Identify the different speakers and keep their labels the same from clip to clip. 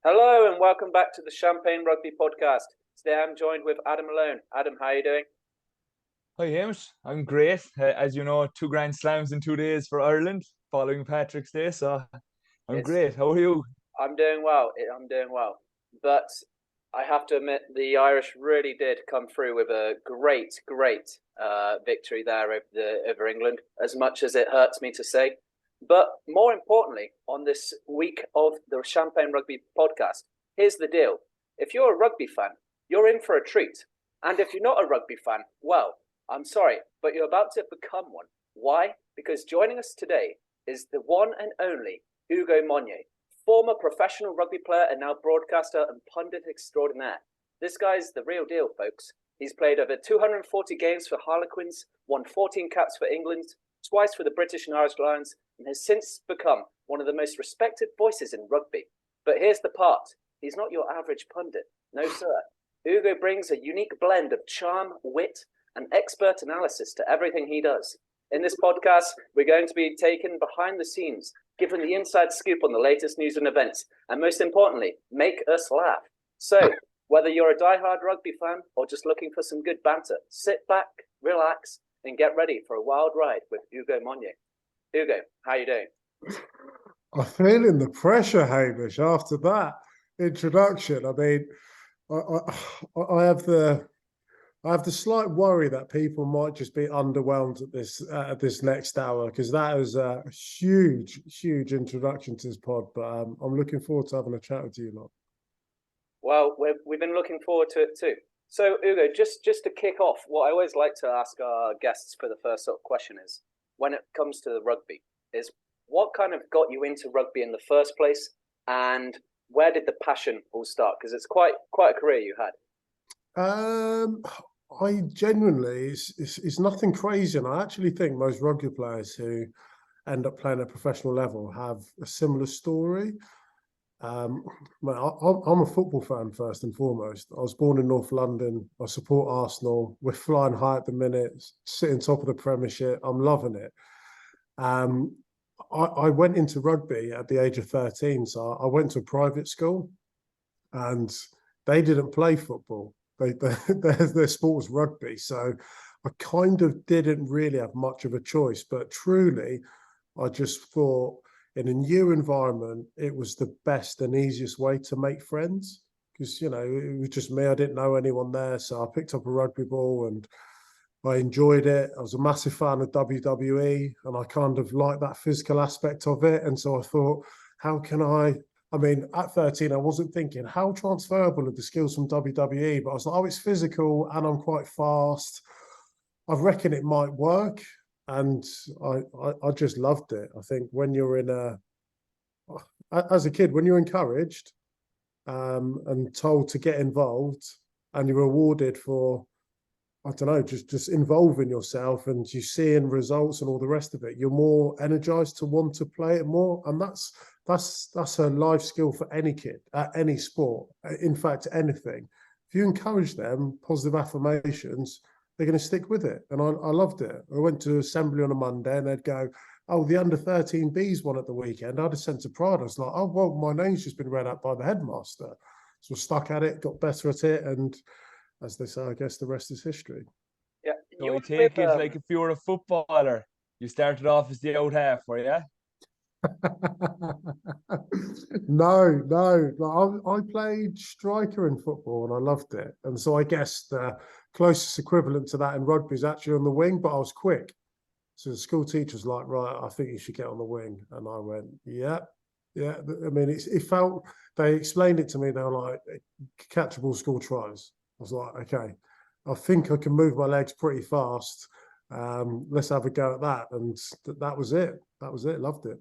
Speaker 1: Hello and welcome back to the Champagne Rugby podcast. Today I'm joined with Adam Malone. Adam, how are you doing?
Speaker 2: Hi, Hamish. I'm great. As you know, two Grand Slams in 2 days for Ireland following Patrick's Day. So I'm
Speaker 1: It's
Speaker 2: great. How are you?
Speaker 1: I'm doing well. I'm doing well. But I have to admit the Irish really did come through with a great victory there over England, as much as it hurts me to say. But more importantly, on this week of the Champagne Rugby podcast, here's the deal. If you're a rugby fan, you're in for a treat. And if you're not a rugby fan, well, I'm sorry, but you're about to become one. Why? Because joining us today is the one and only Ugo Monye, former professional rugby player and now broadcaster and pundit extraordinaire. This guy's the real deal, folks. He's played over 240 games for Harlequins, won 14 caps for England, twice for the British and Irish Lions, and has since become one of the most respected voices in rugby. But here's the part. He's not your average pundit. No, sir. Ugo brings a unique blend of charm, wit, and expert analysis to everything he does. In this podcast, we're going to be taken behind the scenes, given the inside scoop on the latest news and events, and most importantly, make us laugh. So, whether you're a die-hard rugby fan or just looking for some good banter, sit back, relax, and get ready for a wild ride with Ugo Monye. Ugo, how are you doing?
Speaker 3: I'm feeling the pressure, Hamish, after that introduction. I mean, I have the slight worry that people might just be underwhelmed at this next hour, because that was a huge introduction to this pod. But I'm looking forward to having a chat with you lot.
Speaker 1: Well, we've been looking forward to it too. So, Ugo, just to kick off, what I always like to ask our guests for the first sort of question is, when it comes to the rugby, is what kind of got you into rugby in the first place, and where did the passion all start? Because it's quite a career you had.
Speaker 3: I genuinely, it's nothing crazy, and I actually think most rugby players who end up playing at a professional level have a similar story. I'm a football fan first and foremost. I was born in North London. I support Arsenal. We're flying high at the minute, sitting top of the Premiership. I'm loving it. I went into rugby at the age of 13. So I went to a private school, and they didn't play football. Their sport was rugby. So I kind of didn't really have much of a choice. But truly, I just thought, in a new environment, it was the best and easiest way to make friends, because, it was just me. I didn't know anyone there. So I picked up a rugby ball and I enjoyed it. I was a massive fan of WWE, and I kind of liked that physical aspect of it. And so I thought, how can I mean, at 13, I wasn't thinking how transferable are the skills from WWE, but I was like, oh, it's physical and I'm quite fast. I reckon it might work. And I just loved it. I think when you're as a kid, when you're encouraged and told to get involved, and you're rewarded for, I don't know, just involving yourself, and you seeing results and all the rest of it, you're more energized to want to play it more. And that's a life skill for any kid at any sport. In fact, anything. If you encourage them, positive affirmations, they're going to stick with it. And I loved it. I went to assembly on a Monday, and they'd go, oh, the under-13Bs won at the weekend. I had a sense of pride. I was like, oh, well, my name's just been read out by the headmaster. So I stuck at it, got better at it, and as they say, I guess the rest is history.
Speaker 1: Yeah,
Speaker 2: So I take it like if you were a footballer, you started off as the out half, were you?
Speaker 3: No. I played striker in football and I loved it. And so I guess the closest equivalent to that in rugby is actually on the wing, but I was quick. So the school teacher's like, right, I think you should get on the wing. And I went, yeah. I mean, it felt, they explained it to me. They were like, catchable school tries. I was like, okay, I think I can move my legs pretty fast. Let's have a go at that. And that was it. Loved it.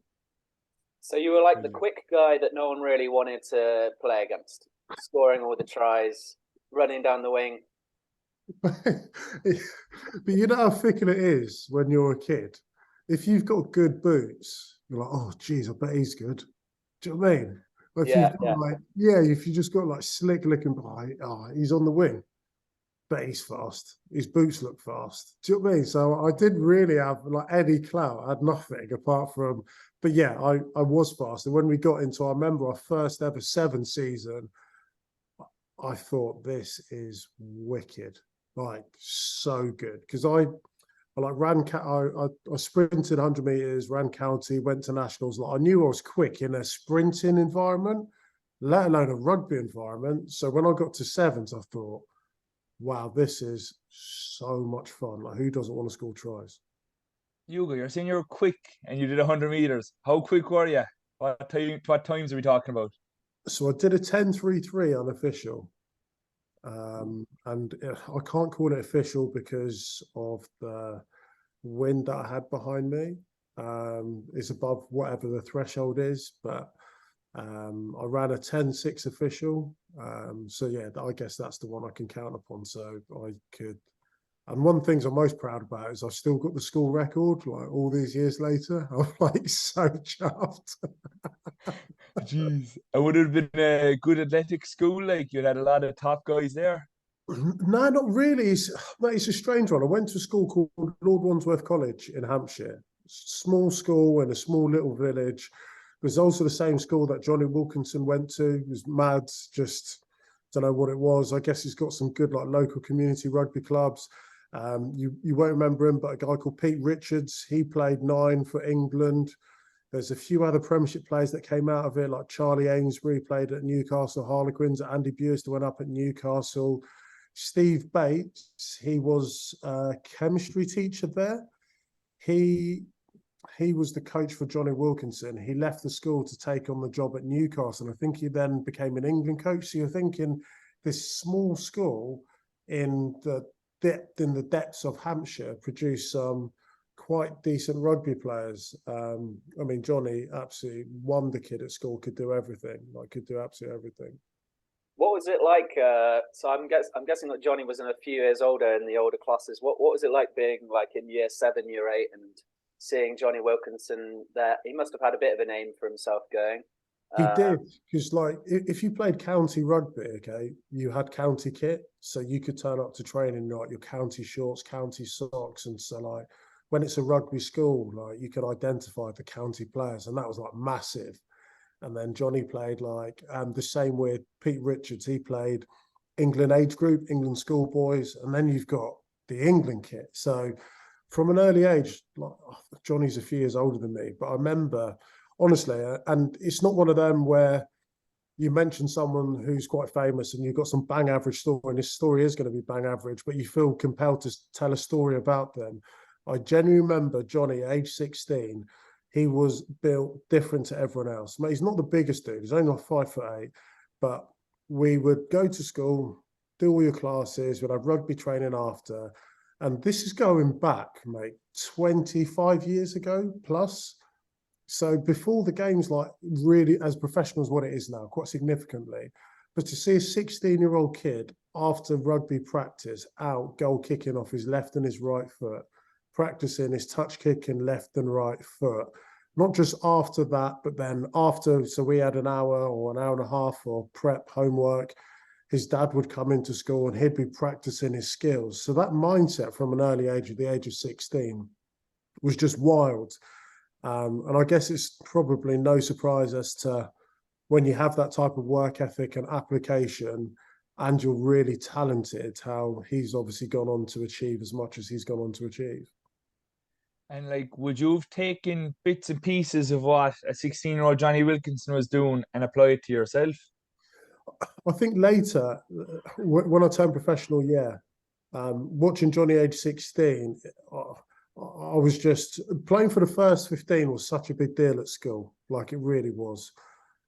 Speaker 1: So you were like the quick guy that no one really wanted to play against, scoring all the tries, running down the wing.
Speaker 3: But you know how fickle it is when you're a kid. If you've got good boots, you're like, oh, geez, I bet he's good. Do you know what I mean? If
Speaker 1: Yeah.
Speaker 3: if you just got like slick looking, oh, he's on the wing. but he's fast. His boots look fast. Do you know what I mean? So I didn't really have like any clout. I had nothing apart from, but yeah, I was fast. And when we got into, I remember our first ever 7 season, I thought this is wicked, like so good. Because I like ran, I sprinted 100 meters, ran county, went to nationals. Like I knew I was quick in a sprinting environment, let alone a rugby environment. So when I got to 7s, I thought, wow, this is so much fun. Like, who doesn't want to score tries?
Speaker 2: Ugo, you're saying you're quick and you did 100 meters. How quick were you? What times are we talking about?
Speaker 3: So I did a 10:33 unofficial. And I can't call it official because of the wind that I had behind me. It's above whatever the threshold is, but I ran a 10:6 official. So yeah, I guess that's the one I can count upon. So I could. And one of the things I'm most proud about is I've still got the school record, like all these years later. I'm like so chuffed.
Speaker 2: Jeez, it would have been a good athletic school. Like you had a lot of top guys there.
Speaker 3: No, not really. It's a strange one. I went to a school called Lord Wandsworth College in Hampshire. Small school in a small little village. It was also the same school that Jonny Wilkinson went to. It was mad, just don't know what it was. I guess he's got some good like local community rugby clubs. You won't remember him, but a guy called Pete Richards, he played 9 for England. There's a few other Premiership players that came out of it, like Charlie Ainsbury played at Newcastle Harlequins. Andy Buist went up at Newcastle. Steve Bates, he was a chemistry teacher there. He was the coach for Jonny Wilkinson. He left the school to take on the job at Newcastle. And I think he then became an England coach. So you're thinking this small school in the depths of Hampshire produced some quite decent rugby players. I mean, Jonny, absolutely wonder kid at school, could do everything. Like could do absolutely everything.
Speaker 1: What was it like? So I'm guessing that Jonny was in a few years older in the older classes. What was it like being like in year 7, year 8, and seeing Jonny Wilkinson there? He must have had a bit of a name for himself going.
Speaker 3: He did, because like if you played county rugby, okay, you had county kit, so you could turn up to training like your county shorts, county socks, and so like when it's a rugby school, like you could identify the county players, and that was like massive. And then Jonny played like the same with Pete Richards. He played England age group, England schoolboys, and then you've got the England kit. So from an early age, like Jonny's a few years older than me, but I remember honestly, and it's not one of them where you mention someone who's quite famous and you've got some bang average story, and this story is going to be bang average, but you feel compelled to tell a story about them. I genuinely remember Jonny, age 16. He was built different to everyone else. Mate, he's not the biggest dude. He's only like 5'8", but we would go to school, do all your classes. We'd have rugby training after, and this is going back, mate, 25 years ago plus. So before the game's like really as professional as what it is now, quite significantly. But to see a 16-year-old kid after rugby practice out goal kicking off his left and his right foot, practicing his touch kicking left and right foot, not just after that, but then after, so we had an hour or an hour and a half of prep homework. His dad would come into school and he'd be practicing his skills. So that mindset from an early age, at the age of 16, was just wild. And I guess it's probably no surprise as to when you have that type of work ethic and application and you're really talented, how he's obviously gone on to achieve as much as he's gone on to achieve.
Speaker 2: And like, would you have taken bits and pieces of what a 16-year-old Jonny Wilkinson was doing and apply it to yourself?
Speaker 3: I think later, when I turned professional, yeah, watching Jonny age 16, I was just playing for the first 15 was such a big deal at school, like it really was.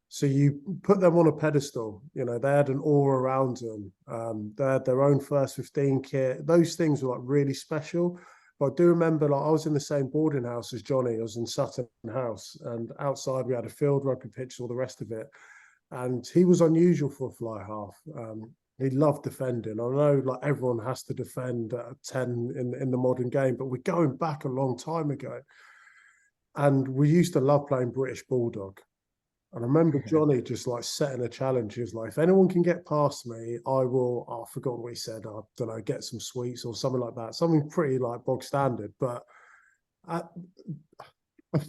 Speaker 3: So you put them on a pedestal, you know, they had an aura around them. They had their own first 15 kit. Those things were like really special. But I do remember, like, I was in the same boarding house as Jonny. I was in Sutton House, and outside we had a field rugby pitch, all the rest of it. And he was unusual for a fly half. He loved defending. I know, like, everyone has to defend at 10 in the modern game, but we're going back a long time ago. And we used to love playing British Bulldog. And I remember Jonny just like setting a challenge. He was like, if anyone can get past me, I will, I forgot what he said. I don't know, get some sweets or something like that. Something pretty like bog standard. But a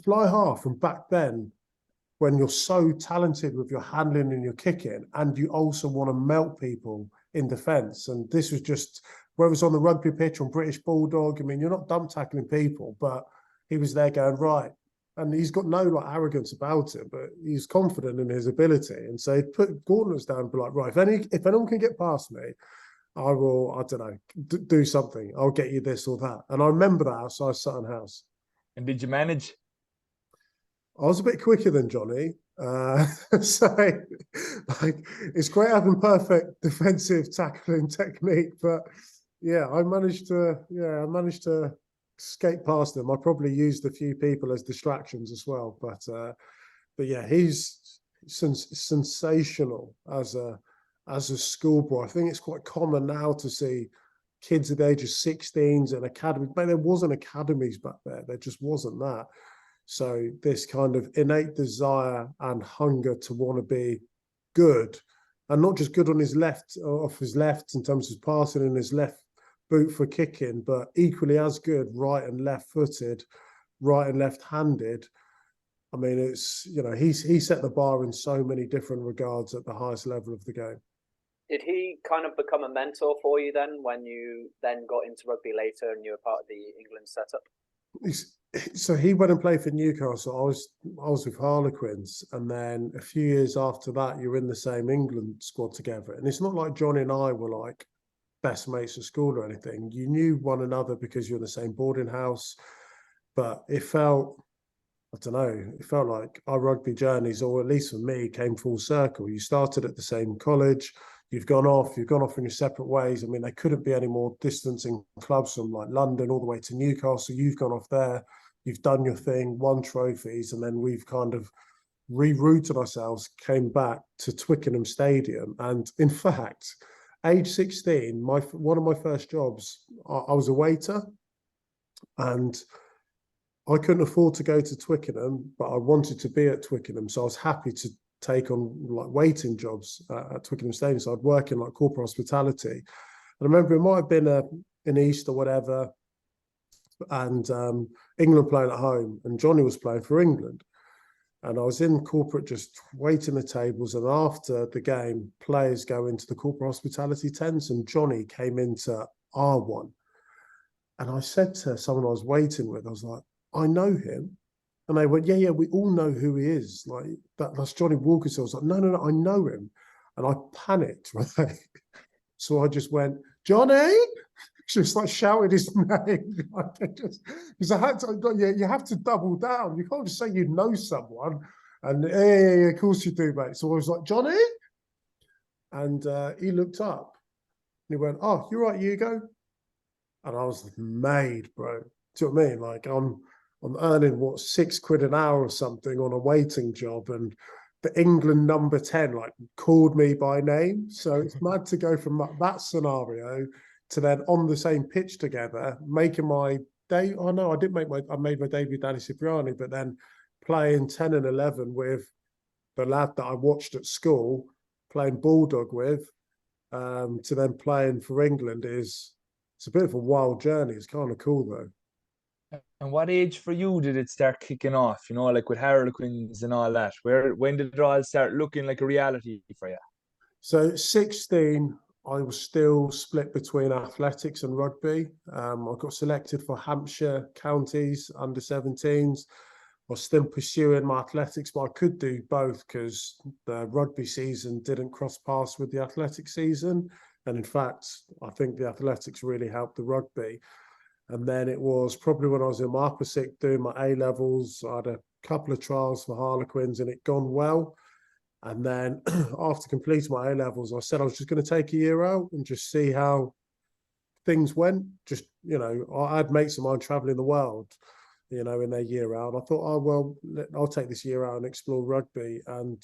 Speaker 3: fly half, and back then, when you're so talented with your handling and your kicking, and you also want to melt people in defence. And this was just, whether it was on the rugby pitch, on British Bulldog, I mean, you're not dumb tackling people, but he was there going, right. And he's got no like arrogance about it, but he's confident in his ability. And so he'd put gauntlets down and be like, right, if anyone can get past me, I will, I don't know, do something. I'll get you this or that. And I remember that outside Sutton House.
Speaker 2: And did you manage?
Speaker 3: I was a bit quicker than Jonny. So like, it's great having perfect defensive tackling technique, but yeah, I managed to skate past him. I probably used a few people as distractions as well, but yeah, he's sensational as a schoolboy. I think it's quite common now to see kids at the age of 16s and academies, but there wasn't academies back there. There just wasn't that. So this kind of innate desire and hunger to want to be good, and not just good on his left, off his left in terms of passing and his left boot for kicking, but equally as good right and left footed, right and left handed. I mean, it's, you know, he set the bar in so many different regards at the highest level of the game.
Speaker 1: Did he kind of become a mentor for you then when you then got into rugby later and you were part of the England setup?
Speaker 3: So he went and played for Newcastle. I was with Harlequins, and then a few years after that, you're in the same England squad together. And it's not like Jonny and I were like best mates at school or anything. You knew one another because you're in the same boarding house, but it felt, I don't know, it felt like our rugby journeys, or at least for me, came full circle. You started at the same college. You've gone off in your separate ways. I mean, there couldn't be any more distance in clubs from like London all the way to Newcastle. You've gone off there, you've done your thing, won trophies, and then we've kind of rerouted ourselves, came back to Twickenham Stadium. And in fact, age 16, one of my first jobs, I was a waiter, and I couldn't afford to go to Twickenham, but I wanted to be at Twickenham. So I was happy to take on like waiting jobs at Twickenham Stadium. So I'd work in like corporate hospitality. And I remember it might have been an East or whatever, and England playing at home, and Jonny was playing for England. And I was in corporate just waiting the tables. And after the game, players go into the corporate hospitality tents, and Jonny came into R1. And I said to someone I was waiting with, I was like, I know him. And they went, yeah, we all know who he is. Like, that's Jonny Wilkinson. I was like, no, I know him. And I panicked, right? So I just went, Jonny? Just like shouted his name. Because I had to, you have to double down. You can't just say you know someone. And yeah, of course you do, mate. So I was like, Jonny? And he looked up and he went, oh, you're right, Ugo. And I was made, bro. Do you know what I mean? Like, I'm earning, what, £6 an hour or something on a waiting job, and the England number 10 like called me by name. So it's mad to go from that scenario to then on the same pitch together, making my day. Oh no, I made my debut with Danny Cipriani, but then playing 10 and 11 with the lad that I watched at school, playing Bulldog with, to then playing for England it's a bit of a wild journey. It's kind of cool though.
Speaker 2: And what age for you did it start kicking off? You know, like with Harlequins and all that. When did it all start looking like a reality for you?
Speaker 3: So 16, I was still split between athletics and rugby. I got selected for Hampshire counties under 17s. I was still pursuing my athletics, but I could do both because the rugby season didn't cross paths with the athletic season. And in fact, I think the athletics really helped the rugby. And then it was probably when I was in my upper sixth doing my A-levels, I had a couple of trials for Harlequins and it gone well. And then after completing my A-levels, I said I was just going to take a year out and just see how things went. Just, you know, I had mates of mine traveling the world, you know, in their year out. I thought, oh, well, I'll take this year out and explore rugby. And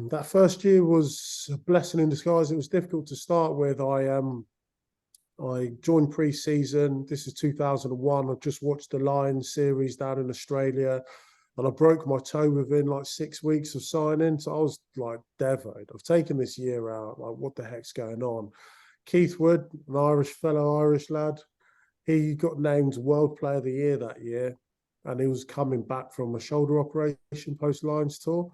Speaker 3: that first year was a blessing in disguise. It was difficult to start with. I joined pre-season. This is 2001. I just watched the Lions series down in Australia. and I broke my toe within like 6 weeks of signing. So I was like devastated. I've taken this year out. Like, what the heck's going on? Keith Wood, an fellow Irish lad, he got named World Player of the Year that year, and he was coming back from a shoulder operation post-Lions tour.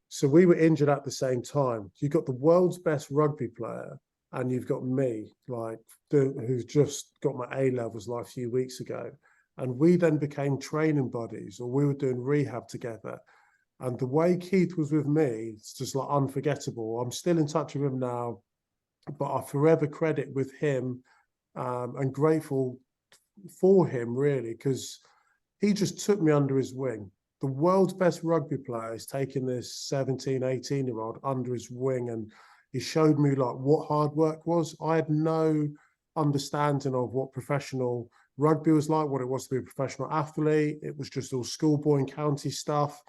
Speaker 3: So we were injured at the same time. You've got the world's best rugby player, and you've got me, like, who's just got my A levels like a few weeks ago. And we then became training buddies, or we were doing rehab together. And the way Keith was with me, it's just like unforgettable. I'm still in touch with him now, but I forever credit with him, and grateful for him, really, because he just took me under his wing. The world's best rugby player is taking this 17, 18-year-old under his wing, and he showed me like what hard work was. I had no understanding of what professional rugby was like, what it was to be a professional athlete. It was just all schoolboy and county stuff.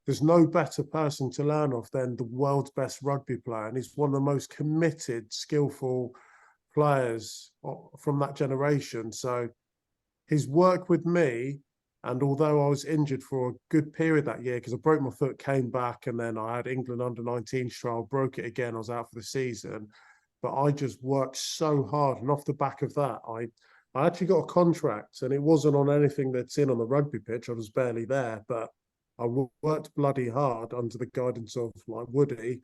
Speaker 3: There's no better person to learn off than the world's best rugby player, and he's one of the most committed, skillful players from that generation. So his work with me, and although I was injured for a good period that year because I broke my foot, came back, and then I had England under-19 trial, broke it again, I was out for the season. But I just worked so hard, and off the back of that, I actually got a contract, and it wasn't on anything that's in on the rugby pitch. I was barely there, but I worked bloody hard under the guidance of like Woody,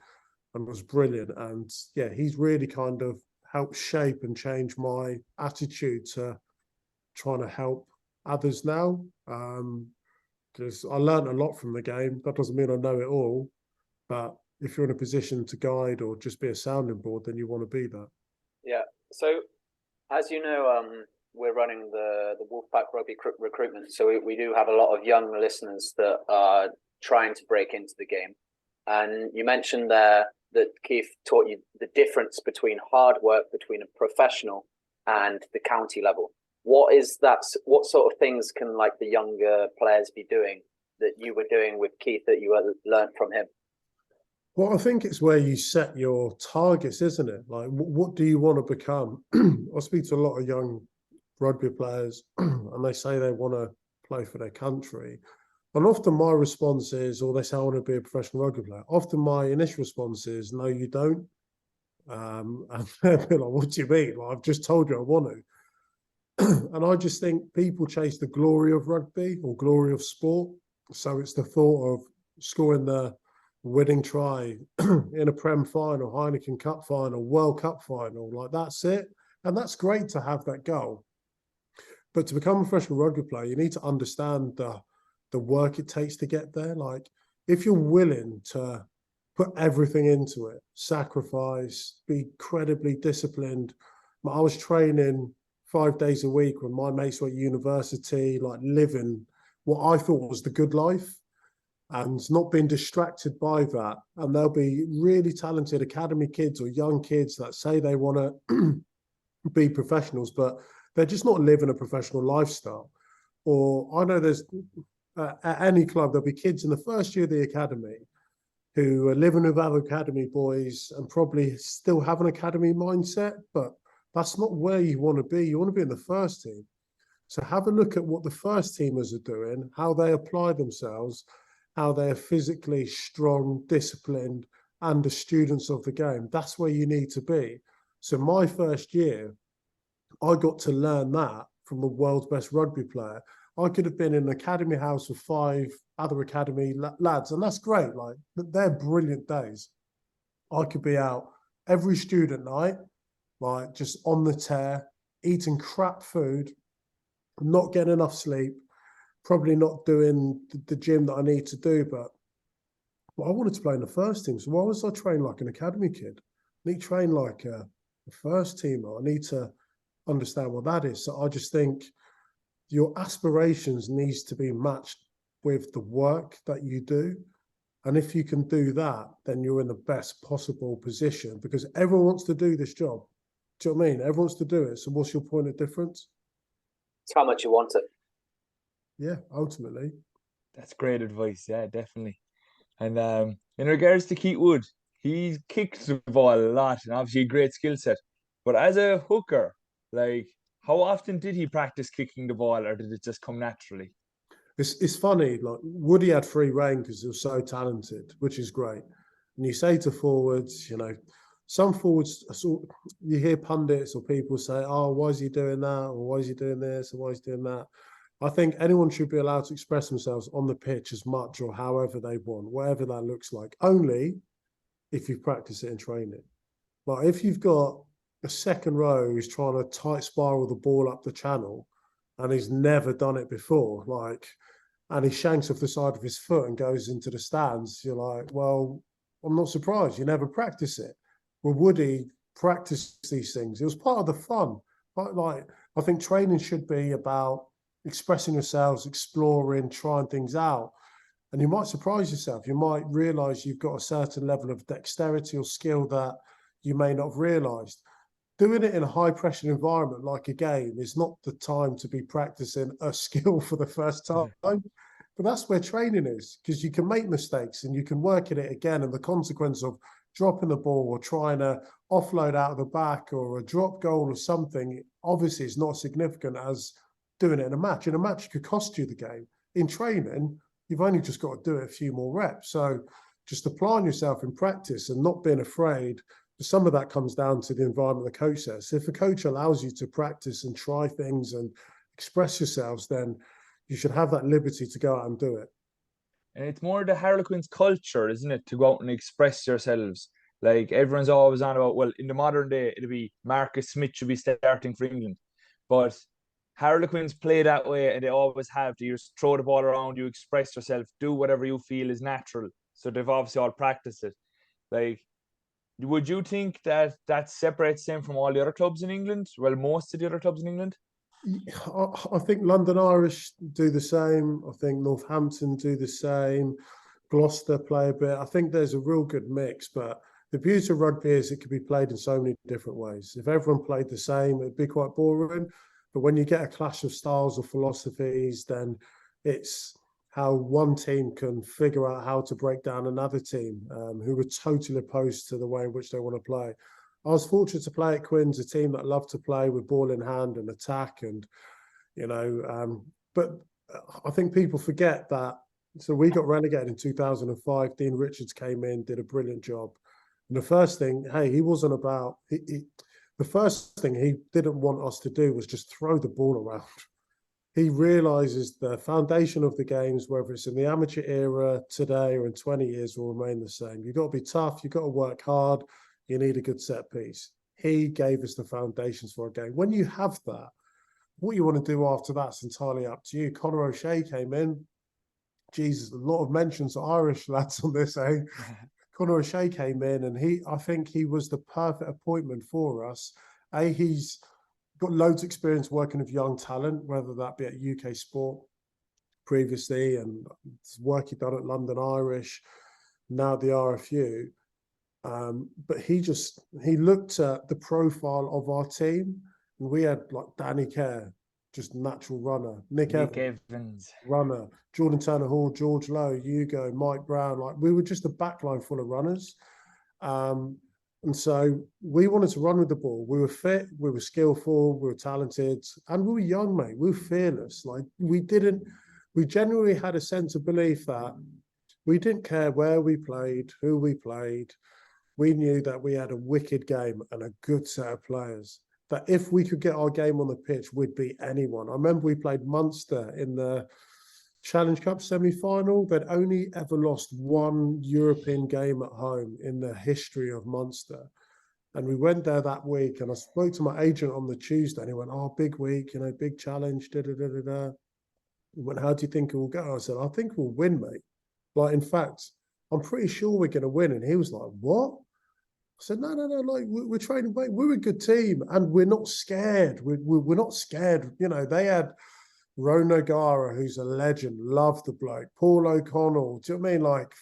Speaker 3: and was brilliant. And yeah, he's really kind of helped shape and change my attitude to trying to help others now. Because I learned a lot from the game. That doesn't mean I know it all, but if you're in a position to guide or just be a sounding board, then you want to be that.
Speaker 1: Yeah. So, as you know, we're running the Wolfpack Rugby recruitment. So we do have a lot of young listeners that are trying to break into the game. And you mentioned there that Keith taught you the difference between hard work between a professional and the county level. What is that? What sort of things can like the younger players be doing that you were doing with Keith that you learned from him?
Speaker 3: Well, I think it's where you set your targets, isn't it? Like, what do you want to become? I speak to a lot of young rugby players, and they say they want to play for their country. And often my response is, or they say I want to be a professional rugby player. Often my initial response is, no, you don't. And they're like, what do you mean? Like, I've just told you I want to. And I just think people chase the glory of rugby or glory of sport. So it's the thought of scoring the winning try in a Prem final, Heineken Cup final, World Cup final. Like, that's it. And that's great to have that goal. But to become a professional rugby player, you need to understand the work it takes to get there. Like, if you're willing to put everything into it, sacrifice, be incredibly disciplined. I was training 5 days a week when my mates were at university, like living what I thought was the good life and not being distracted by that. And there'll be really talented academy kids or young kids that say they want to be professionals, but they're just not living a professional lifestyle. Or I know there's at any club, there'll be kids in the first year of the academy who are living with other academy boys and probably still have an academy mindset, but that's not where you want to be. You want to be in the first team. So have a look at what the first teamers are doing, how they apply themselves, how they are physically strong, disciplined, and the students of the game. That's where you need to be. So my first year, I got to learn that from the world's best rugby player. I could have been in an academy house with 5 other academy lads, and that's great. Like, they're brilliant days. I could be out every student night, like just on the tear, eating crap food, not getting enough sleep, probably not doing the gym that I need to do. But I wanted to play in the first team. So why was I trained like an academy kid? I need to train like a first teamer. I need to understand what that is. So I just think your aspirations needs to be matched with the work that you do. And if you can do that, then you're in the best possible position because everyone wants to do this job. Do you know what I mean? Everyone wants to do it. So what's your point of difference?
Speaker 1: It's how much you want it.
Speaker 3: Yeah, ultimately.
Speaker 2: That's great advice. Yeah, definitely. And in regards to Keith Wood, he kicks the ball a lot and obviously a great skill set. But as a hooker, like, how often did he practice kicking the ball, or did it just come naturally?
Speaker 3: It's funny, like Woody had free reign because he was so talented, which is great. And you say to forwards, some forwards, you hear pundits or people say, oh, why is he doing that? Or why is he doing this? Or why is he doing that? I think anyone should be allowed to express themselves on the pitch as much or however they want, whatever that looks like, only if you practice it in training. Like if you've got a second row who's trying to tight spiral the ball up the channel and he's never done it before, and he shanks off the side of his foot and goes into the stands, you're like, well, I'm not surprised. You never practice it. Well, Woody practiced these things. It was part of the fun. But I think training should be about expressing yourselves, exploring, trying things out. And you might surprise yourself. You might realize you've got a certain level of dexterity or skill that you may not have realized. Doing it in a high pressure environment like a game is not the time to be practicing a skill for the first time. But that's where training is, because you can make mistakes and you can work at it again. And the consequence of dropping the ball or trying to offload out of the back or a drop goal or something, obviously is not significant as doing it in a match. In a match, it could cost you the game. In training, you've only just got to do it a few more reps. So just applying yourself in practice and not being afraid. Some of that comes down to the environment the coach says. If a coach allows you to practice and try things and express yourselves, then you should have that liberty to go out and do it.
Speaker 2: And it's more the Harlequins culture, isn't it, to go out and express yourselves. Like everyone's always on about, well, in the modern day, it'll be Marcus Smith should be starting for England. But Harlequins play that way, and they always have. You just throw the ball around, you express yourself, do whatever you feel is natural. So they've obviously all practiced it. Like, would you think that separates them from all the other clubs in England? Well, most of the other clubs in England?
Speaker 3: I think London Irish do the same. I think Northampton do the same. Gloucester play a bit. I think there's a real good mix, but the beauty of rugby is it can be played in so many different ways. If everyone played the same, it'd be quite boring. But when you get a clash of styles or philosophies, then it's how one team can figure out how to break down another team who were totally opposed to the way in which they want to play. I was fortunate to play at Quins, a team that loved to play with ball in hand and attack, and but I think people forget that. So we got relegated in 2005. Dean Richards came in, did a brilliant job, and the first thing, he wasn't about. The first thing he didn't want us to do was just throw the ball around. He realizes the foundation of the games, whether it's in the amateur era today or in 20 years, will remain the same. You've got to be tough. You've got to work hard. You need a good set piece. He gave us the foundations for a game. When you have that, what you want to do after that's entirely up to you. Conor O'Shea came in. Jesus, a lot of mentions of Irish lads on this, eh? Conor O'Shea came in, and I think he was the perfect appointment for us. He's got loads of experience working with young talent, whether that be at UK Sport previously and work he'd done at London Irish, now at the RFU. But he looked at the profile of our team, and we had like Danny Kerr, just natural runner, Nick Evans, runner, Jordan Turner Hall, George Lowe, Ugo, Mike Brown. Like we were just a backline full of runners. And so we wanted to run with the ball. We were fit, we were skillful, we were talented, and we were young, mate. We were fearless. Like we genuinely had a sense of belief that we didn't care where we played, who we played. We knew that we had a wicked game and a good set of players. That if we could get our game on the pitch, we'd beat anyone. I remember we played Munster in the Challenge Cup semi-final. They'd only ever lost one European game at home in the history of Munster. And we went there that week, and I spoke to my agent on the Tuesday, and he went, "Oh, big week, big challenge, da-da-da-da-da." He went, "How do you think it will go?" I said, "I think we'll win, mate. Like, in fact, I'm pretty sure we're going to win." And he was like, "What?" I said, no, like we're training, mate. We're a good team and we're not scared. We're not scared. They had Ron O'Gara, who's a legend, loved the bloke. Paul O'Connell, do you know what I mean? Like,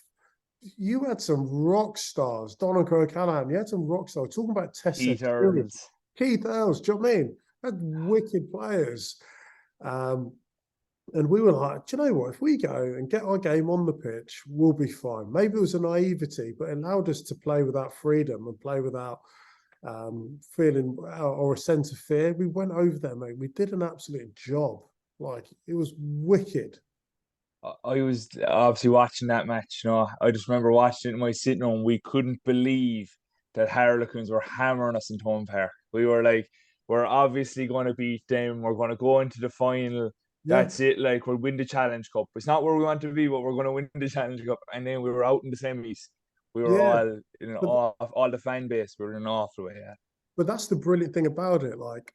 Speaker 3: you had some rock stars. Donald O'Callaghan, you had some rock stars. Talking about Tessa. Keith Earls, do you know what I mean? Had wicked players. And we were like, do you know what? If we go and get our game on the pitch, we'll be fine. Maybe it was a naivety, but it allowed us to play without freedom and play without feeling or a sense of fear. We went over there, mate. We did an absolute job. Like, it was wicked.
Speaker 2: I was obviously watching that match. I just remember watching it in my sitting room. We couldn't believe that Harlequins were hammering us in Home Park. We were like, we're obviously going to beat them. We're going to go into the final.
Speaker 3: Yeah,
Speaker 2: That's it. Like, we'll win the Challenge Cup. It's not where we want to be, but we're going to win the Challenge Cup. And then we were out in the semis. We were
Speaker 3: yeah.
Speaker 2: all in an
Speaker 3: But
Speaker 2: all the fan base. We were in an awful way. Yeah.
Speaker 3: but that's the brilliant thing about it. Like,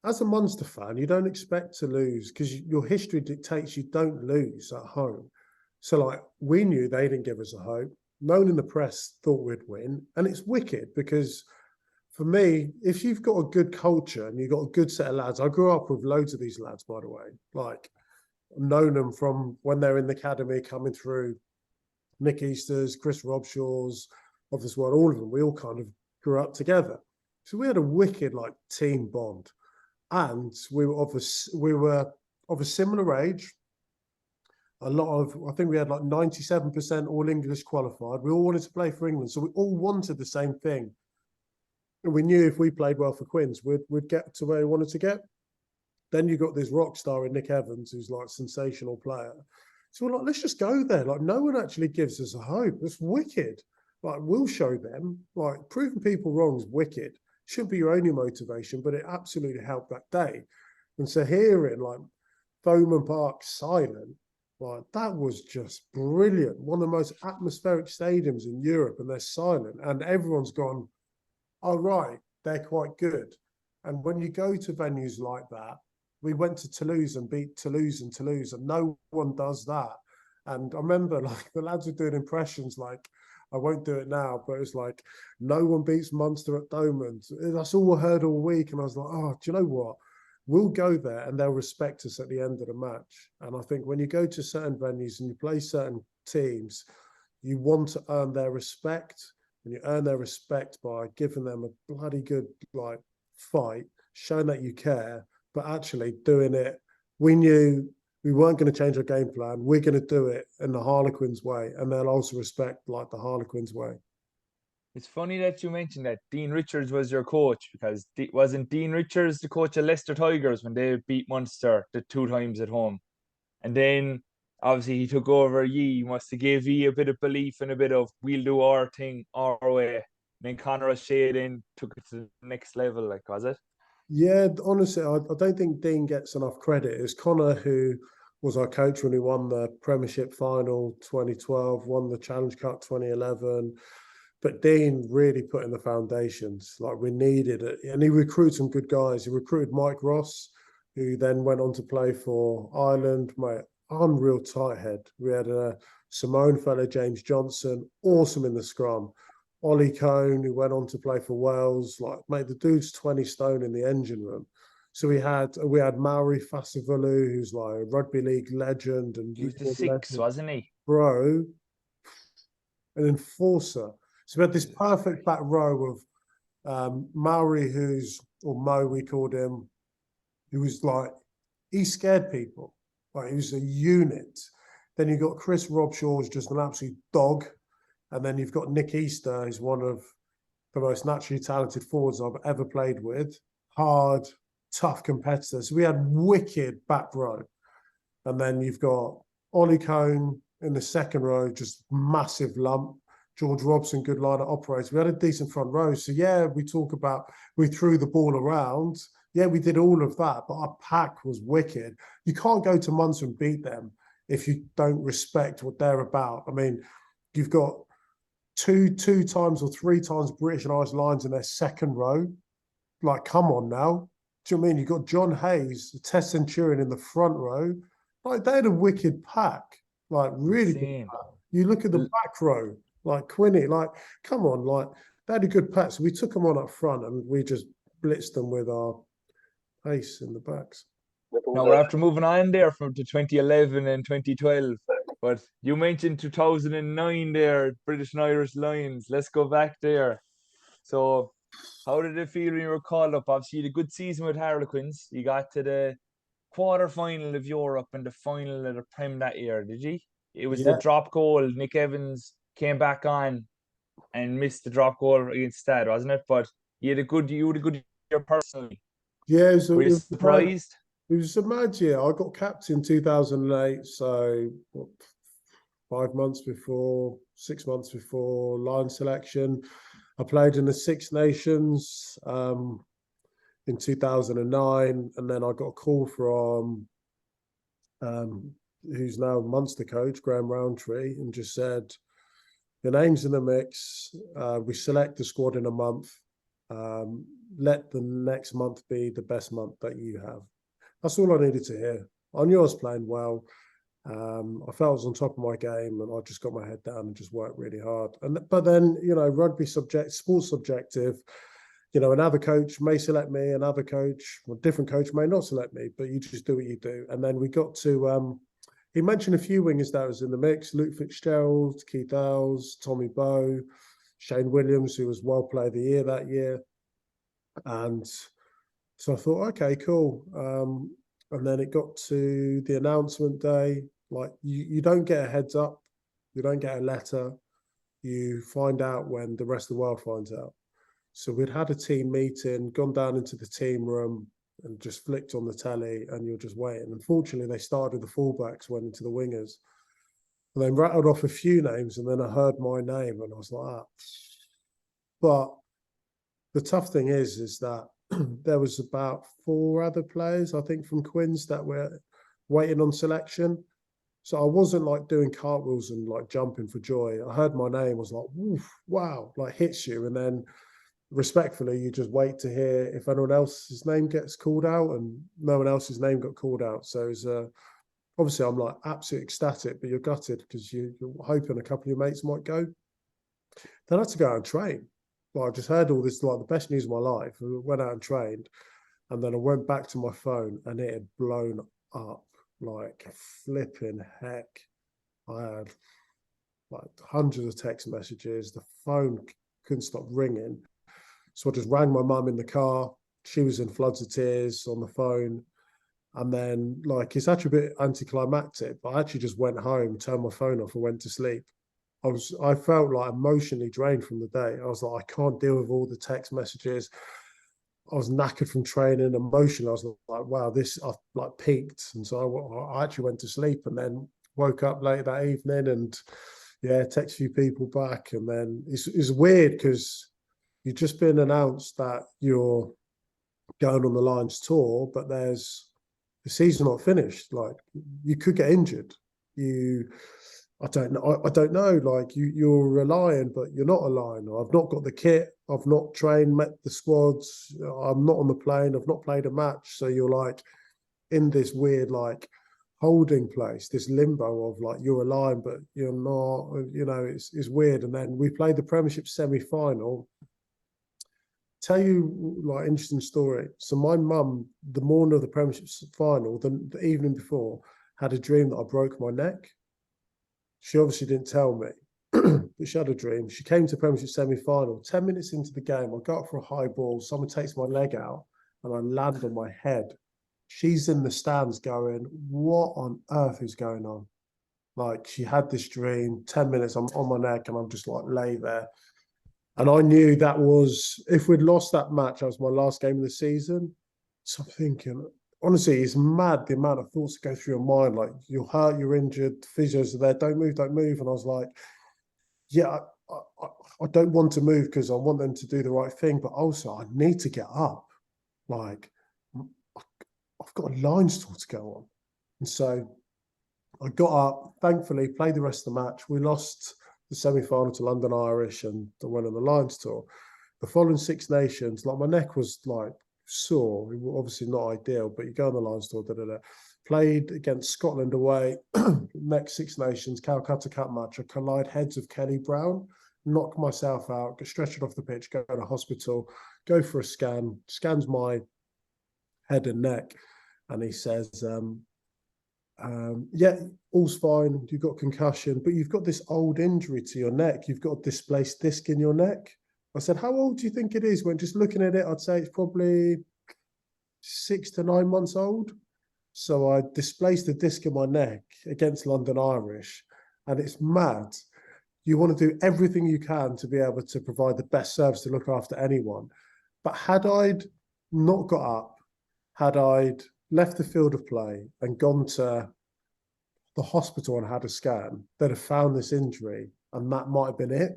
Speaker 3: as a Munster fan, you don't expect to lose because your history dictates you don't lose at home. So, like, we knew they didn't give us a hope. No one in the press thought we'd win. And it's wicked because for me, if you've got a good culture and you've got a good set of lads, I grew up with loads of these lads, by the way. Like, I've known them from when they're in the academy coming through. Nick Easter's, Chris Robshaw's, of this world, all of them. We all kind of grew up together. So we had a wicked like team bond. And we were of a similar age. I think we had like 97% all English qualified. We all wanted to play for England. So we all wanted the same thing. And we knew if we played well for Quins, we'd get to where we wanted to get. Then you got this rock star in Nick Evans, who's like a sensational player. So we're like, let's just go there. Like, no one actually gives us a hope. It's wicked. Like, we'll show them. Like, proving people wrong is wicked. Should be your only motivation, but it absolutely helped that day. And so hearing like Thomond Park silent, like that was just brilliant. One of the most atmospheric stadiums in Europe, and they're silent, and everyone's gone, oh right, they're quite good. And when you go to venues like that, we went to Toulouse and beat Toulouse, and no one does that. And I remember like the lads were doing impressions like, I won't do it now, but it's like, no one beats Munster at Thomond. That's all I heard all week. And I was like, oh, do you know what? We'll go there and they'll respect us at the end of the match. And I think when you go to certain venues and you play certain teams, you want to earn their respect. And you earn their respect by giving them a bloody good like fight, showing that you care, but actually doing it. We knew we weren't going to change our game plan. We're going to do it in the Harlequins way, and they'll also respect like the Harlequins way.
Speaker 2: It's funny that you mentioned that Dean Richards was your coach because wasn't Dean Richards the coach of Leicester Tigers when they beat Munster the 2 times at home? And then obviously he took over He must have gave Yi a bit of belief and a bit of we'll do our thing our way. And then Conor O'Shea then took it to the next level, like, was it?
Speaker 3: Yeah, honestly, I don't think Dean gets enough credit. It's Connor who was our coach when he won the Premiership final 2012, won the Challenge Cup 2011. But Dean really put in the foundations. Like, we needed it. And he recruited some good guys. He recruited Mike Ross, who then went on to play for Ireland. Mate, unreal tight head. We had a Simone fellow, James Johnson, awesome in the scrum. Ollie Cohn, who went on to play for Wales. Like, mate, the dude's 20 stone in the engine room. So we had Maori Fasavulu, who's like a rugby league legend and
Speaker 2: He was the six, wasn't he?
Speaker 3: bro, an enforcer. So we had this perfect back row of Maori, or Mo, we called him, who was like, he scared people. Like, he was a unit. Then you've got Chris Robshaw, who's just an absolute dog. And then you've got Nick Easter, who's one of the most naturally talented forwards I've ever played with. Hard, tough competitor. So we had wicked back row. And then you've got Ollie Cohn in the second row, just massive lump. George Robson, good line of operators. We had a decent front row. So yeah, we talk about, we threw the ball around. Yeah, we did all of that, but our pack was wicked. You can't go to Munster and beat them if you don't respect what they're about. I mean, you've got two times or 3 times British and Irish lines in their second row. Like, come on now. Do you know what I mean? You've got John Hayes, the Test Centurion in the front row. Like, they had a wicked pack. Like, really good pack. You look at the back row, like Quinny, like, come on, like, they had a good pack. So we took them on up front and we just blitzed them with our pace in the backs.
Speaker 2: Now we're after moving on there from to 2011 and 2012. But you mentioned 2009 there, British and Irish Lions. Let's go back there. So how did it feel when you were called up? Obviously, you had a good season with Harlequins. You got to the quarter-final of Europe and the final of the Prem that year, did you? It was the drop goal. Nick Evans came back on and missed the drop goal against Stad, wasn't it? But you had a good year personally.
Speaker 3: Yeah, so
Speaker 2: were you surprised?
Speaker 3: It was a mad year. I got capped in 2008, so what, 5 months before, 6 months before Lion selection. I played in the Six Nations in 2009, and then I got a call from who's now Munster coach, Graham Roundtree, and just said, your name's in the mix. We select the squad in a month. Let the next month be the best month that you have. That's all I needed to hear. I knew I was playing well. I felt I was on top of my game, and I just got my head down and just worked really hard. But then, rugby sports subjective. Another coach may select me, another coach, a different coach may not select me, but you just do what you do. And then we got to, he mentioned a few wingers that was in the mix: Luke Fitzgerald, Keith Owls, Tommy Bowe, Shane Williams, who was World Player of the Year that year. And so I thought, okay, cool. And then it got to the announcement day. Like, you don't get a heads up, you don't get a letter, you find out when the rest of the world finds out. So we'd had a team meeting, gone down into the team room and just flicked on the telly, and you're just waiting. Unfortunately, they started with the fullbacks, went into the wingers. And they rattled off a few names, and then I heard my name, and I was like, ah. But the tough thing is that there was about 4 other players, I think, from Quins that were waiting on selection. So I wasn't like doing cartwheels and like jumping for joy. I heard my name, was like, woof, wow, like hits you. And then respectfully, you just wait to hear if anyone else's name gets called out, and no one else's name got called out. So it's obviously I'm like absolutely ecstatic, but you're gutted because you're hoping a couple of your mates might go. Then I had to go out and train. Well, I just heard all this, like the best news of my life. I went out and trained, and then I went back to my phone, and it had blown up like flipping heck. I had like hundreds of text messages. The phone couldn't stop ringing. So I just rang my mum in the car. She was in floods of tears on the phone. And then, like, it's actually a bit anticlimactic, but I actually just went home, turned my phone off, and went to sleep. I felt like emotionally drained from the day. I was like, I can't deal with all the text messages. I was knackered from training, emotionally. I was like, wow, I've like peaked. And so I actually went to sleep, and then woke up late that evening, and text a few people back. And then it's weird because you've just been announced that you're going on the Lions tour, but the season not finished. Like, you could get injured. I don't know. Like, you're a Lion, but you're not a Lion. I've not got the kit. I've not trained, met the squads. I'm not on the plane. I've not played a match. So you're like in this weird like holding place, this limbo of like you're a Lion, but you're not. It's weird. And then we played the Premiership semi-final. Tell you like interesting story. So my mum, the morning of the Premiership final, the evening before, had a dream that I broke my neck. She obviously didn't tell me, but she had a dream. She came to Premiership semi-final. 10 minutes into the game, I got up for a high ball. Someone takes my leg out, and I land on my head. She's in the stands going, what on earth is going on? Like, she had this dream. 10 minutes, I'm on my neck, and I'm just like lay there. And I knew that was, if we'd lost that match, that was my last game of the season. So I'm thinking, honestly, it's mad the amount of thoughts that go through your mind. Like, you're hurt, you're injured, the physios are there, don't move. And I was like, yeah, I don't want to move because I want them to do the right thing, but also I need to get up. Like, I've got a Lions tour to go on. And so I got up, thankfully, played the rest of the match. We lost the semi-final to London Irish and went on the Lions tour. The following Six Nations, like, my neck was like sore. It was obviously not ideal, but you go on the Lions tour, Played against Scotland away, next Six Nations, Calcutta Cup match. I collide heads of Kenny Brown, knock myself out, get stretched off the pitch, go to hospital, go for a scan, scans my head and neck, and he says, yeah, all's fine, you've got concussion, but you've got this old injury to your neck. You've got a displaced disc in your neck. I said, how old do you think it is? When just looking at it, I'd say it's probably 6 to 9 months old. So I displaced the disc in my neck against London Irish, and it's mad. You want to do everything you can to be able to provide the best service to look after anyone. But had I'd not got up, had I'd left the field of play and gone to the hospital and had a scan, they'd have found this injury and that might have been it.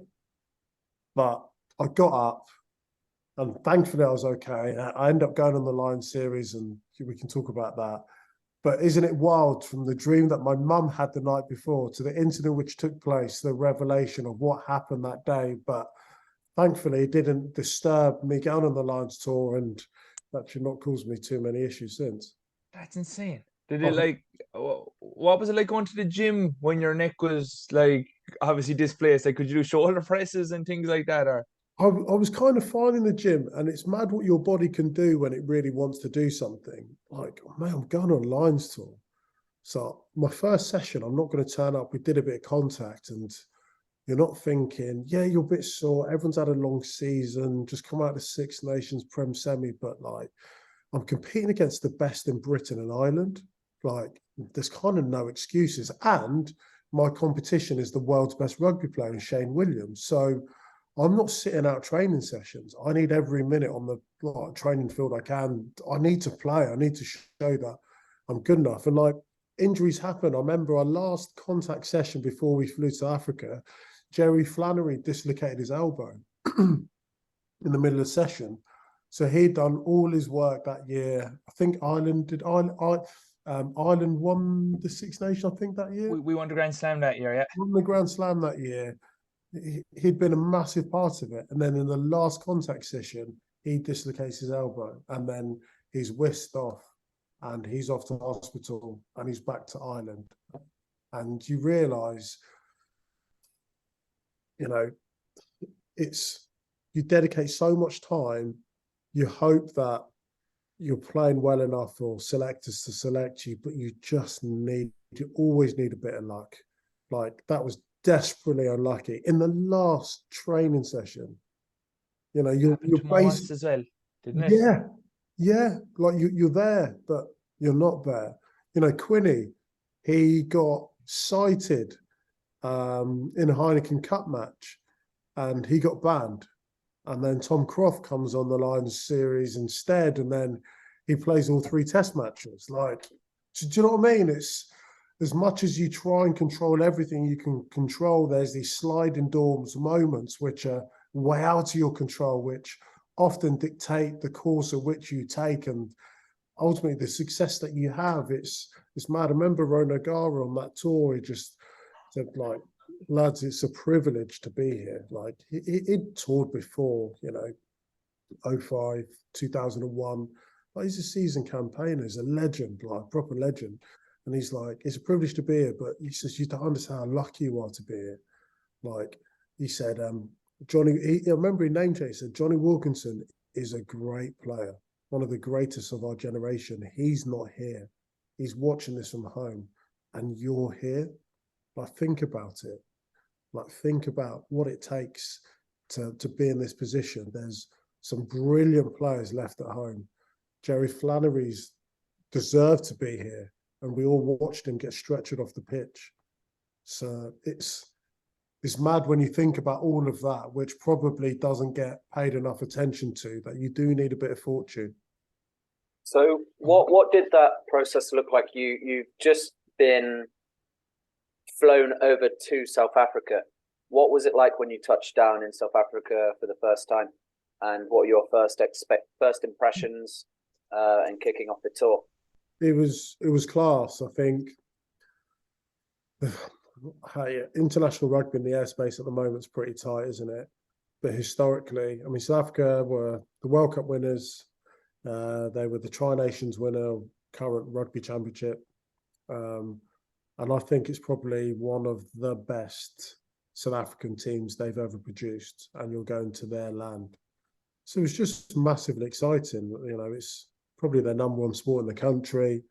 Speaker 3: But I got up and thankfully I was okay. I ended up going on the Lions series and we can talk about that. But isn't it wild, from the dream that my mum had the night before to the incident which took place, the revelation of what happened that day. But thankfully it didn't disturb me going on the Lions tour, and that should not cause me too many issues since.
Speaker 2: That's insane. Did it like, what was it like going to the gym when your neck was like obviously displaced? Like, could you do shoulder presses and things like that? Or
Speaker 3: I was kind of fine in the gym, and it's mad what your body can do when it really wants to do something. Like, oh man, I'm going on Lions tour. So my first session, I'm not going to turn up. We did a bit of contact, and you're not thinking, yeah, you're a bit sore. Everyone's had a long season, just come out of the Six Nations Prem semi. But like, I'm competing against the best in Britain and Ireland. Like, there's kind of no excuses. And my competition is the world's best rugby player, Shane Williams. So I'm not sitting out training sessions. I need every minute on the training field I can. I need to play. I need to show that I'm good enough. And like, injuries happen. I remember our last contact session before we flew to Africa, Jerry Flannery dislocated his elbow in the middle of the session. So he'd done all his work that year. I think Ireland won the Six Nations, I think, that year.
Speaker 2: we won the Grand Slam that year, yeah.
Speaker 3: Won the Grand Slam that year. He'd been a massive part of it. And then in the last contact session, he dislocates his elbow, and then he's whisked off and he's off to hospital and he's back to Ireland. And you realise, you know, you dedicate so much time, you hope that you're playing well enough for selectors to select you, but you always need a bit of luck. Like, that was desperately unlucky in the last training session. You know, you're
Speaker 2: basically as well, didn't it?
Speaker 3: Yeah. Like, you're there, but you're not there. You know, Quinny, he got cited in a Heineken Cup match, and he got banned. And then Tom Croft comes on the Lions series instead, and then he plays all 3 test matches. Like, do you know what I mean? It's, as much as you try and control everything you can control, there's these sliding doors moments which are way out of your control, which often dictate the course of which you take and ultimately the success that you have. It's mad. I remember Ron O'Gara on that tour, he just said, like, lads, it's a privilege to be here. Like, he'd toured before, you know, 05, 2001. Like, he's a seasoned campaigner, he's a legend, like, proper legend. And he's like, it's a privilege to be here, but he says, you don't understand how lucky you are to be here. Like, he said, Jonny, I remember he named it, he said, Jonny Wilkinson is a great player, one of the greatest of our generation. He's not here. He's watching this from home, and you're here. Like, think about it. Like, think about what it takes to be in this position. There's some brilliant players left at home. Jerry Flannery's deserved to be here, and we all watched him get stretchered off the pitch. So it's mad when you think about all of that, which probably doesn't get paid enough attention to, that you do need a bit of fortune.
Speaker 1: So what did that process look like? You've just been flown over to South Africa. What was it like when you touched down in South Africa for the first time? And what were your first impressions and kicking off the tour?
Speaker 3: It was class. I think international rugby in the airspace at the moment is pretty tight, isn't it? But historically, I mean, South Africa were the World Cup winners. They were the Tri-Nations winner, current rugby championship. And I think it's probably one of the best South African teams they've ever produced. And you're going to their land. So it's just massively exciting. You know, it's probably their number 1 sport in the country.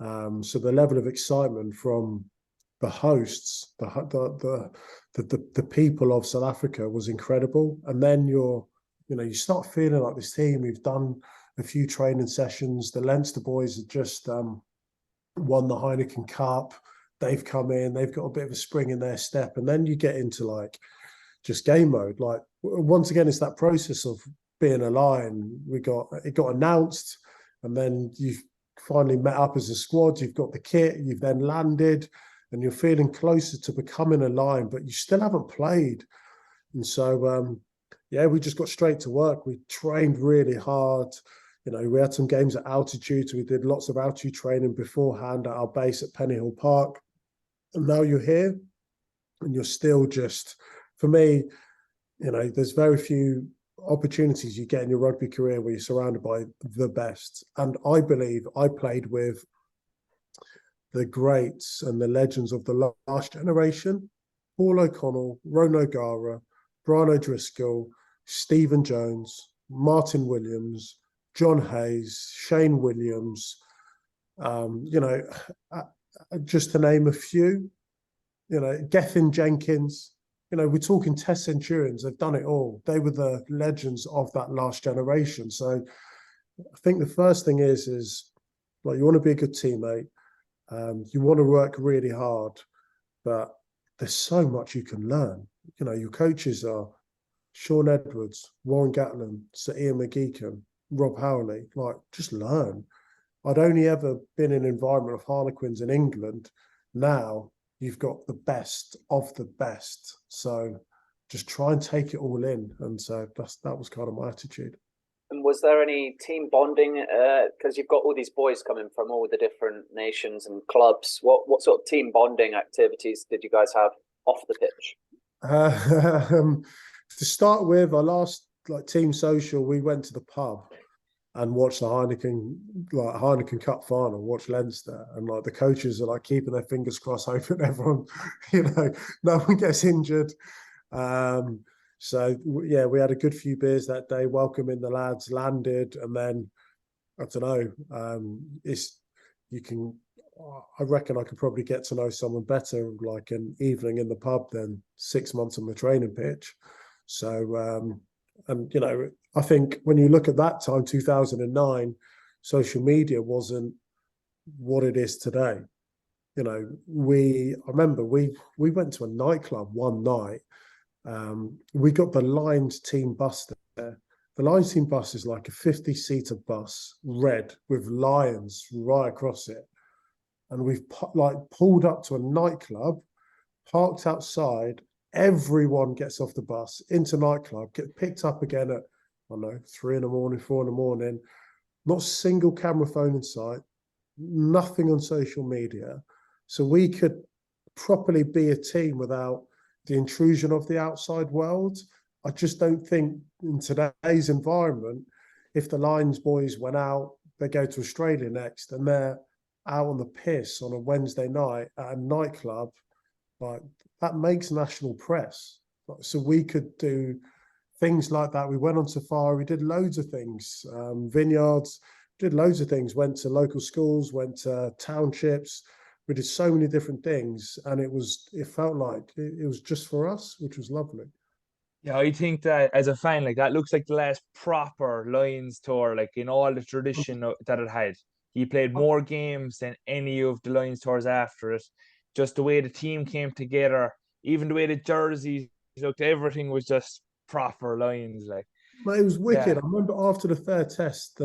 Speaker 3: So the level of excitement from the hosts, the people of South Africa was incredible. And then you start feeling like this team. We've done a few training sessions. The Leinster boys have just won the Heineken Cup. They've come in. They've got a bit of a spring in their step. And then you get into like just game mode. Like, once again, it's that process of being a Lion. It got announced, and then finally met up as a squad, you've got the kit, you've then landed, and you're feeling closer to becoming a Lion, but you still haven't played. And so, yeah, we just got straight to work. We trained really hard. You know, we had some games at altitude, so we did lots of altitude training beforehand at our base at Pennyhill Park. And now you're here, and you're still just, for me, you know, there's very few opportunities you get in your rugby career where you're surrounded by the best. And I believe I played with the greats and the legends of the last generation: Paul O'Connell, Ron O'Gara, Brian O'Driscoll, Stephen Jones, Martin Williams, John Hayes, Shane Williams, you know, just to name a few, you know, Gethin Jenkins. You know, we're talking Test Centurions. They've done it all. They were the legends of that last generation. So I think the first thing is like, you want to be a good teammate. You want to work really hard, but there's so much you can learn. You know, your coaches are Sean Edwards, Warren Gatlin, Sir Ian McGeechan, Rob Howley. Like, just learn. I'd only ever been in an environment of Harlequins in England. Now you've got the best of the best. So just try and take it all in. And so that was kind of my attitude.
Speaker 1: And was there any team bonding? Because you've got all these boys coming from all the different nations and clubs. What sort of team bonding activities did you guys have off the pitch?
Speaker 3: To start with, our last team social, we went to the pub and watched the Heineken Cup final, watched Leinster, and the coaches are keeping their fingers crossed, hoping everyone, you know, no one gets injured. So yeah, we had a good few beers that day, welcoming the lads, landed, and then I don't know. I reckon I could probably get to know someone better like an evening in the pub than 6 months on the training pitch. So and you know, I think when you look at that time, 2009, social media wasn't what it is today. You know, I remember we went to a nightclub one night. We got the Lions team bus there. The Lions team bus is like a 50-seater bus, red, with lions right across it. And we've pulled up to a nightclub, parked outside. Everyone gets off the bus into nightclub, get picked up again at, I don't know, 3 in the morning, 4 in the morning. Not a single camera phone in sight, nothing on social media. So we could properly be a team without the intrusion of the outside world. I just don't think in today's environment, if the Lions boys went out, they go to Australia next, and they're out on the piss on a Wednesday night at a nightclub, that makes national press. So we could do things like that. We went on safari, we did loads of things, vineyards, did loads of things, went to local schools, went to townships. We did so many different things, and it felt like it was just for us, which was lovely.
Speaker 2: Yeah, I think that as a fan, that looks like the last proper Lions tour, in all the tradition that it had. He played more games than any of the Lions tours after it. Just the way the team came together, even the way the jerseys looked, everything was just proper Lions.
Speaker 3: But it was wicked.
Speaker 2: Yeah.
Speaker 3: I remember after the third test,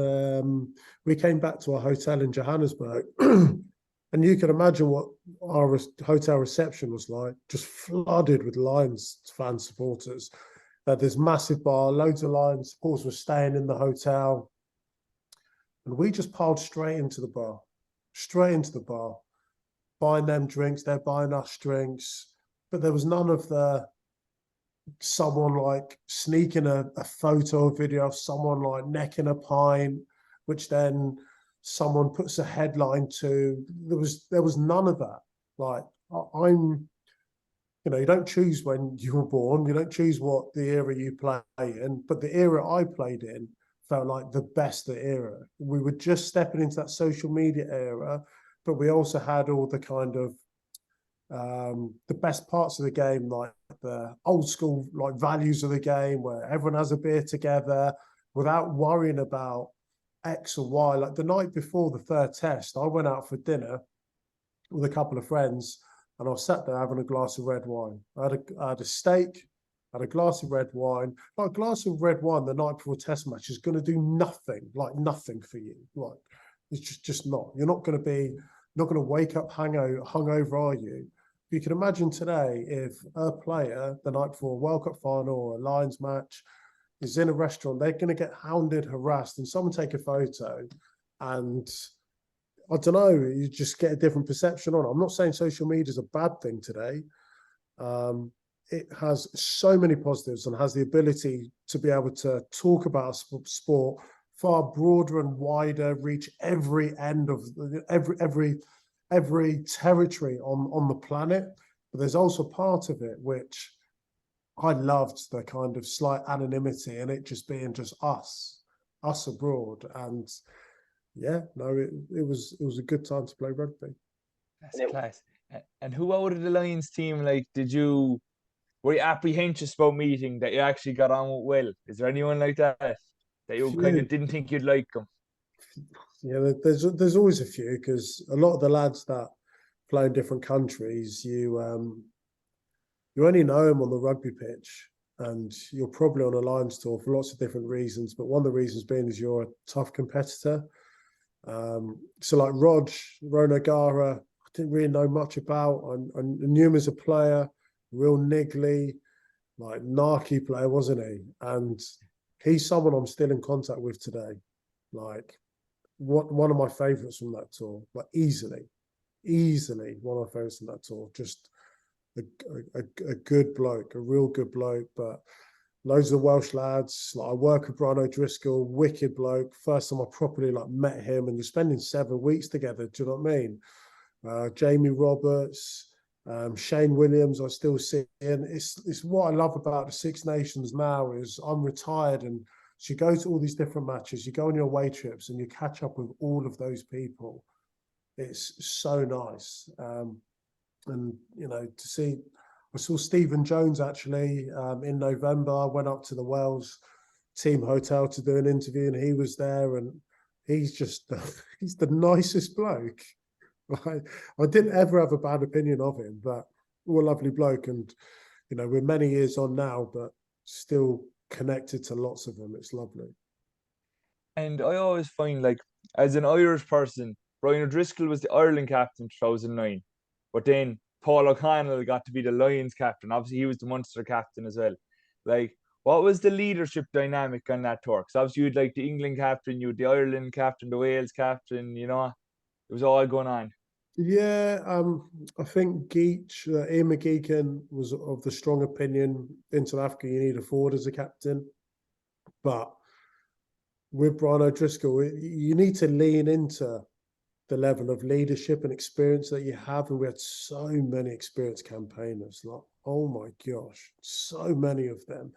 Speaker 3: we came back to our hotel in Johannesburg, and you can imagine what our hotel reception was like, just flooded with Lions fan supporters. There's massive bar, loads of Lions supporters were staying in the hotel. And we just piled straight into the bar, buying them drinks, they're buying us drinks. But there was none of someone sneaking a photo or video of someone necking a pint, which then someone puts a headline to. There was none of that. You don't choose when you were born, you don't choose what the era you play in, but the era I played in felt like the best era. We were just stepping into that social media era, but we also had all the kind of the best parts of the game, like the old school values of the game, where everyone has a beer together without worrying about X or Y. Like the night before the third test, I went out for dinner with a couple of friends, and I was sat there having a glass of red wine. I had a steak, had a glass of red wine. A glass of red wine the night before a test match is going to do nothing for you. It's just not. You're not going to wake up hungover, are you? You can imagine today if a player the night before a World Cup final or a Lions match is in a restaurant, they're going to get hounded, harassed, and someone take a photo, and I don't know, you just get a different perception on it. I'm not saying social media is a bad thing today. It has so many positives and has the ability to be able to talk about sport far broader and wider, reach every end of every territory on the planet. But there's also part of it which I loved, the kind of slight anonymity and it just being just us abroad. And yeah, no, it was a good time to play rugby.
Speaker 2: That's class. And who out of the Lions team, like, were you apprehensive about meeting that you actually got on with well? Is there anyone like that you kind of didn't think you'd like them?
Speaker 3: Yeah, there's always a few, because a lot of the lads that play in different countries, you only know them on the rugby pitch, and you're probably on a Lions tour for lots of different reasons. But one of the reasons being is you're a tough competitor. So like Ron O'Gara, I didn't really know much about. I knew him as a player, real niggly, like narky player, wasn't he? And he's someone I'm still in contact with today. Like one of my favourites from that tour, like easily one of my favourites from that tour. Just a good bloke, a real good bloke. But loads of Welsh lads. Like I work with Brian O'Driscoll, wicked bloke. First time I properly met him, and you're spending 7 weeks together. Do you know what I mean? Jamie Roberts, Shane Williams, I still see. And it's what I love about the Six Nations now is I'm retired, and so you go to all these different matches, you go on your away trips, and you catch up with all of those people. It's so nice. And to see. I saw Stephen Jones actually in November. I went up to the Wales team hotel to do an interview, and he was there, and he's the nicest bloke. I didn't ever have a bad opinion of him, but what a lovely bloke. And we're many years on now, but still connected to lots of them. It's lovely.
Speaker 2: And I always find, like, as an Irish person, Brian O'Driscoll was the Ireland captain in 2009, but then Paul O'Connell got to be the Lions captain. Obviously, he was the Munster captain as well. Like, what was the leadership dynamic on that tour? Because obviously, you'd like the England captain, you had the Ireland captain, the Wales captain. It was all going on.
Speaker 3: Yeah, I think Geach, Ian McGeechan was of the strong opinion in South Africa you need a forward as a captain. But with Brian O'Driscoll, you need to lean into the level of leadership and experience that you have. And we had so many experienced campaigners, like, oh my gosh, so many of them.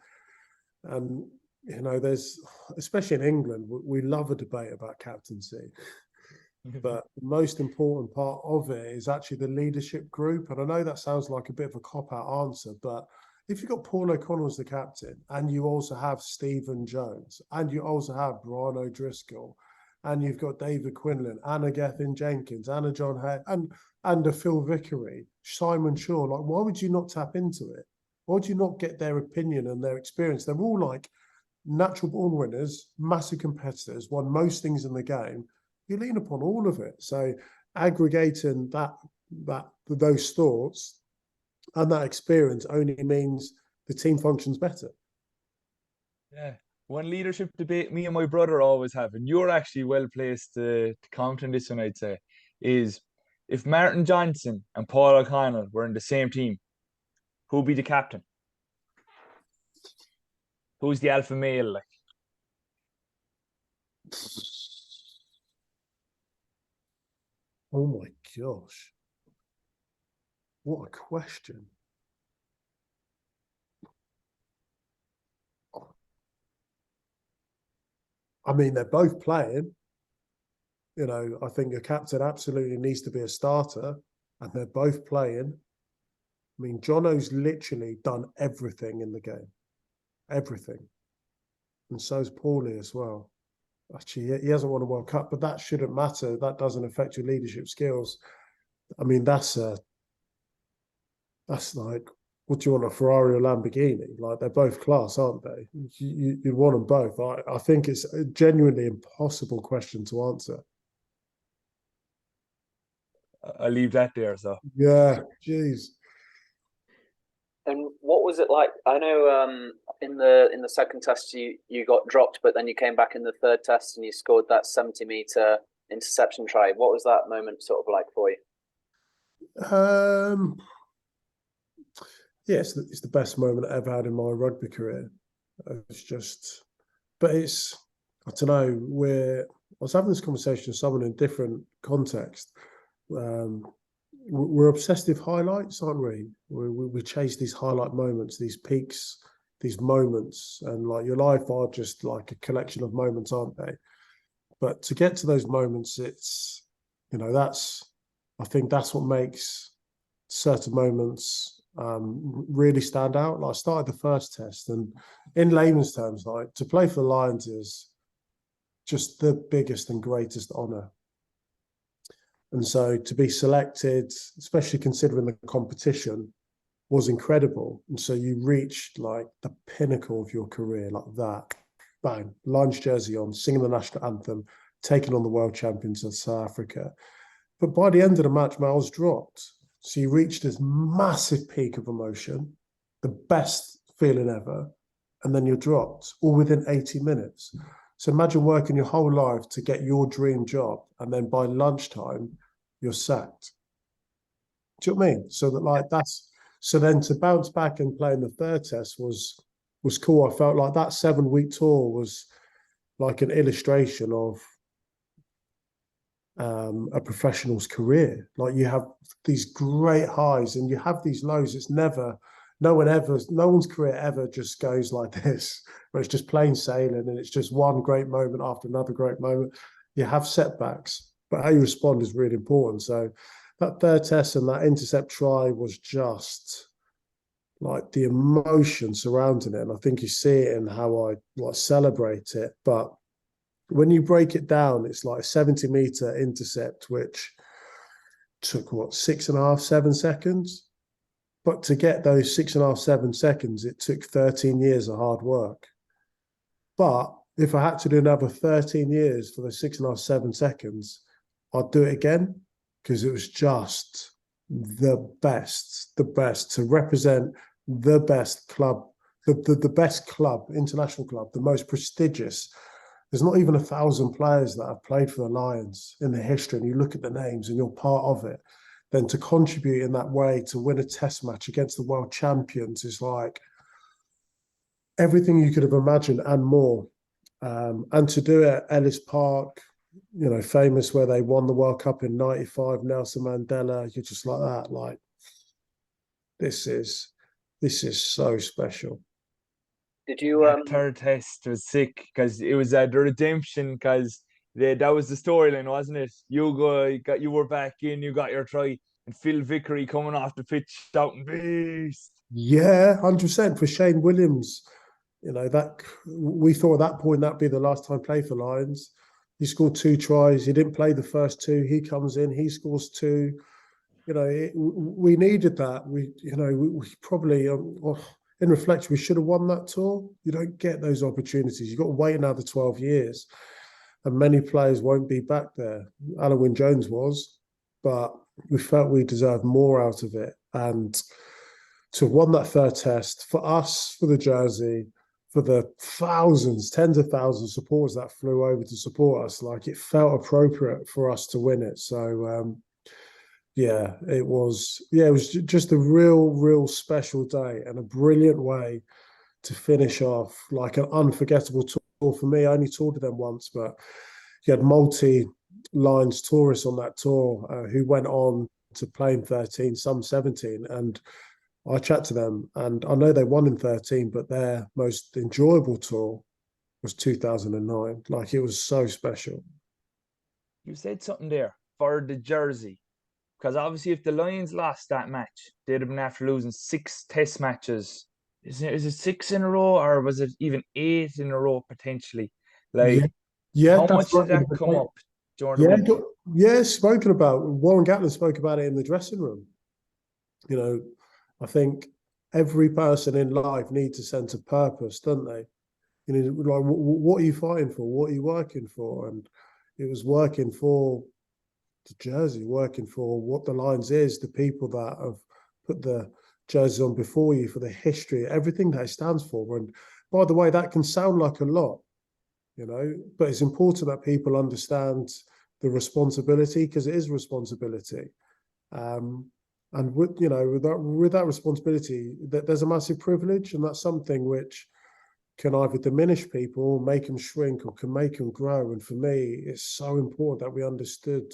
Speaker 3: And, there's, especially in England, we love a debate about captaincy. But the most important part of it is actually the leadership group. And I know that sounds like a bit of a cop-out answer, but if you've got Paul O'Connell as the captain, and you also have Stephen Jones, and you also have Brian O'Driscoll, and you've got David Quinlan, Anna Gethin-Jenkins, Anna John Hay, and a Phil Vickery, Simon Shaw, like, why would you not tap into it? Why would you not get their opinion and their experience? They're all like natural born winners, massive competitors, won most things in the game. You lean upon all of it. So aggregating those thoughts and that experience only means the team functions better.
Speaker 2: Yeah. One leadership debate me and my brother always have, and you're actually well placed to comment on this one, I'd say, is if Martin Johnson and Paul O'Connell were in the same team, who'd be the captain? Who's the alpha male, like?
Speaker 3: Oh my gosh. What a question. I mean, they're both playing. I think a captain absolutely needs to be a starter, and they're both playing. I mean, Jono's literally done everything in the game. Everything. And so's Paulie as well. Actually, he hasn't won a World Cup, but that shouldn't matter. That doesn't affect your leadership skills. I mean, that's like, what do you want, a Ferrari or Lamborghini? Like, they're both class, aren't they? You'd want them both. I think it's a genuinely impossible question to answer.
Speaker 2: I'll leave that there. So
Speaker 3: Yeah, jeez.
Speaker 1: And what was it like? I know in the second test you got dropped, but then you came back in the third test and you scored that 70-meter interception try. What was that moment sort of like for you?
Speaker 3: Yeah, it's the best moment I ever had in my rugby career. It's just, but it's, I don't know, I was having this conversation with someone in a different context. We're obsessed with highlights, aren't we? We chase these highlight moments, these peaks, these moments, and like your life are just like a collection of moments, aren't they? But to get to those moments, it's, I think that's what makes certain moments really stand out. Like I started the first test, and in layman's terms, like to play for the Lions is just the biggest and greatest honour. And so to be selected, especially considering the competition, was incredible. And so you reached like the pinnacle of your career, like that. Bang, Lions jersey on, singing the national anthem, taking on the world champions of South Africa. But by the end of the match, I was dropped. So you reached this massive peak of emotion, the best feeling ever, and then you're dropped, all within 80 minutes. So imagine working your whole life to get your dream job, and then by lunchtime, you're sacked. Do you know what I mean? So that like so then to bounce back and play in the third test was cool. I felt like that 7-week tour was like an illustration of a professional's career. Like you have these great highs and you have these lows. It's never, no one's career ever just goes like this, where it's just plain sailing and it's just one great moment after another great moment. You have setbacks, but how you respond is really important. So that third test and that intercept try was just like the emotion surrounding it. And I think you see it in how I like celebrate it. But when you break it down, it's like a 70-meter intercept, which took 6.5, 7 seconds. But to get those 6.5, 7 seconds, it took 13 years of hard work. But if I had to do another 13 years for the 6.5, 7 seconds, I'd do it again, because it was just the best to represent the best club, the best club, international club, the most prestigious. There's not even 1,000 players that have played for the Lions in the history, and you look at the names and you're part of it. Then to contribute in that way, to win a test match against the world champions is like everything you could have imagined and more. And to do it at Ellis Park, famous, where they won the World Cup in '95, Nelson Mandela, you're just like that. Like, this is so special.
Speaker 1: Did you
Speaker 2: that third test was sick because it was the redemption, because that was the storyline, wasn't it? You were back in, you got your try, and Phil Vickery coming off the pitch shouting beast.
Speaker 3: Yeah, 100% for Shane Williams. That we thought at that point that'd be the last time play for Lions. He scored 2 tries. He didn't play the first 2. He comes in, he scores 2. We needed that. We probably, in reflection, we should have won that tour. You don't get those opportunities. You've got to wait another 12 years. And many players won't be back there. Alan Wynne-Jones was, but we felt we deserved more out of it. And to have won that third test, for us, for the jersey, for the thousands, tens of thousands of supporters that flew over to support us, like it felt appropriate for us to win it. So, it was just a real special day and a brilliant way to finish off, like an unforgettable tour for me. I only toured with them once, but you had multi-Lions tourists on that tour who went on to play in 13, some 17, and I chat to them, and I know they won in 13, but their most enjoyable tour was 2009. Like, it was so special.
Speaker 2: You said something there for the jersey, because obviously if the Lions lost that match, they'd have been after losing 6 test matches. Is it 6 in a row, or was it even 8 in a row potentially? Like, how much did that come up during the week?
Speaker 3: Yeah, spoken about. Warren Gatland spoke about it in the dressing room. I think every person in life needs a sense of purpose, don't they? Like, what are you fighting for? What are you working for? And it was working for the jersey, working for what the Lions is, the people that have put the jersey on before you, for the history, everything that it stands for. And by the way, that can sound like a lot, you know, but it's important that people understand the responsibility, because it is responsibility. And with, you know, with that responsibility, that there's a massive privilege, and that's something which can either diminish people, make them shrink, or can make them grow. And for me, it's so important that we understood,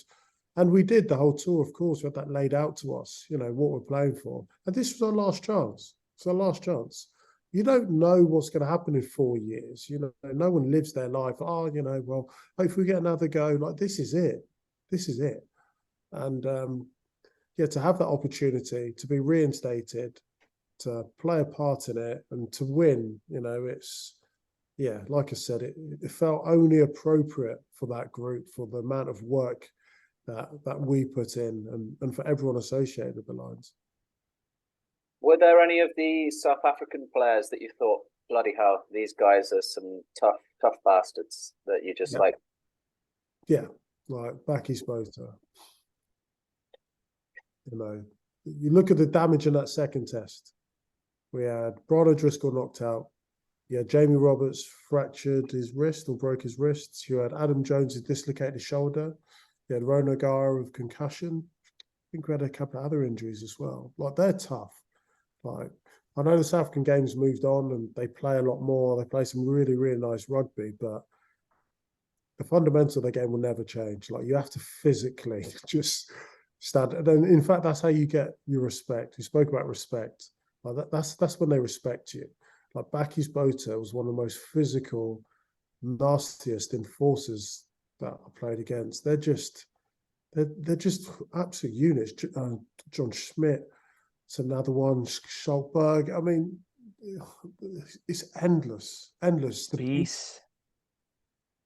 Speaker 3: and we did the whole tour, of course, we had that laid out to us, you know, what we're playing for. And this was our last chance. It's our last chance. You don't know what's going to happen in 4 years. You know, no one lives their life, oh, you know, well, hopefully we get another go. Like, this is it. This is it. And yeah, to have that opportunity to be reinstated, to play a part in it, and to win, you know, it's, yeah, like I said, it felt only appropriate for that group, for the amount of work that we put in, and for everyone associated with the Lions.
Speaker 1: Were there any of the South African players that you thought, bloody hell, these guys are some tough bastards, that you just like?
Speaker 3: Yeah, like Bakkie Botha. You know, you look at the damage in that second test. We had Brad O'Driscoll knocked out. You had Jamie Roberts fractured his wrist or broke his wrist. You had Adam Jones who dislocated his shoulder. You had Ron O'Gara with concussion. I think we had a couple of other injuries as well. Like, they're tough. Like, I know the South African games moved on and they play a lot more. They play some really, really nice rugby, but the fundamental of the game will never change. Like, you have to physically just stand. And then, in fact, that's how you get your respect. You spoke about respect. Like, that's when they respect you. Like, Bakkie Botha was one of the most physical, nastiest enforcers that I played against. They're just absolute units. John Schmidt, it's another one. Schalkberg. I mean, it's endless.
Speaker 2: Peace.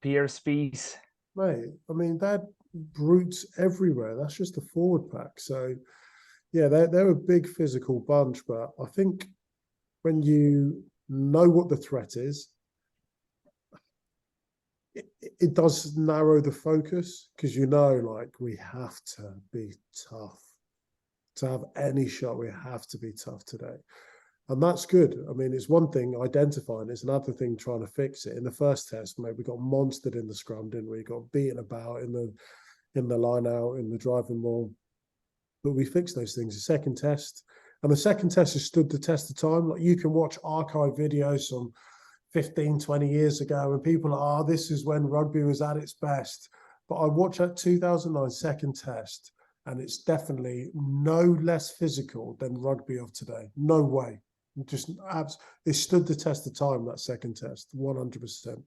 Speaker 2: Pierce Peace.
Speaker 3: Mate, I mean, they're brutes everywhere. That's just the forward pack. So, yeah, they're a big physical bunch. But I think when you know what the threat is, it does narrow the focus, because you know, like, we have to be tough. To have any shot, we have to be tough today. And that's good. I mean, it's one thing identifying, it's another thing trying to fix it. In the first test, mate, we got monstered in the scrum, didn't we? Got beaten about in the line out, in the driving wall. But we fixed those things. The second test, and the second test has stood the test of time. Like, you can watch archive videos from 15, 20 years ago, and people are, this is when rugby was at its best. But I watched that 2009 second test, and it's definitely no less physical than rugby of today. No way. Just it stood the test of time, that second test, 100%.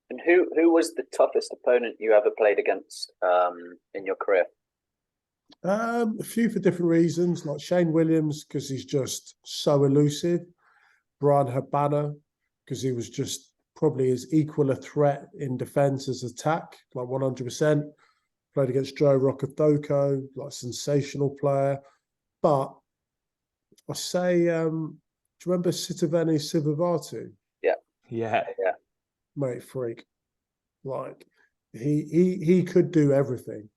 Speaker 1: And who was the toughest opponent you ever played against in your career?
Speaker 3: A few for different reasons, like Shane Williams, because he's just so elusive. Brian Habana, because he was just probably as equal a threat in defence as attack, like 100%. Played against Joe Rokethoko, like sensational player. But I say, do you remember Sitiveni Sivivatu?
Speaker 1: Yeah.
Speaker 3: Mate, freak. Like, he could do everything.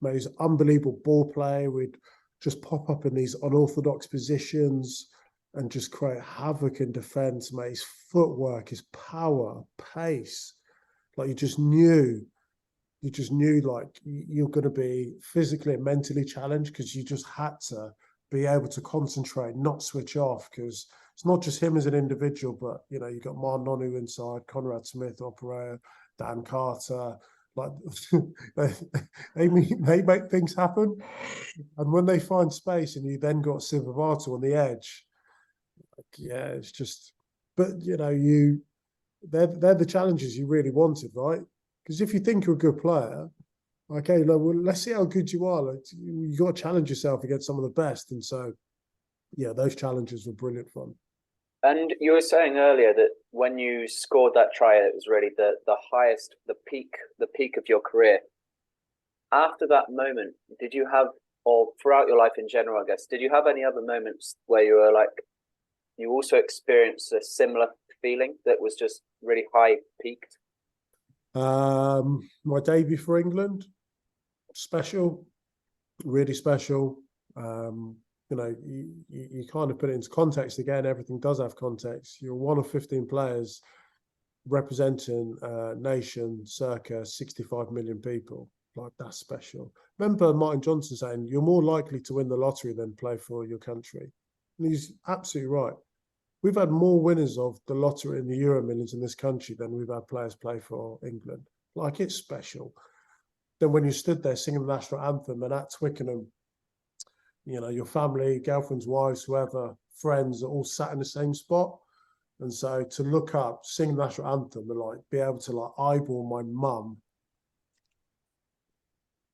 Speaker 3: Mate, he's an unbelievable ball player. We'd just pop up in these unorthodox positions and just create havoc in defence. Mate, his footwork, his power, pace. Like, you just knew like you're going to be physically and mentally challenged, because you just had to be able to concentrate, not switch off, because it's not just him as an individual, but, you know, you got Mar Nonu inside, Conrad Smith, Operator, Dan Carter. Like, they make things happen. And when they find space, and you then got Sivivatu on the edge, like, yeah, it's just, but, you know, they're the challenges you really wanted, right? Because if you think you're a good player, okay, well, let's see how good you are. Like, you got to challenge yourself against some of the best. And so, yeah, those challenges were brilliant fun.
Speaker 1: And you were saying earlier that when you scored that try, it was really the highest, the peak of your career. After that moment, did you have, or throughout your life in general, I guess, did you have any other moments where you were like, you also experienced a similar feeling that was just really high peaked?
Speaker 3: My debut for England, special, really special. You know, you kind of put it into context again. Everything does have context. You're one of 15 players representing a nation circa 65 million people. Like, that's special. Remember Martin Johnson saying, you're more likely to win the lottery than play for your country. And he's absolutely right. We've had more winners of the lottery and the Euro Millions in this country than we've had players play for England. Like, it's special. Then when you stood there singing the national anthem and at Twickenham, you know, your family, girlfriends, wives, whoever, friends are all sat in the same spot. And so to look up, sing the national anthem and like be able to like eyeball my mum.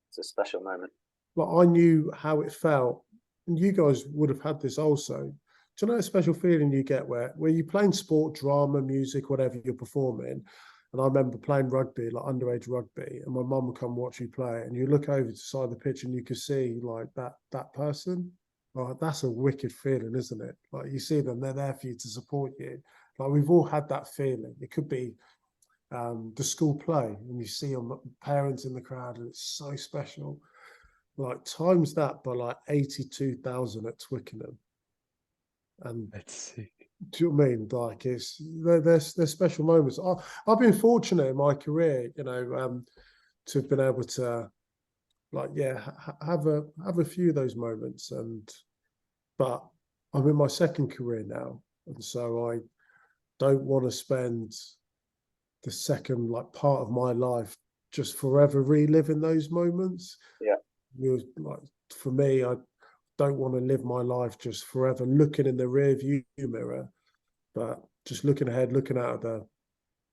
Speaker 1: It's a special moment.
Speaker 3: Like, I knew how it felt. And you guys would have had this also. Do you know a special feeling you get where you're playing sport, drama, music, whatever you're performing? And I remember playing rugby, like underage rugby, and my mum would come watch you play, and you look over to the side of the pitch and you could see like that person. Like, that's a wicked feeling, isn't it? Like, you see them, they're there for you to support you. Like, we've all had that feeling. It could be the school play, and you see your parents in the crowd, and it's so special. Like, times that by like 82,000 at Twickenham. And
Speaker 2: Let's see.
Speaker 3: do you know what I mean? Like, there's special moments. I've been fortunate in my career, you know, to have been able to, like, yeah, have a few of those moments. But I'm in my second career now, and so I don't want to spend the second like part of my life just forever reliving those moments.
Speaker 1: Yeah.
Speaker 3: Like, for me, I don't want to live my life just forever looking in the rear view mirror, but just looking ahead, looking out of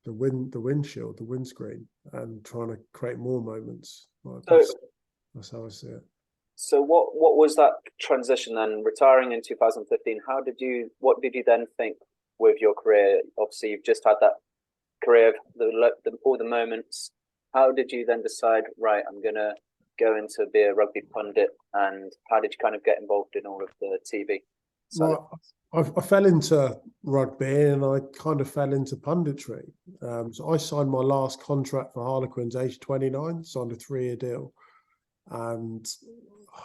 Speaker 3: the windshield, the windscreen, and trying to create more moments. Like, that's how I see it.
Speaker 1: So what was that transition then? Retiring in 2015, what did you then think with your career? Obviously, you've just had that career of all the moments. How did you then decide, right, I'm going to go into be a rugby pundit, and how did you kind of get involved in all of the TV?
Speaker 3: Well, I fell into rugby and I kind of fell into punditry. So I signed my last contract for Harlequins age 29, signed a 3-year deal. And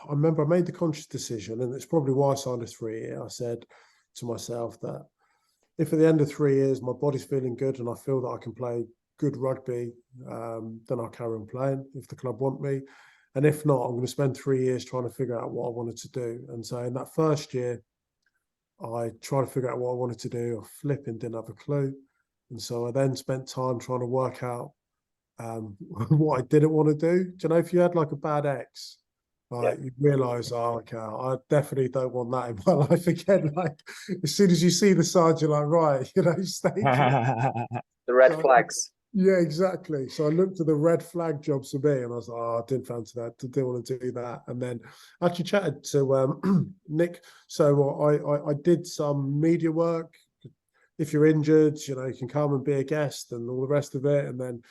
Speaker 3: I remember I made the conscious decision, and it's probably why I signed a 3-year. I said to myself that if at the end of 3 years my body's feeling good and I feel that I can play good rugby, then I'll carry on playing if the club want me. And if not, I'm going to spend 3 years trying to figure out what I wanted to do. And so in that first year, I tried to figure out what I wanted to do. I flipping didn't have a clue. And so I then spent time trying to work out what I didn't want to do. Do you know, if you had like a bad ex, like, you realise, oh, okay, I definitely don't want that in my life again. Like, as soon as you see the signs, you're like, right, you know, stay clear.
Speaker 1: The red flags.
Speaker 3: Yeah, exactly. So I looked at the red flag jobs for me, and I was like, oh, I didn't fancy that. Didn't want to do that. And then I actually chatted to Nick. So I did some media work. If you're injured, you know, you can come and be a guest and all the rest of it. And then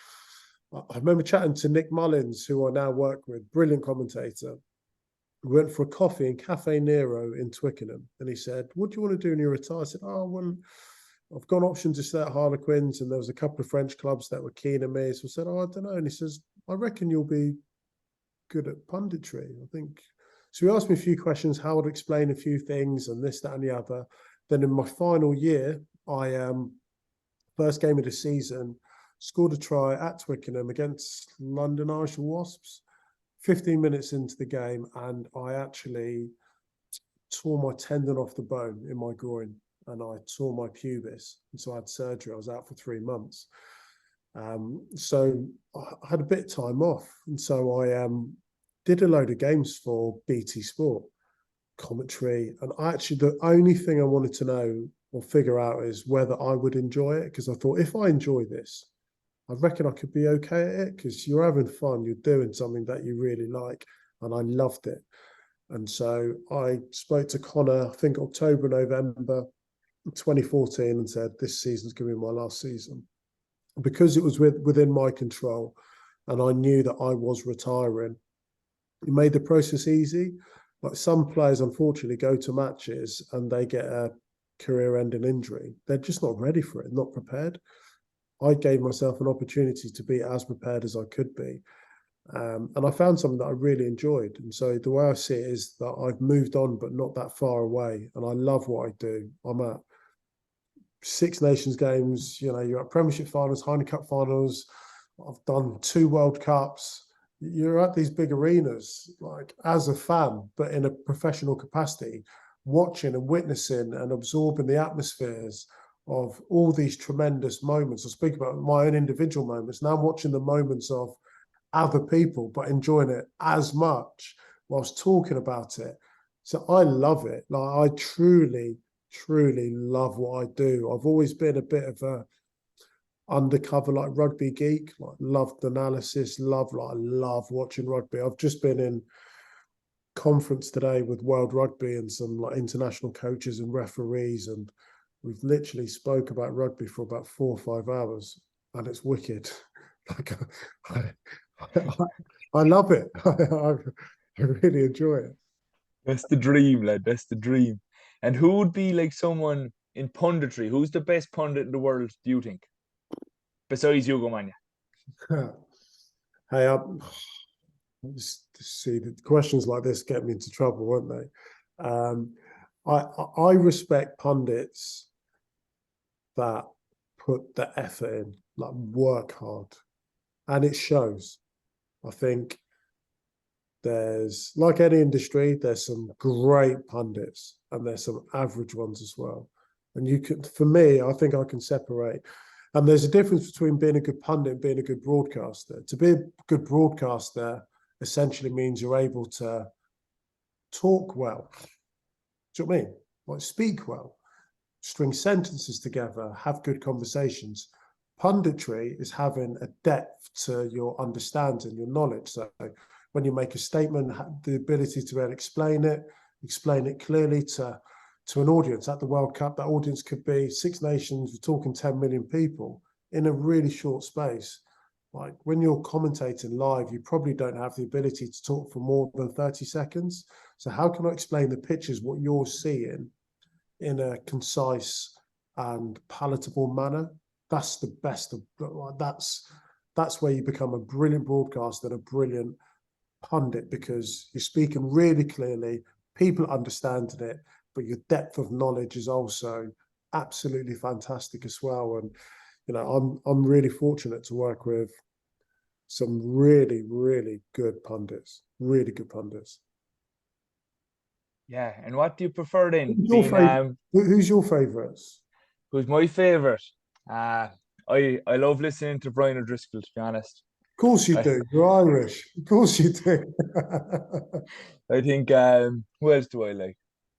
Speaker 3: I remember chatting to Nick Mullins, who I now work with, brilliant commentator. We went for a coffee in Cafe Nero in Twickenham. And he said, what do you want to do when you retire? I said, oh, well, I've got an option to stay at Harlequins, and there was a couple of French clubs that were keen on me. So I said, oh, I don't know. And he says, I reckon you'll be good at punditry. I think. So he asked me a few questions, how I'd explain a few things and this, that, and the other. Then in my final year, I first game of the season, scored a try at Twickenham against London Irish Wasps. 15 minutes into the game, and I actually tore my tendon off the bone in my groin, and I tore my pubis. And so I had surgery. I was out for 3 months. So I had a bit of time off. And so I did a load of games for BT Sport, commentary. And actually, the only thing I wanted to know or figure out is whether I would enjoy it. Because I thought, if I enjoy this, I reckon I could be okay at it, because you're having fun, you're doing something that you really like. And I loved it. And so I spoke to Connor, I think October, November 2014, and said, this season's going to be my last season. Because it was within my control and I knew that I was retiring, it made the process easy. Like, some players, unfortunately, go to matches and they get a career-ending injury. They're just not ready for it, not prepared. I gave myself an opportunity to be as prepared as I could be. And I found something that I really enjoyed. And so the way I see it is that I've moved on, but not that far away. And I love what I do. I'm at Six Nations games, you're at Premiership finals, Heineken Cup finals. I've done 2 World Cups. You're at these big arenas, like as a fan, but in a professional capacity, watching and witnessing and absorbing the atmospheres of all these tremendous moments. I speak about my own individual moments. Now I'm watching the moments of other people, but enjoying it as much whilst talking about it. So I love it. Like I truly love what I do. I've always been a bit of a undercover like rugby geek, like loved analysis, love watching rugby. I've just been in conference today with World Rugby and some like international coaches and referees, and we've literally spoke about rugby for about 4 or 5 hours, and it's wicked. Like I love it. I really enjoy it.
Speaker 2: That's the dream, lad. That's the dream. And who would be like someone in punditry? Who's the best pundit in the world, do you think? Besides Ugo Monye.
Speaker 3: Hey, see, the questions like this get me into trouble, won't they? I respect pundits that put the effort in, like work hard, and it shows. I think there's, like any industry, there's some great pundits and there's some average ones as well. And you can, for me, I think I can separate. And there's a difference between being a good pundit and being a good broadcaster. To be a good broadcaster essentially means you're able to talk well. Do you know what I mean? Like speak well, string sentences together, have good conversations. Punditry is having a depth to your understanding, your knowledge. So when you make a statement, the ability to be able to explain it clearly to an audience. At the World Cup, that audience could be Six Nations, we're talking 10 million people in a really short space. Like when you're commentating live, you probably don't have the ability to talk for more than 30 seconds. So how can I explain the pictures, what you're seeing, in a concise and palatable manner? That's the best of, that's where you become a brilliant broadcaster and a brilliant pundit, because you're speaking really clearly, people understanding it, but your depth of knowledge is also absolutely fantastic as well. And I'm really fortunate to work with some really good pundits, really good pundits.
Speaker 2: Yeah, and what do you prefer then?
Speaker 3: Who's your favourites?
Speaker 2: Who's my favourite? I love listening to Brian O'Driscoll, to be honest.
Speaker 3: Of course you do. You're Irish. Of course you do.
Speaker 2: I think who else do I like?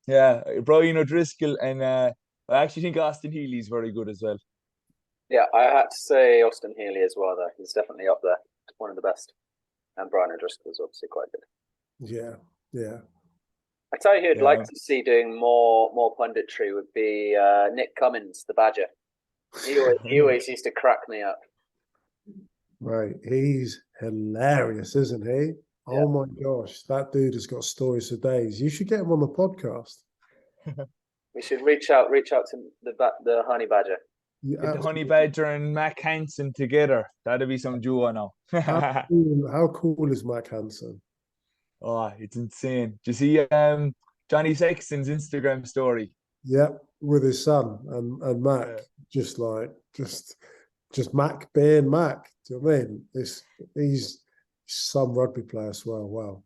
Speaker 2: Yeah, Brian O'Driscoll, and I actually think Austin Healy's very good as well.
Speaker 1: Yeah, I had to say Austin Healy as well, though. He's definitely up there. One of the best. And Brian O'Driscoll is obviously quite good.
Speaker 3: Yeah.
Speaker 1: I tell you who'd like to see doing more punditry would be Nick Cummins, the Badger. He always used to crack me up.
Speaker 3: Right, he's hilarious, isn't he? Yeah. Oh my gosh, that dude has got stories for days. You should get him on the podcast.
Speaker 1: We should reach out to the Honey Badger.
Speaker 2: Get the Honey Badger and Mac Hansen together. That'd be some duo now.
Speaker 3: How cool is Mac Hansen?
Speaker 2: Oh, it's insane. Do you see Johnny Sexton's Instagram story?
Speaker 3: Yep, with his son and Mac, yeah. just Mac being Mac. Do you know what I mean? He's some rugby player as well. Wow.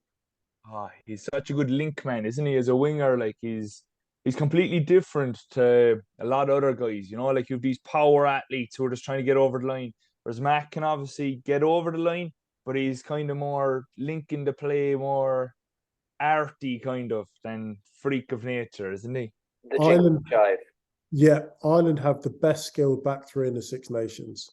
Speaker 2: Oh, he's such a good link man, isn't he? As a winger, like he's completely different to a lot of other guys. Like you have these power athletes who are just trying to get over the line. Whereas Mac can obviously get over the line, but he's kind of more linking the play, more arty kind of than freak of nature, isn't he?
Speaker 1: The Ireland jive.
Speaker 3: Yeah, Ireland have the best skilled back three in the Six Nations.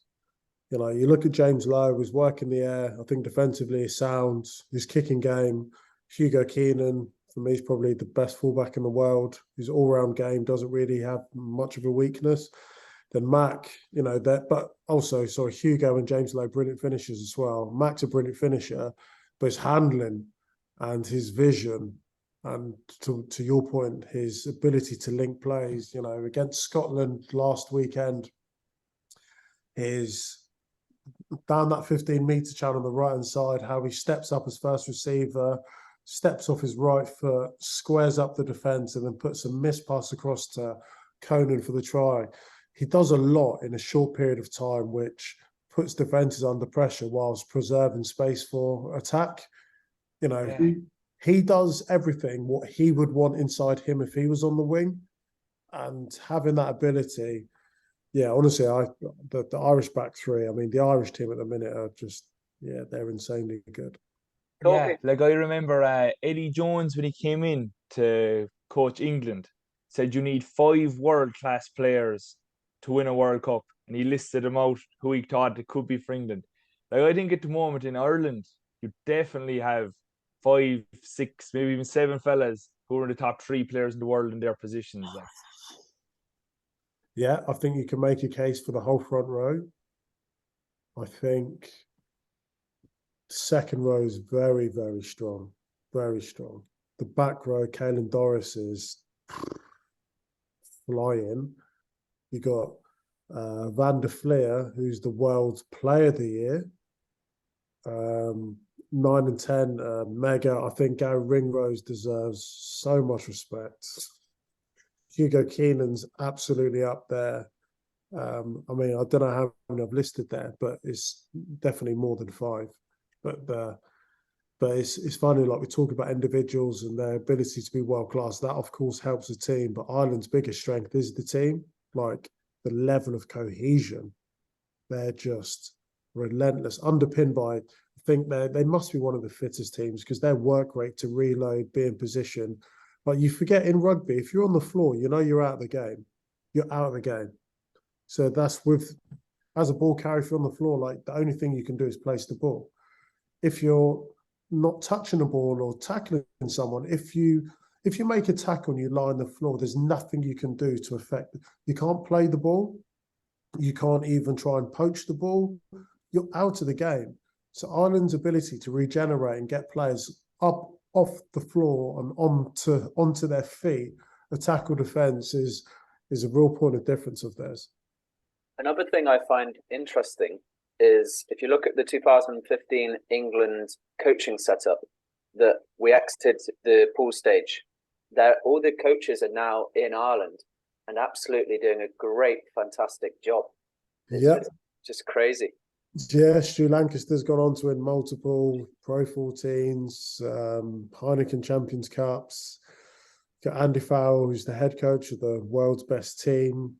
Speaker 3: You look at James Lowe, his work in the air, I think defensively is sound, his kicking game. Hugo Keenan, for me, is probably the best fullback in the world. His all-round game doesn't really have much of a weakness. Then Mac, but also, Hugo and James Lowe, brilliant finishers as well. Mac's a brilliant finisher, but his handling and his vision, and to your point, his ability to link plays, against Scotland last weekend, his down that 15-meter channel on the right-hand side, how he steps up as first receiver, steps off his right foot, squares up the defence, and then puts a missed pass across to Conan for the try. He does a lot in a short period of time, which puts defences under pressure whilst preserving space for attack. You know,
Speaker 2: Yeah.
Speaker 3: he does everything what he would want inside him if he was on the wing. And having that ability, yeah, honestly, the Irish back three, I mean, the Irish team at the minute are just, yeah, they're insanely good.
Speaker 2: Yeah, like I remember Eddie Jones, when he came in to coach England, said you need 5 world-class players to win a World Cup. And he listed them out who he thought it could be for England. Like, I think at the moment in Ireland, you definitely have 5, 6, maybe even 7 fellas who are in the top 3 players in the world in their positions. Like,
Speaker 3: yeah, I think you can make a case for the whole front row. I think the second row is very, very strong. Very strong. The back row, Caelan Doris is flying. You got Van der Fleer, who's the world's player of the year. 9 and 10, mega. I think Gary Ringrose deserves so much respect. Hugo Keenan's absolutely up there. I mean, I don't know how many I've listed there, but it's definitely more than 5. But it's funny, like we talk about individuals and their ability to be world class. That of course helps the team, but Ireland's biggest strength is the team. Like the level of cohesion, they're just relentless, underpinned by. I think they must be one of the fittest teams because their work rate to reload, be in position. But you forget in rugby, if you're on the floor, you know you're out of the game. You're out of the game. So that's as a ball carrier, if you're on the floor, like the only thing you can do is place the ball. If you're not touching the ball or tackling someone, if you make a tackle and you lie on the floor, there's nothing you can do to affect it. You can't play the ball. You can't even try and poach the ball. You're out of the game. So Ireland's ability to regenerate and get players up off the floor and onto their feet, a tackle defence is a real point of difference of theirs.
Speaker 1: Another thing I find interesting is if you look at the 2015 England coaching setup, that we exited the pool stage, all the coaches are now in Ireland and absolutely doing a great, fantastic job.
Speaker 3: Yeah,
Speaker 1: just crazy.
Speaker 3: Yeah, Stu Lancaster's gone on to win multiple Pro 14s, Heineken Champions Cups. Got Andy Farrell, who's the head coach of the world's best team.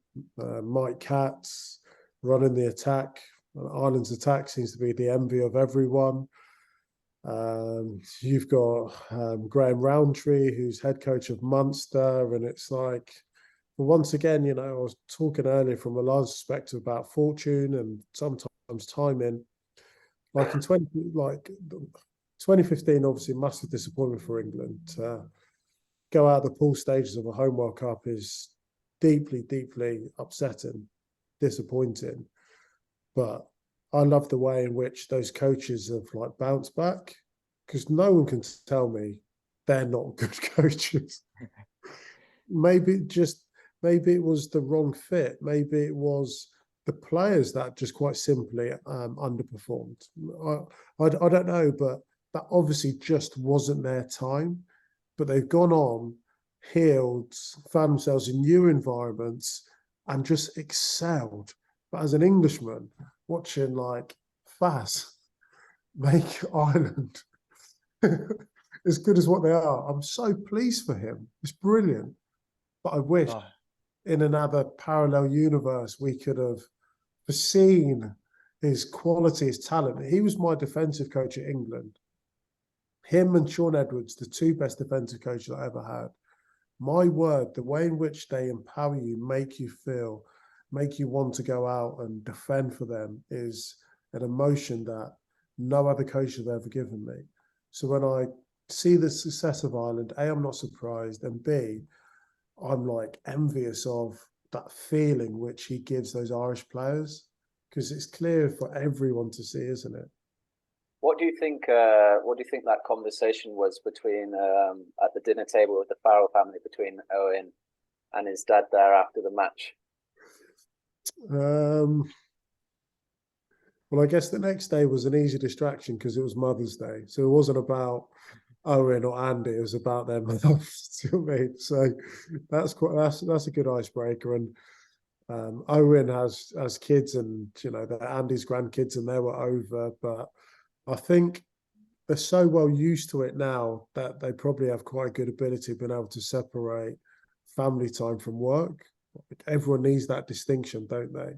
Speaker 3: Mike Katz running the attack. Ireland's attack seems to be the envy of everyone. You've got Graham Rowntree, who's head coach of Munster, and it's like, well, once again, you know, I was talking earlier from a large perspective about fortune and sometimes timing. Like in 2015, obviously massive disappointment for England. Go out the pool stages of a home World Cup is deeply, deeply upsetting, disappointing. But I love the way in which those coaches have like bounced back, because no one can tell me they're not good coaches. Maybe it was the wrong fit. Maybe it was the players that just quite simply underperformed. I don't know, but that obviously just wasn't their time. But they've gone on, healed, found themselves in new environments and just excelled. But as an Englishman, watching like Faz make Ireland as good as what they are, I'm so pleased for him. It's brilliant. But I wish in another parallel universe we could have foreseen his quality, his talent. He was my defensive coach at England. Him and Sean Edwards, the 2 best defensive coaches I ever had. My word, the way in which they empower you, make you feel, make you want to go out and defend for them is an emotion that no other coach has ever given me. So when I see the success of Ireland, A, I'm not surprised, and B, I'm like envious of that feeling which he gives those Irish players, because it's clear for everyone to see, isn't it?
Speaker 1: What do you think? What do you think that conversation was between at the dinner table with the Farrell family, between Owen and his dad there after the match?
Speaker 3: Well, I guess the next day was an easy distraction because it was Mother's Day. So it wasn't about Owen or Andy, it was about their mothers. Do you know what I mean? So that's a good icebreaker. And Owen has kids, and they're Andy's grandkids, and they were over. But I think they're so well used to it now that they probably have quite a good ability of being able to separate family time from work. Everyone needs that distinction, don't they?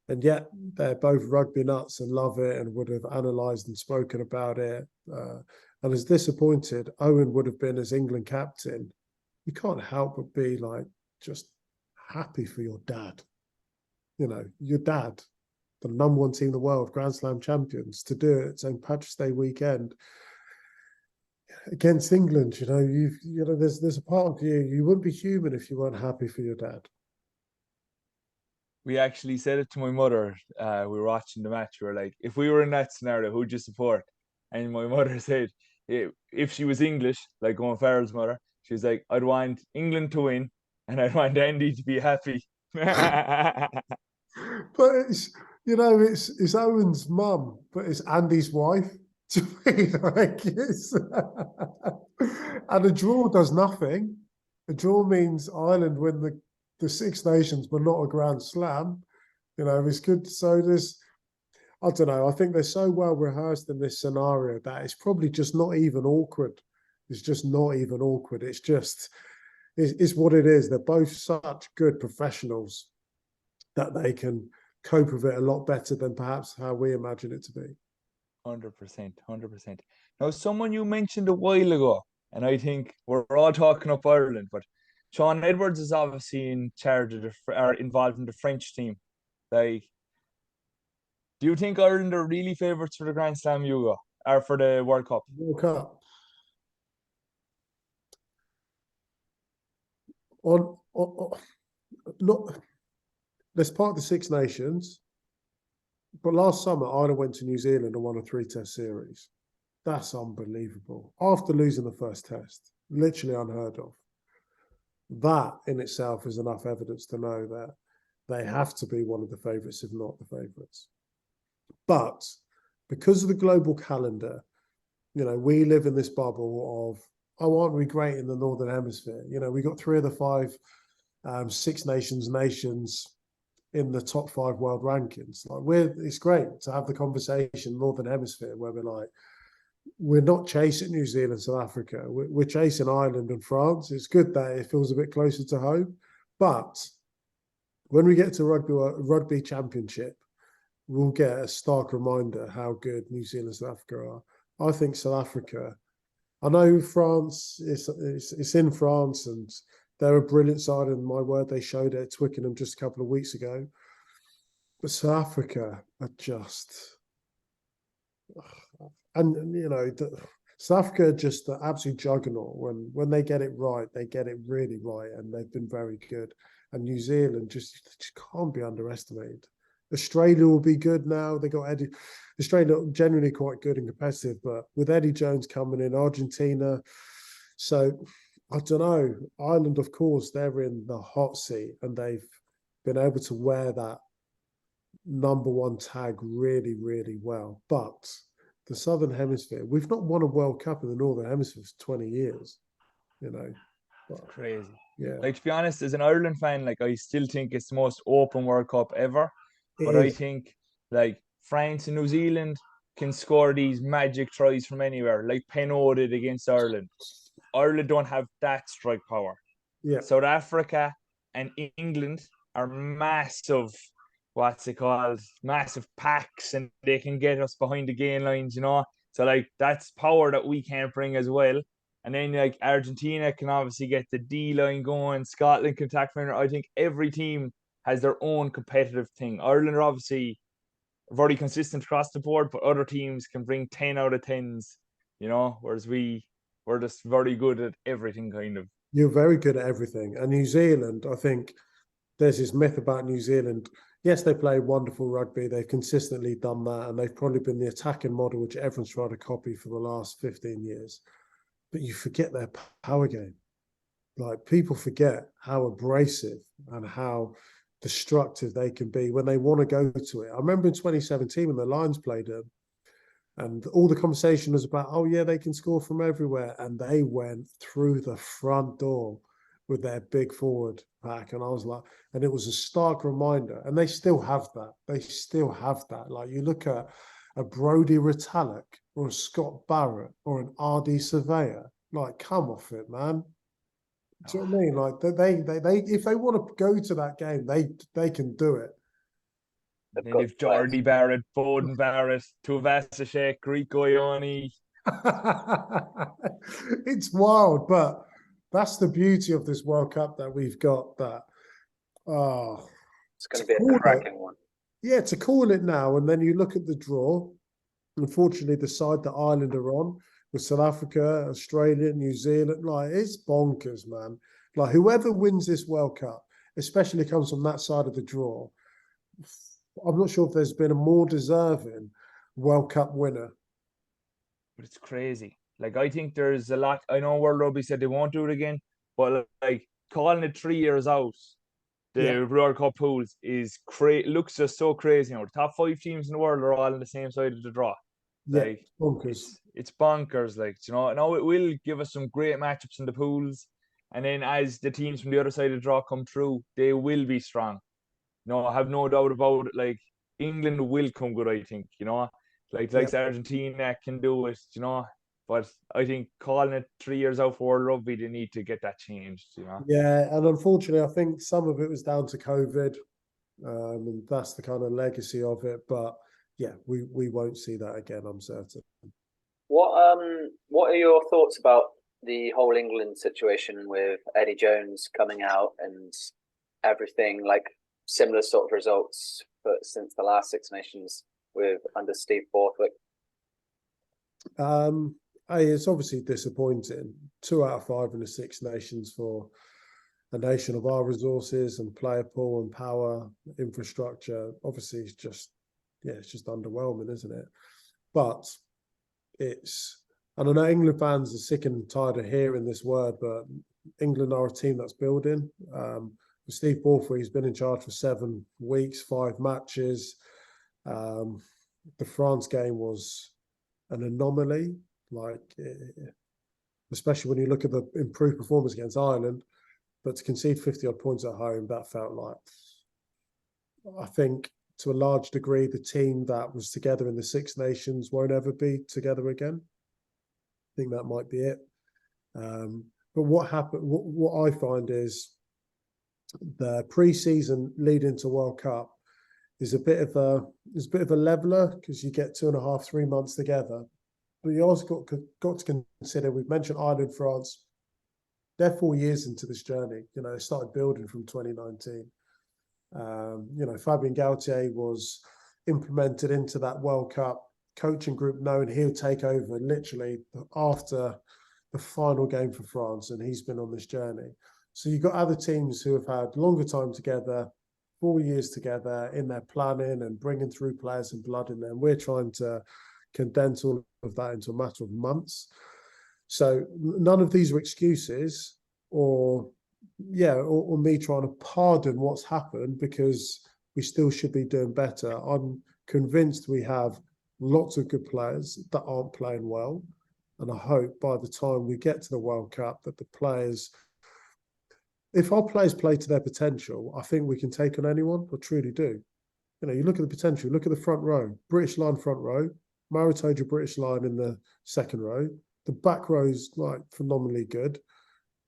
Speaker 3: And yet they're both rugby nuts and love it and would have analysed and spoken about it. And as disappointed Owen would have been as England captain, you can't help but be like just happy for your dad. Your dad, the number one team in the world, Grand Slam champions, to do it St. Patrick's Day weekend against England. There's a part of you wouldn't be human if you weren't happy for your dad.
Speaker 2: We actually said it to my mother. We were watching the match. We were like, if we were in that scenario, who'd you support? And my mother said, if she was English, like Owen Farrell's mother, she was like, I'd want England to win and I'd want Andy to be happy.
Speaker 3: But it's Owen's mum, but it's Andy's wife. And a draw does nothing. A draw means Ireland win the Six Nations, but not a Grand Slam. It's good. So I don't know. I think they're so well rehearsed in this scenario that it's probably just not even awkward. It's just not even awkward. It's what it is. They're both such good professionals that they can cope with it a lot better than perhaps how we imagine it to be.
Speaker 2: 100%, 100%. Now, someone you mentioned a while ago, and I think we're all talking up Ireland, but Sean Edwards is obviously in charge of or involved in the French team. Like, do you think Ireland are really favourites for the Grand Slam, Ugo, or for the World Cup?
Speaker 3: World Cup. Not. There's part of the Six Nations, but last summer Ireland went to New Zealand and won a 3-test series. That's unbelievable. After losing the first test, literally unheard of. That in itself is enough evidence to know that they have to be one of the favourites, if not the favourites. But because of the global calendar, we live in this bubble of, aren't we great in the Northern Hemisphere? We got 3 of the 5 Six Nations in the top 5 world rankings. It's great to have the conversation Northern Hemisphere where we're not chasing New Zealand, South Africa. We're chasing Ireland and France. It's good that it feels a bit closer to home. But when we get to rugby championship, we'll get a stark reminder how good New Zealand and South Africa are. I think South Africa, I know France, it's in France and they're a brilliant side, and my word, they showed it at Twickenham just a couple of weeks ago. But South Africa are just... And, South Africa are just the absolute juggernaut. When they get it right, they get it really right, and they've been very good. And New Zealand just can't be underestimated. Australia will be good now. They got Eddie. Australia generally quite good and competitive, but with Eddie Jones coming in, Argentina. So I don't know. Ireland, of course, they're in the hot seat, and they've been able to wear that number 1 tag really, really well. But the Southern Hemisphere, we've not won a World Cup in the Northern Hemisphere for 20 years.
Speaker 2: It's crazy.
Speaker 3: Yeah.
Speaker 2: Like, to be honest, as an Ireland fan, like, I still think it's the most open World Cup ever. But I think like France and New Zealand can score these magic tries from anywhere, like Penn did against Ireland. Ireland don't have that strike power.
Speaker 3: Yeah.
Speaker 2: South Africa and England are massive, what's it called? Massive packs, and they can get us behind the gain lines, So like that's power that we can't bring as well. And then like Argentina can obviously get the D line going. Scotland can attack. I think every team has their own competitive thing. Ireland are obviously very consistent across the board, but other teams can bring 10 out of 10s, whereas we're just very good at everything, kind of.
Speaker 3: You're very good at everything. And New Zealand, I think there's this myth about New Zealand. Yes, they play wonderful rugby. They've consistently done that, and they've probably been the attacking model which everyone's tried to copy for the last 15 years. But you forget their power game. Like, people forget how abrasive and how destructive they can be when they want to go to it. I remember in 2017 when the Lions played them, and all the conversation was about, oh yeah, they can score from everywhere, and they went through the front door with their big forward pack, and I was like, and it was a stark reminder, and they still have that. They still have that. Like you look at a Brodie Retallick or a Scott Barrett or an RD Surveyor, like come off it, man. Do you know what I mean? Like they if they want to go to that game, they can do it.
Speaker 2: Then if Jordy Barrett, Foden Barrett, Tuvasashek, Rico Ioni.
Speaker 3: It's wild, but that's the beauty of this World Cup that we've got. That
Speaker 1: it's going to be a cracking one.
Speaker 3: Yeah, to call it now, and then you look at the draw. Unfortunately, the side that Ireland are on with South Africa, Australia, New Zealand, like it's bonkers, man. Like whoever wins this World Cup, especially comes from that side of the draw, I'm not sure if there's been a more deserving World Cup winner.
Speaker 2: But it's crazy. Like I think there's a lot. I know World Rugby said they won't do it again, but like calling it 3 years out, the World Cup pools is looks just so crazy now. The top 5 teams in the world are all on the same side of the draw. Like
Speaker 3: bonkers.
Speaker 2: It's bonkers. Like now it will give us some great matchups in the pools, and then as the teams from the other side of the draw come through, they will be strong. I have no doubt about it. Like England will come good, I think. Like Argentina can do it. But I think calling it 3 years out for World Rugby, they need to get that changed.
Speaker 3: Yeah, and unfortunately, I think some of it was down to COVID, and that's the kind of legacy of it. But yeah, we won't see that again, I'm certain.
Speaker 1: What are your thoughts about the whole England situation with Eddie Jones coming out and everything? Like similar sort of results, but since the last Six Nations under Steve Borthwick.
Speaker 3: It's obviously disappointing. 2 out of 5 in the Six Nations for a nation of our resources and player pool and power infrastructure. Obviously, it's just underwhelming, isn't it? But and I know England fans are sick and tired of hearing this word, but England are a team that's building. Steve Borthwick has been in charge for 7 weeks, 5 matches. The France game was an anomaly, especially when you look at the improved performance against Ireland. But to concede 50-odd points at home, that felt like, I think, to a large degree, the team that was together in the Six Nations won't ever be together again. I think that might be it. But what happened? What I find is the pre-season lead into World Cup is a bit of a leveler because you get 2.5, 3 months together. But you also got to consider, we've mentioned Ireland, France. They're 4 years into this journey. They started building from 2019. Fabien Galtier was implemented into that World Cup coaching group, knowing he'll take over literally after the final game for France, and he's been on this journey. So you've got other teams who have had longer time together, 4 years together in their planning and bringing through players and blood in them. We're trying to condense all of that into a matter of months. So none of these are excuses or me trying to pardon what's happened, because we still should be doing better. I'm convinced we have lots of good players that aren't playing well. And I hope by the time we get to the World Cup that the players, if our players play to their potential, I think we can take on anyone. I truly do. You look at the potential, look at the front row, British line front row, Maritoja British line in the second row. The back row's phenomenally good.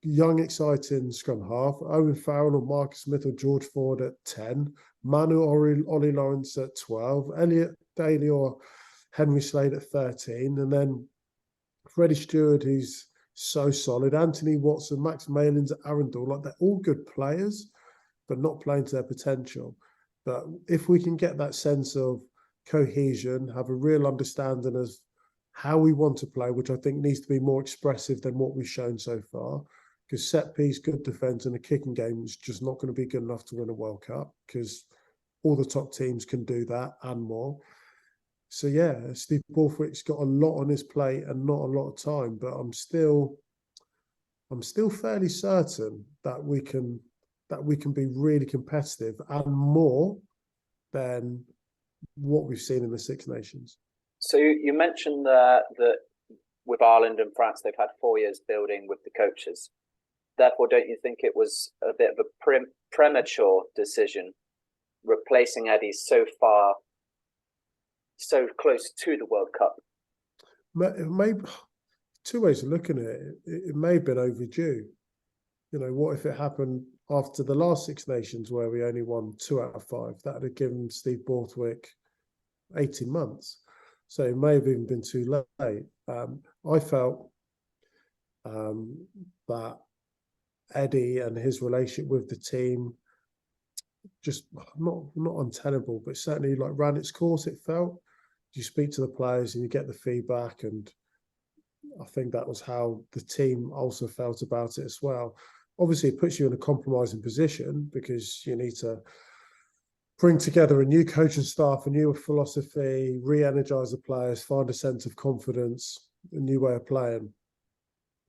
Speaker 3: Young, exciting scrum half. Owen Farrell or Marcus Smith or George Ford at 10. Manu Ollie Lawrence at 12. Elliot Daly or Henry Slade at 13. And then Freddie Stewart, who's so solid. Anthony Watson, Max Malins at Arundel. They're all good players, but not playing to their potential. But if we can get that sense of cohesion, have a real understanding of how we want to play, which I think needs to be more expressive than what we've shown so far, because set piece, good defence and a kicking game is just not going to be good enough to win a World Cup, because all the top teams can do that and more. So yeah, Steve Borthwick's got a lot on his plate and not a lot of time, but I'm still fairly certain that we can that we can be really competitive and more than what we've seen in the Six Nations.
Speaker 1: So you mentioned that with Ireland and France, they've had 4 years building with the coaches. Therefore, don't you think it was a bit of a premature decision replacing Eddie so close to the World Cup?
Speaker 3: It may, two ways of looking at it. It may have been overdue. You know, what if it happened after the last Six Nations where we only won 2 out of 5? That would have given Steve Borthwick 18 months. So it may have even been too late. I felt that Eddie and his relationship with the team just not untenable, but certainly like ran its course. It felt you speak to the players and you get the feedback, and I think that was how the team also felt about it as well. Obviously, it puts you in a compromising position because you need to bring together a new coaching staff, a new philosophy, re-energize the players, find a sense of confidence, a new way of playing.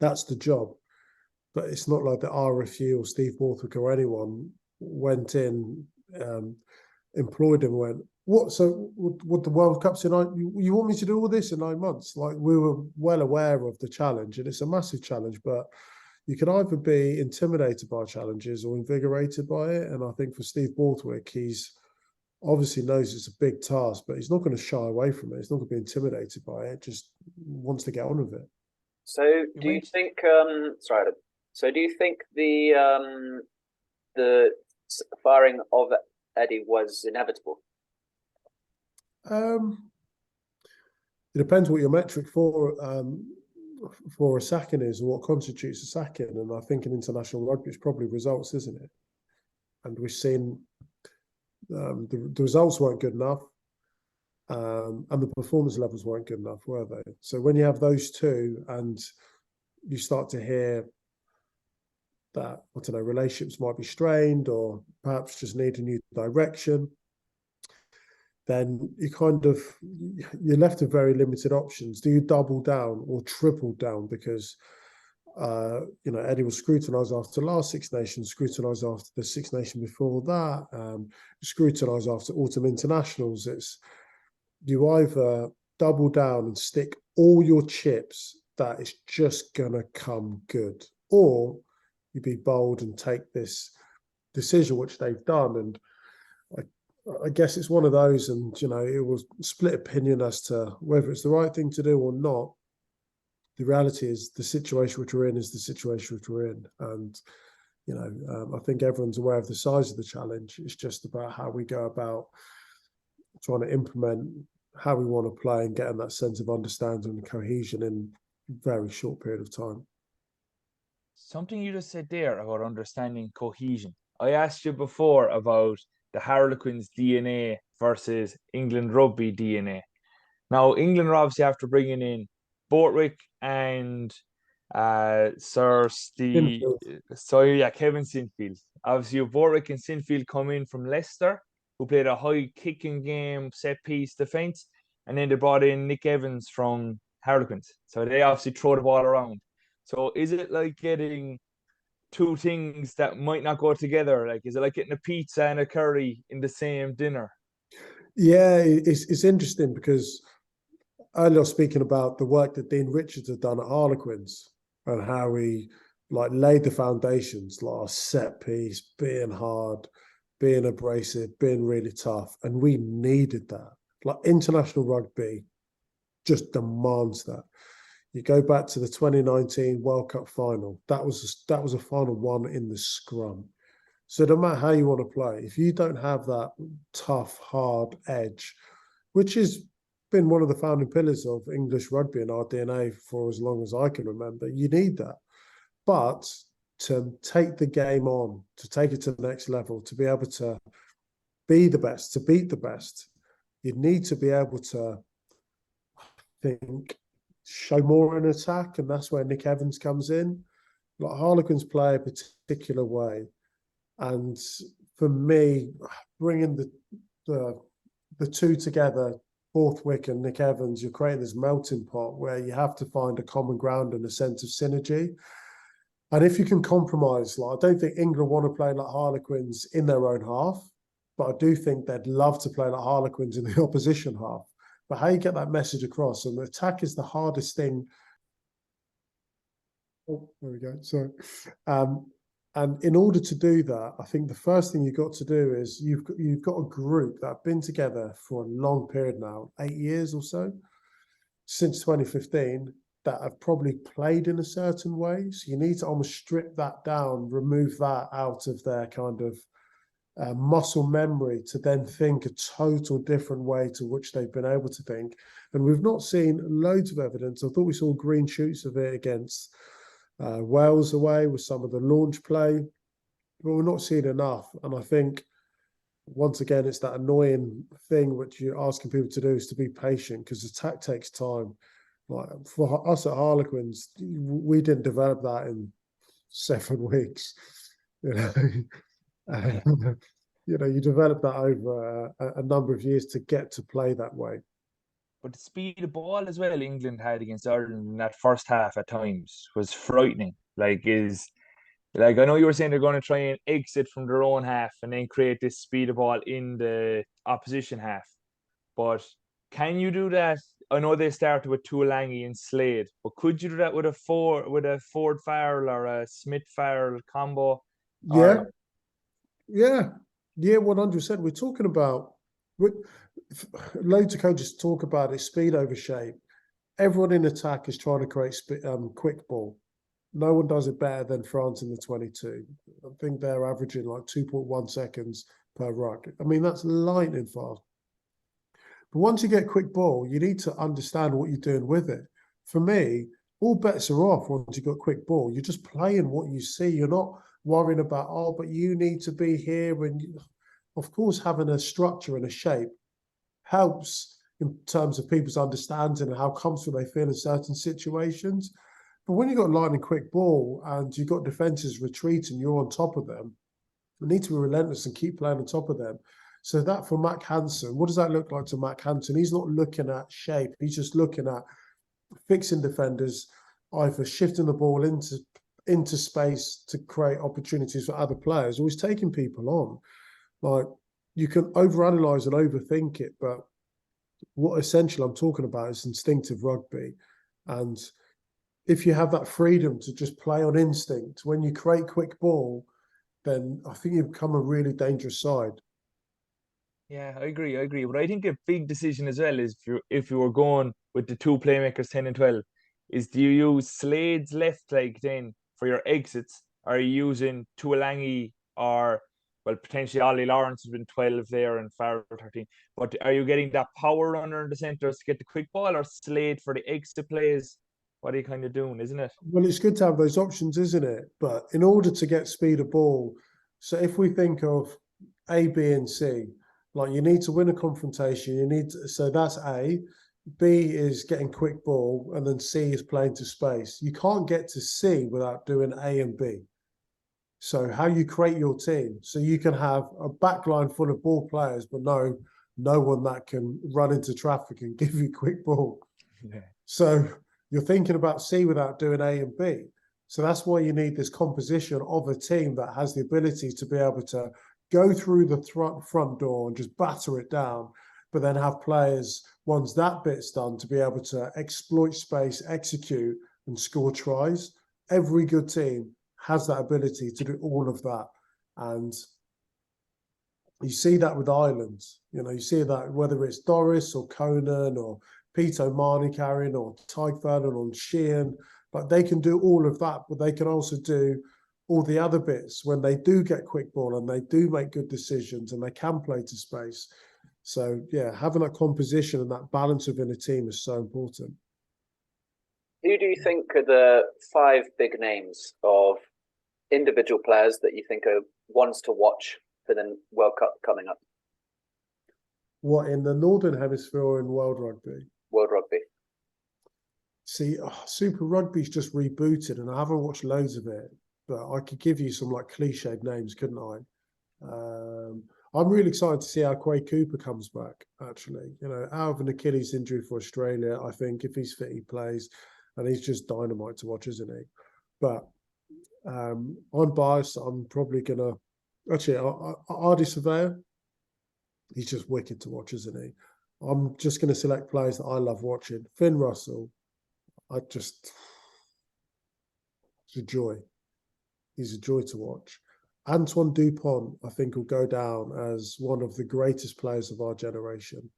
Speaker 3: That's the job. But it's not like the RFU or Steve Borthwick or anyone went in, employed him and went, what? So would the World Cup's in 9? You want me to do all this in 9 months? Like, we were well aware of the challenge, and it's a massive challenge, but you can either be intimidated by challenges or invigorated by it. And I think for Steve Borthwick, he's obviously knows it's a big task, but he's not going to shy away from it. He's not going to be intimidated by it. Just wants to get on with it.
Speaker 1: So do you think? Sorry, Adam. So do you think the firing of Eddie was inevitable?
Speaker 3: It depends what your metric for a sacking is, or what constitutes a sacking. And I think in international rugby, it's probably results, isn't it? And we've seen the results weren't good enough, and the performance levels weren't good enough, were they? So when you have those two, and you start to hear that, I don't know, relationships might be strained, or perhaps just need a new direction, then you're left with very limited options. Do you double down or triple down? Because Eddie was scrutinised after the last Six Nations, scrutinised after the Six Nations before that, scrutinised after autumn internationals. It's, you either double down and stick all your chips that it's just gonna come good, or you be bold and take this decision, which they've done. And I guess it's one of those, and it was split opinion as to whether it's the right thing to do or not. The reality is the situation which we're in is the situation which we're in, and I think everyone's aware of the size of the challenge. It's just about how we go about trying to implement how we want to play and getting that sense of understanding and cohesion in a very short period of time.
Speaker 2: Something you just said there about understanding cohesion. I asked you before about the Harlequins DNA versus England rugby DNA. Now, England are obviously after bringing in Borthwick and Kevin Sinfield. Obviously, Borthwick and Sinfield come in from Leicester, who played a high kicking game, set piece defence, and then they brought in Nick Evans from Harlequins. So they obviously throw the ball around. So is it like getting two things that might not go together? Like, is it like getting a pizza and a curry in the same dinner?
Speaker 3: Yeah, it's interesting because earlier speaking about the work that Dean Richards had done at Harlequins and how he laid the foundations, like a set piece, being hard, being abrasive, being really tough. And we needed that. Like, international rugby just demands that. You go back to the 2019 World Cup final. That was a final won in the scrum. So no matter how you want to play, if you don't have that tough, hard edge, which has been one of the founding pillars of English rugby and our DNA for as long as I can remember, you need that. But to take the game on, to take it to the next level, to be able to be the best, to beat the best, you need to be able to, I think, show more in attack, and that's where Nick Evans comes in. Like, Harlequins play a particular way, and for me, bringing the two together, Borthwick and Nick Evans, you're creating this melting pot where you have to find a common ground and a sense of synergy. And if you can compromise, like, I don't think England want to play like Harlequins in their own half, but I do think they'd love to play like Harlequins in the opposition half. But how you get that message across, and the attack is the hardest thing. Oh, there we go. So, and in order to do that, I think the first thing you've got to do is you've got a group that have been together for a long period now, 8 years or so, since 2015, that have probably played in a certain way. So you need to almost strip that down, remove that out of their kind of muscle memory to then think a total different way to which they've been able to think. And we've not seen loads of evidence. I thought we saw green shoots of it against Wales away with some of the launch play, but we're not seeing enough. And I think, once again, it's that annoying thing which you're asking people to do, is to be patient, because attack takes time. Like for us at Harlequins, we didn't develop that in 7 weeks. You know, you develop that over a number of years to get to play that way.
Speaker 2: But the speed of ball as well England had against Ireland in that first half at times was frightening. Like I know you were saying they're going to try and exit from their own half and then create this speed of ball in the opposition half. But can you do that? I know they started with Tuolangi and Slade, but could you do that with a Ford Farrell or a Smith Farrell combo?
Speaker 3: Yeah, 100%. We're talking about loads of coaches talk about it, speed over shape. Everyone in attack is trying to create quick ball. No one does it better than France in the 22. I think they're averaging like 2.1 seconds per ruck. I mean, that's lightning fast. But once you get quick ball, you need to understand what you're doing with it. For me, all bets are off once you've got quick ball. You're just playing what you see. You're not worrying about, but you need to be here. And of course, having a structure and a shape helps in terms of people's understanding and how comfortable they feel in certain situations. But when you've got line and quick ball and you've got defences retreating, you're on top of them. You need to be relentless and keep playing on top of them. So that for Mac Hansen, what does that look like to Mac Hansen? He's not looking at shape. He's just looking at fixing defenders, either shifting the ball into space to create opportunities for other players, or he's taking people on. Like, you can overanalyze and overthink it, but what essentially I'm talking about is instinctive rugby. And if you have that freedom to just play on instinct, when you create quick ball, then I think you become a really dangerous side.
Speaker 2: Yeah, I agree. But I think a big decision as well is if you were going with the two playmakers 10 and 12, is do you use Slade's left leg then for your exits? Or are you using Tuolangi or, well, potentially Ollie Lawrence has been 12 there and Farrell 13. But are you getting that power runner in the centres to get the quick ball, or Slade for the exit plays? What are you kind of doing, isn't it?
Speaker 3: Well, it's good to have those options, isn't it? But in order to get speed of ball, so if we think of A, B, and C, like, you need to win a confrontation. So that's A. B is getting quick ball, and then C is playing to space. You can't get to C without doing A and B. So how you create your team, so you can have a backline full of ball players, but no one that can run into traffic and give you quick ball.
Speaker 2: Yeah.
Speaker 3: So you're thinking about C without doing A and B. So that's why you need this composition of a team that has the ability to be able to go through the front door and just batter it down, but then have players, once that bit's done, to be able to exploit space, execute, and score tries. Every good team has that ability to do all of that. And you see that with Ireland. You see that whether it's Doris or Conan or Pete O'Mahony carrying, or Tyke Vernon or Sheehan, but they can do all of that, but they can also do all the other bits when they do get quick ball and they do make good decisions and they can play to space. So, yeah, having that composition and that balance within a team is so important.
Speaker 1: Who do you think are the 5 big names of individual players that you think are ones to watch for the World Cup coming up?
Speaker 3: What, in the Northern Hemisphere or in World Rugby?
Speaker 1: World Rugby.
Speaker 3: See, Super Rugby's just rebooted and I haven't watched loads of it, but I could give you some like cliched names, couldn't I? I'm really excited to see how Quade Cooper comes back, actually. Out of an Achilles injury for Australia, I think if he's fit, he plays. And he's just dynamite to watch, isn't he? But I'm biased. I'm probably gonna actually Ardy Surveyor. He's just wicked to watch, isn't he? I'm just going to select players that I love watching. Finn Russell, it's a joy. He's a joy to watch. Antoine Dupont, I think, will go down as one of the greatest players of our generation.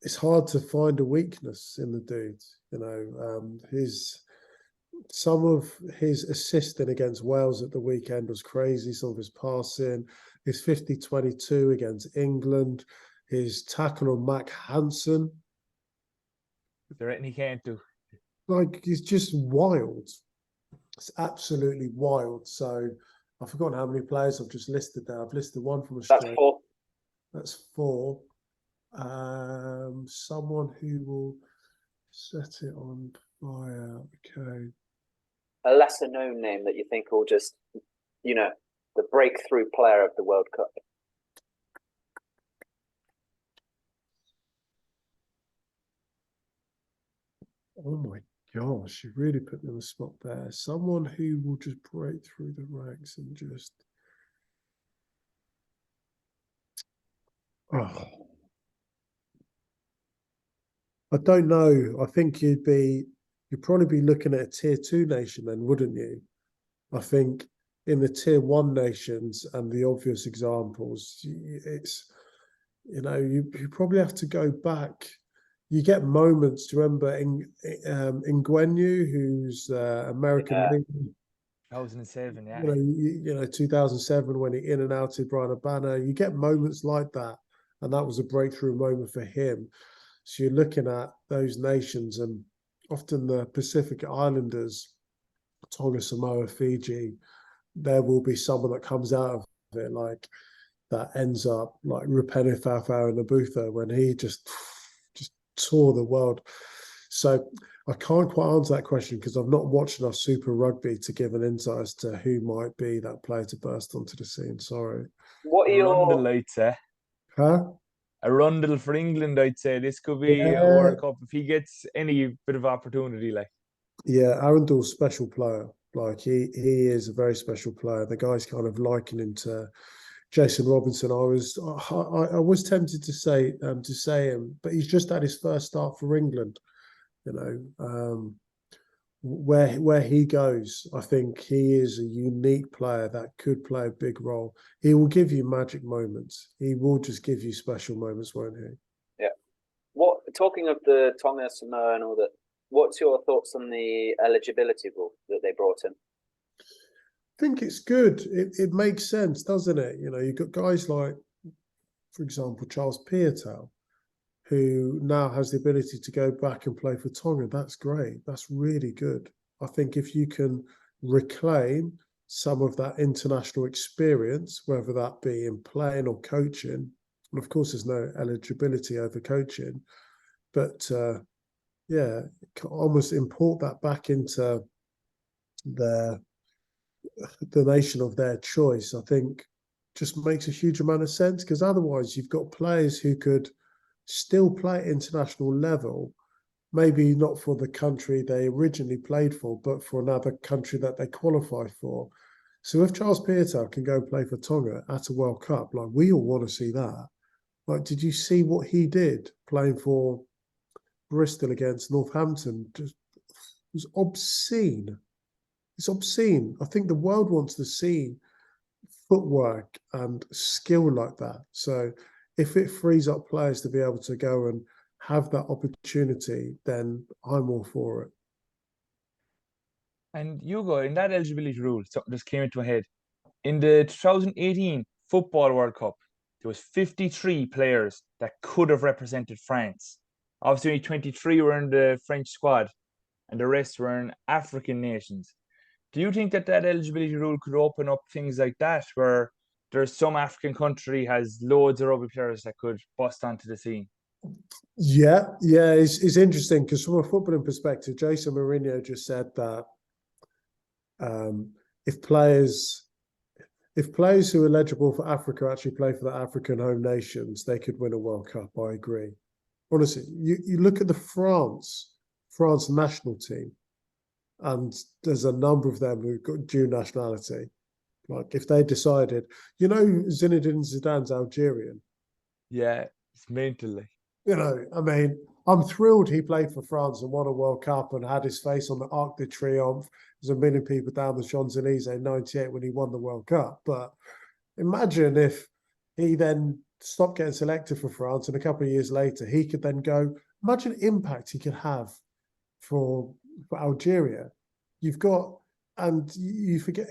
Speaker 3: It's hard to find a weakness in the dude. You know, some of his assisting against Wales at the weekend was crazy. Some of his passing, his 50-22 against England, his tackle on Mac Hansen.
Speaker 2: Is there anything he can't do?
Speaker 3: Like, he's just wild. It's absolutely wild. So I've forgotten how many players I've just listed there. I've listed one from Australia.
Speaker 1: That's 4.
Speaker 3: That's 4. Someone who will set it on fire. Okay.
Speaker 1: A lesser known name that you think will just, you know, the breakthrough player of the World Cup.
Speaker 3: Oh my gosh, you really put me on the spot there. Someone who will just break through the ranks and just... Oh. I don't know. I think you'd probably be looking at a tier 2 nation then, wouldn't you? I think in the tier 1 nations and the obvious examples, it's, you know, you probably have to go back. You get moments. Do you remember Nguenu, who's American?
Speaker 1: Yeah.
Speaker 2: 2007, yeah.
Speaker 3: You know, 2007 when he in and outed Brian Abana. You get moments like that, and that was a breakthrough moment for him. So you're looking at those nations, and often the Pacific Islanders, Tonga, Samoa, Fiji, there will be someone that comes out of it like that ends up like Rupeni Fafau Nabutha when he just tore the world. So I can't quite answer that question because I've not watched enough Super Rugby to give an insight as to who might be that player to burst onto the scene. Sorry.
Speaker 1: What are
Speaker 2: Rundle,
Speaker 1: your...
Speaker 2: I'd say.
Speaker 3: Huh?
Speaker 2: A Rundle for England, I'd say. This could be a World Cup if he gets any bit of opportunity. Like,
Speaker 3: yeah, Arundel's special player. Like he is a very special player. The guy's kind of likening to Jason Robinson. I was tempted to say him, but he's just had his first start for England. You know, where he goes, I think he is a unique player that could play a big role. He will give you magic moments. He will just give you special moments, won't he?
Speaker 1: Yeah. Talking of the Tonga, Samoa and all that, what's your thoughts on the eligibility rule that they brought in?
Speaker 3: I think it's good. It makes sense, doesn't it? You know, you've got guys like, for example, Charles Piutau, who now has the ability to go back and play for Tonga. That's great. That's really good. I think if you can reclaim some of that international experience, whether that be in playing or coaching, and of course there's no eligibility over coaching, but yeah, almost import that back into the nation of their choice, I think just makes a huge amount of sense, because otherwise you've got players who could still play at international level, maybe not for the country they originally played for, but for another country that they qualify for. So if Charles Piutau can go and play for Tonga at a World Cup, like, we all want to see that. Like, did you see what he did playing for Bristol against Northampton? Just, it was obscene. It's obscene. I think the world wants to see footwork and skill like that. So if it frees up players to be able to go and have that opportunity, then I'm all for it.
Speaker 2: and Ugo, in that eligibility rule, something just came into my head. In the 2018 Football World Cup, there was 53 players that could have represented France. Obviously, only 23 were in the French squad, and the rest were in African nations. Do you think that eligibility rule could open up things like that, where there's some African country has loads of rugby players that could bust onto the scene?
Speaker 3: Yeah, it's interesting because from a footballing perspective, Jason Mourinho just said that if players who are eligible for Africa actually play for the African home nations, they could win a World Cup. I agree. Honestly, you look at the France national team. and there's a number of them who've got dual nationality. Like if they decided, Zinedine Zidane's Algerian.
Speaker 2: Yeah, it's mentally.
Speaker 3: I mean, I'm thrilled he played for France and won a World Cup and had his face on the Arc de Triomphe. There's a million people down the Champs-Elysees in '98 when he won the World Cup. But imagine if he then stopped getting selected for France and a couple of years later, he could then go, imagine the impact he could have for Algeria. You've got, and you forget,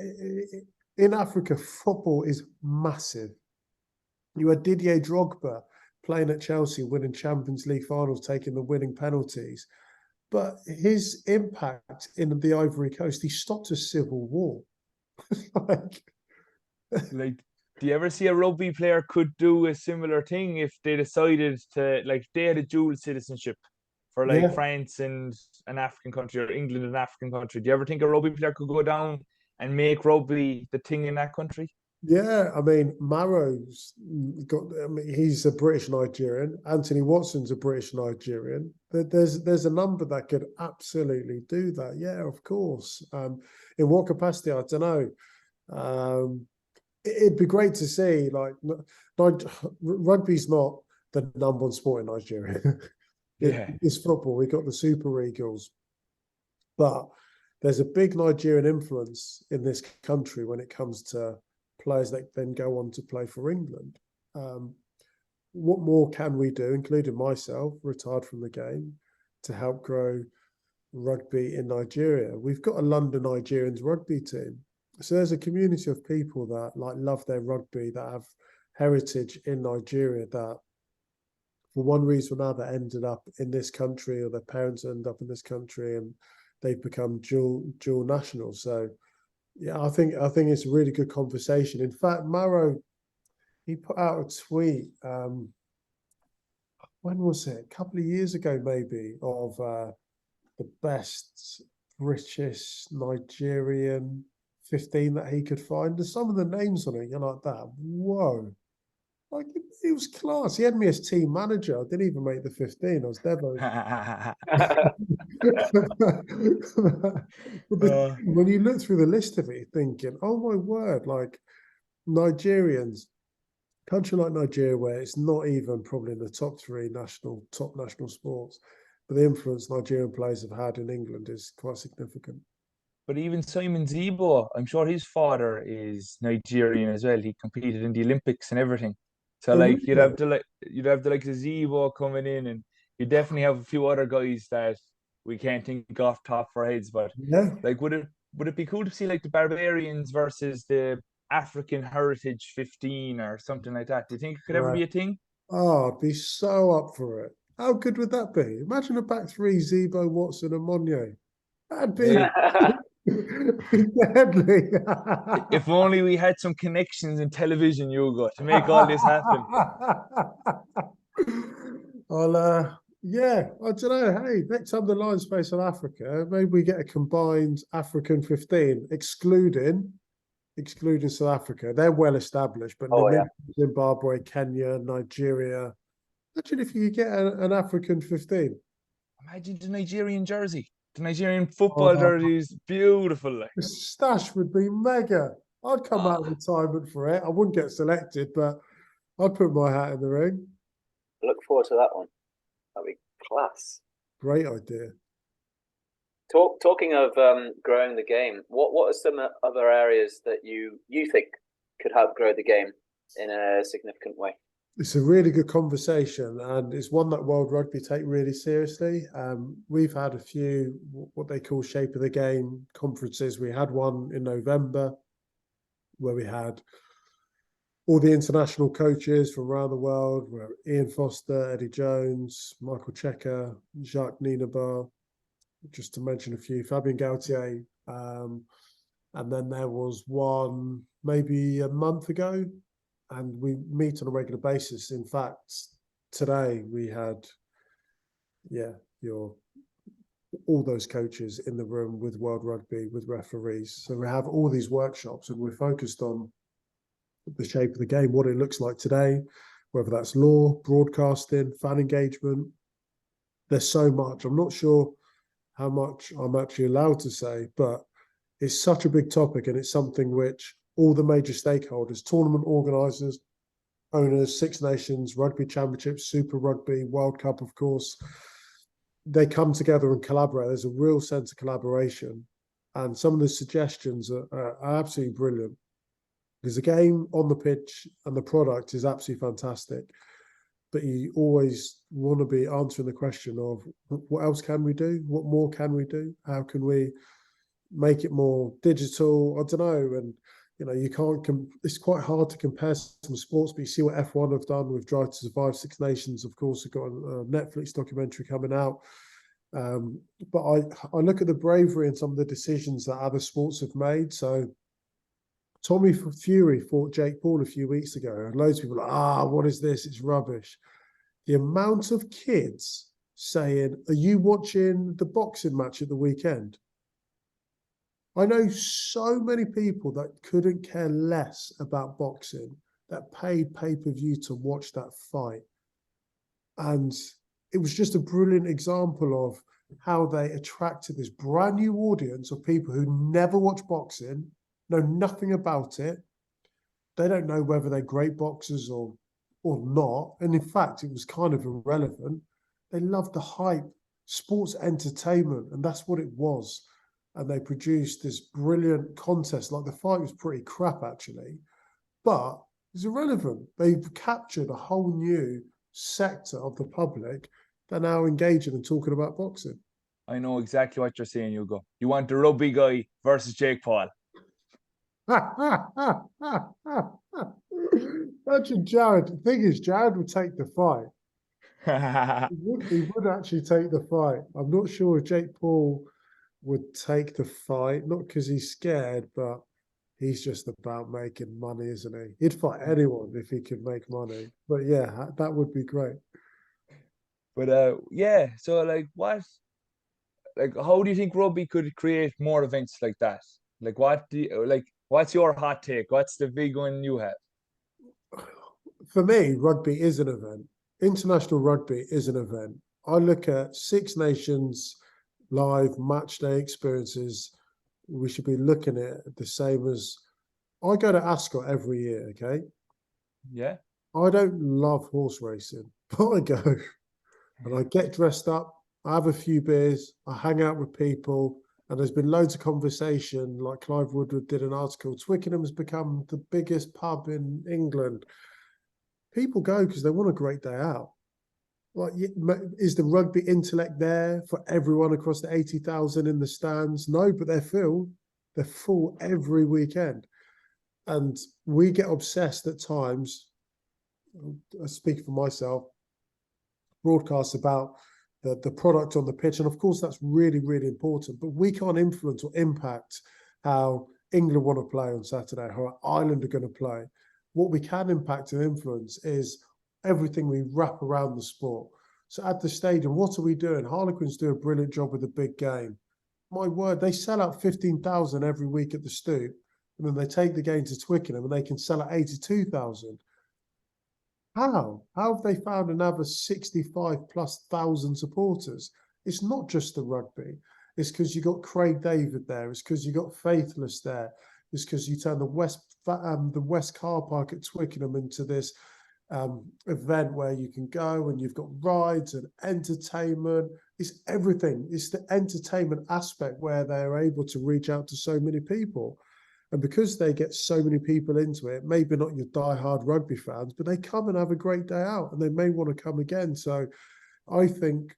Speaker 3: in Africa, football is massive. You had Didier Drogba playing at Chelsea, winning Champions League finals, taking the winning penalties. But his impact in the Ivory Coast, he stopped a civil war.
Speaker 2: Like, do you ever see a rugby player could do a similar thing if they decided to, like, they had a dual citizenship for like France and an African country, or England and an African country? Do you ever think a rugby player could go down and make rugby the thing in that country?
Speaker 3: Yeah, I mean, Maro's got. I mean, he's a British Nigerian. Anthony Watson's a British Nigerian. There's a number that could absolutely do that. Yeah, of course. In what capacity? I don't know. It'd be great to see. Like, rugby's not the number one sport in Nigeria. It's football. We got the Super Eagles, but there's a big Nigerian influence in this country when it comes to players that then go on to play for England. What more can we do, including myself, retired from the game, to help grow rugby in Nigeria? We've got a London Nigerians rugby team. So there's a community of people that love their rugby, that have heritage in Nigeria, that for one reason or another ended up in this country, or their parents ended up in this country, and they've become dual nationals. So yeah, I think it's a really good conversation. In fact, Maro, he put out a tweet. When was it? A couple of years ago, maybe, of the best British Nigerian 15 that he could find. There's some of the names on it, you're like that. Whoa. Like, he was class. He had me as team manager. I didn't even make the 15. I was Devo. When you look through the list of it, you're thinking, oh my word, like Nigerians, country like Nigeria, where it's not even probably in the top national sports, but the influence Nigerian players have had in England is quite significant.
Speaker 2: But even Simon Zebo, I'm sure his father is Nigerian as well. He competed in the Olympics and everything. So like you'd have the like the Zebo coming in, and you definitely have a few other guys that we can't think off top of our heads. But like, would it be cool to see like the Barbarians versus the African Heritage 15 or something like that? Do you think it could ever be a thing?
Speaker 3: Oh, I'd be so up for it. How good would that be? Imagine a back three: Zebo, Watson, and Monye. That'd be deadly.
Speaker 2: If only we had some connections in television, Ugo, to make all this happen.
Speaker 3: Yeah, I don't know. Hey, next time the Lions play South Africa, maybe we get a combined African 15, excluding South Africa. They're well established, but Zimbabwe, Kenya, Nigeria. Imagine if you could get an African 15.
Speaker 2: Imagine the Nigerian jersey. The Nigerian football jersey is beautiful. Like.
Speaker 3: The stash would be mega. I'd come out of retirement for it. I wouldn't get selected, but I'd put my hat in the ring.
Speaker 1: I look forward to that one. That'd be class.
Speaker 3: Great idea.
Speaker 1: Talking of growing the game, what are some other areas that you think could help grow the game in a significant way?
Speaker 3: It's a really good conversation, and it's one that World Rugby take really seriously. We've had a few what they call Shape of the Game conferences. We had one in November where we had all the international coaches from around the world, where Ian Foster, Eddie Jones, Michael Checker, Jacques Nienaber, just to mention a few, Fabien Gaultier. And then there was one maybe a month ago, and we meet on a regular basis. In fact, today we had, all those coaches in the room with World Rugby, with referees. So we have all these workshops, and we're focused on the shape of the game, what it looks like today, whether that's law, broadcasting, fan engagement. There's so much. I'm not sure how much I'm actually allowed to say, but it's such a big topic, and it's something which all the major stakeholders, tournament organisers, owners, Six Nations, Rugby Championships, Super Rugby, World Cup, of course, they come together and collaborate. There's a real sense of collaboration. And some of the suggestions are absolutely brilliant. Because the game on the pitch and the product is absolutely fantastic. But you always want to be answering the question of what else can we do? What more can we do? How can we make it more digital? I don't know. And, you know, you can't, it's quite hard to compare some sports, but you see what F1 have done with Drive to Survive. Six Nations, of course, have got a Netflix documentary coming out. But I look at the bravery and some of the decisions that other sports have made. So Tommy Fury fought Jake Paul a few weeks ago, and loads of people are like, what is this? It's rubbish. The amount of kids saying, are you watching the boxing match at the weekend? I know so many people that couldn't care less about boxing that paid pay-per-view to watch that fight. And it was just a brilliant example of how they attracted this brand new audience of people who never watch boxing, know nothing about it. They don't know whether they're great boxers or not. And in fact, it was kind of irrelevant. They loved the hype, sports entertainment, and that's what it was. And they produced this brilliant contest. Like, the fight was pretty crap, actually, but it's irrelevant. They've captured a whole new sector of the public that are now engaging and talking about boxing.
Speaker 2: I know exactly what you're saying, Hugo. You want the rugby guy versus Jake Paul.
Speaker 3: Imagine Jared. The thing is, Jared would take the fight. He would actually take the fight. I'm not sure if Jake Paul would take the fight, not because he's scared, but he's just about making money, isn't he? He'd fight anyone if he could make money. But yeah, that would be great.
Speaker 2: But yeah, so how do you think rugby could create more events like that? Like, what's your hot take? What's the big one you have?
Speaker 3: For me, rugby is an event. International rugby is an event. I look at Six Nations live match day experiences. We should be looking at the same as, I go to Ascot every year, okay?
Speaker 2: Yeah.
Speaker 3: I don't love horse racing, but I go and I get dressed up, I have a few beers, I hang out with people, and there's been loads of conversation. Like Clive Woodward did an article, Twickenham has become the biggest pub in England. People go because they want a great day out. Like, is the rugby intellect there for everyone across the 80,000 in the stands? No, but they're full. They're full every weekend. And we get obsessed at times, I speak for myself, broadcasts about the product on the pitch. And of course, that's really, really important. But we can't influence or impact how England want to play on Saturday, how Ireland are going to play. What we can impact and influence is everything we wrap around the sport. So at the stadium, what are we doing? Harlequins do a brilliant job with the big game. My word, they sell out 15,000 every week at the Stoop, and then they take the game to Twickenham and they can sell out 82,000. How? How have they found another 65,000+ supporters? It's not just the rugby. It's because you got Craig David there. It's because you got Faithless there. It's because you turn the West car park at Twickenham into this event where you can go and you've got rides and entertainment. It's everything. It's the entertainment aspect where they're able to reach out to so many people. And because they get so many people into it, maybe not your diehard rugby fans, but they come and have a great day out and they may want to come again. So I think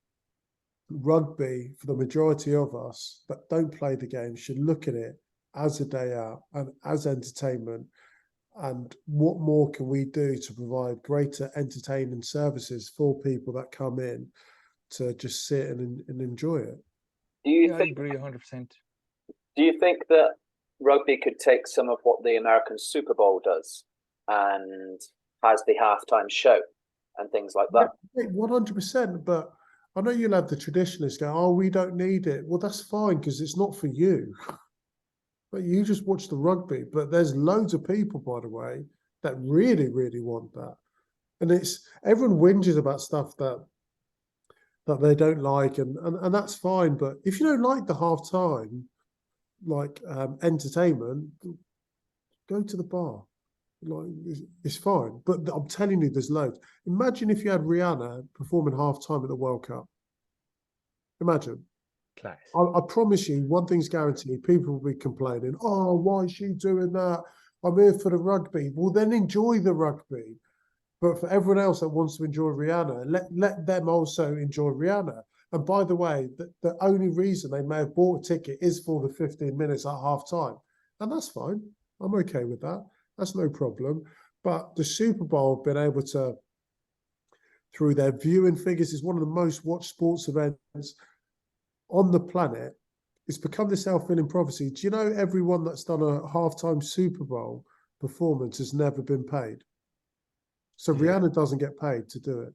Speaker 3: rugby, for the majority of us that don't play the game, should look at it as a day out and as entertainment. And what more can we do to provide greater entertainment services for people that come in to just sit and enjoy it?
Speaker 1: Do you
Speaker 2: Yeah,
Speaker 1: think?
Speaker 2: I agree 100%.
Speaker 1: Do you think that rugby could take some of what the American Super Bowl does and has the halftime show and things like that?
Speaker 3: 100%. But I know you'll have the traditionalists go, "Oh, we don't need it." Well, that's fine because it's not for you. But you just watch the rugby. But there's loads of people, by the way, that really, really want that. And it's everyone whinges about stuff that that they don't like, and that's fine. But if you don't like the halftime, like entertainment, go to the bar. Like it's fine. But I'm telling you, there's loads. Imagine if you had Rihanna performing halftime at the World Cup. Imagine.
Speaker 2: Class.
Speaker 3: I promise you, one thing's guaranteed: people will be complaining. Oh, why is she doing that? I'm here for the rugby. Well, then enjoy the rugby. But for everyone else that wants to enjoy Rihanna, let them also enjoy Rihanna. And by the way, the only reason they may have bought a ticket is for the 15 minutes at half time. And that's fine. I'm okay with that. That's no problem. But the Super Bowl have been able to, through their viewing figures, is one of the most watched sports events on the planet. It's become the self-fulfilling prophecy. Do you know everyone that's done a halftime Super Bowl performance has never been paid? So Rihanna doesn't get paid to do it.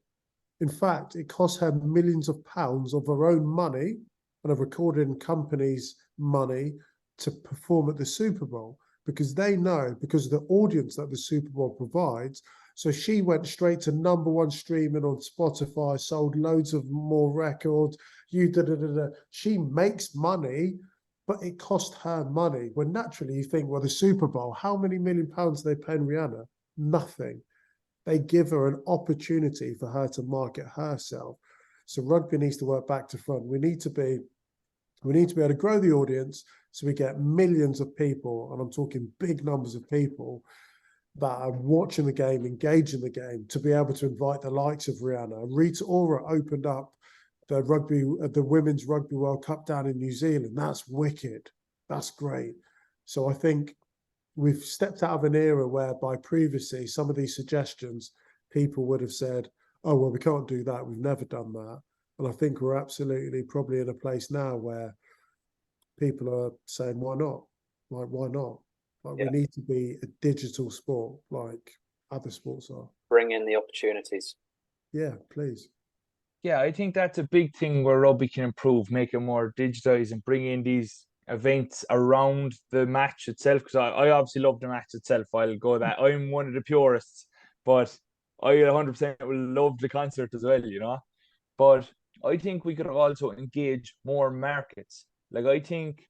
Speaker 3: In fact, it costs her millions of pounds of her own money and a recording company's money to perform at the Super Bowl, because they know, because of the audience that the Super Bowl provides. So she went straight to #1 streaming on Spotify, sold loads of more records. She makes money, but it cost her money. When naturally you think, well, the Super Bowl, how many million pounds are they paying Rihanna? Nothing. They give her an opportunity for her to market herself. So rugby needs to work back to front. We need to be able to grow the audience so we get millions of people, and I'm talking big numbers of people that are watching the game, engaging the game, to be able to invite the likes of Rihanna. Rita Ora opened up the Women's Rugby World Cup down in New Zealand. That's wicked. That's great. So I think we've stepped out of an era whereby previously some of these suggestions, people would have said, oh, well, we can't do that. We've never done that. And I think we're absolutely probably in a place now where people are saying, why not? Like, why not? Like, we need to be a digital sport like other sports are.
Speaker 1: Bring in the opportunities.
Speaker 3: Yeah, please.
Speaker 2: Yeah, I think that's a big thing where rugby can improve, make it more digitized and bring in these events around the match itself. Because I obviously love the match itself. I'll go that. I'm one of the purists, but I 100% will love the concert as well, you know. But I think we could also engage more markets. Like, I think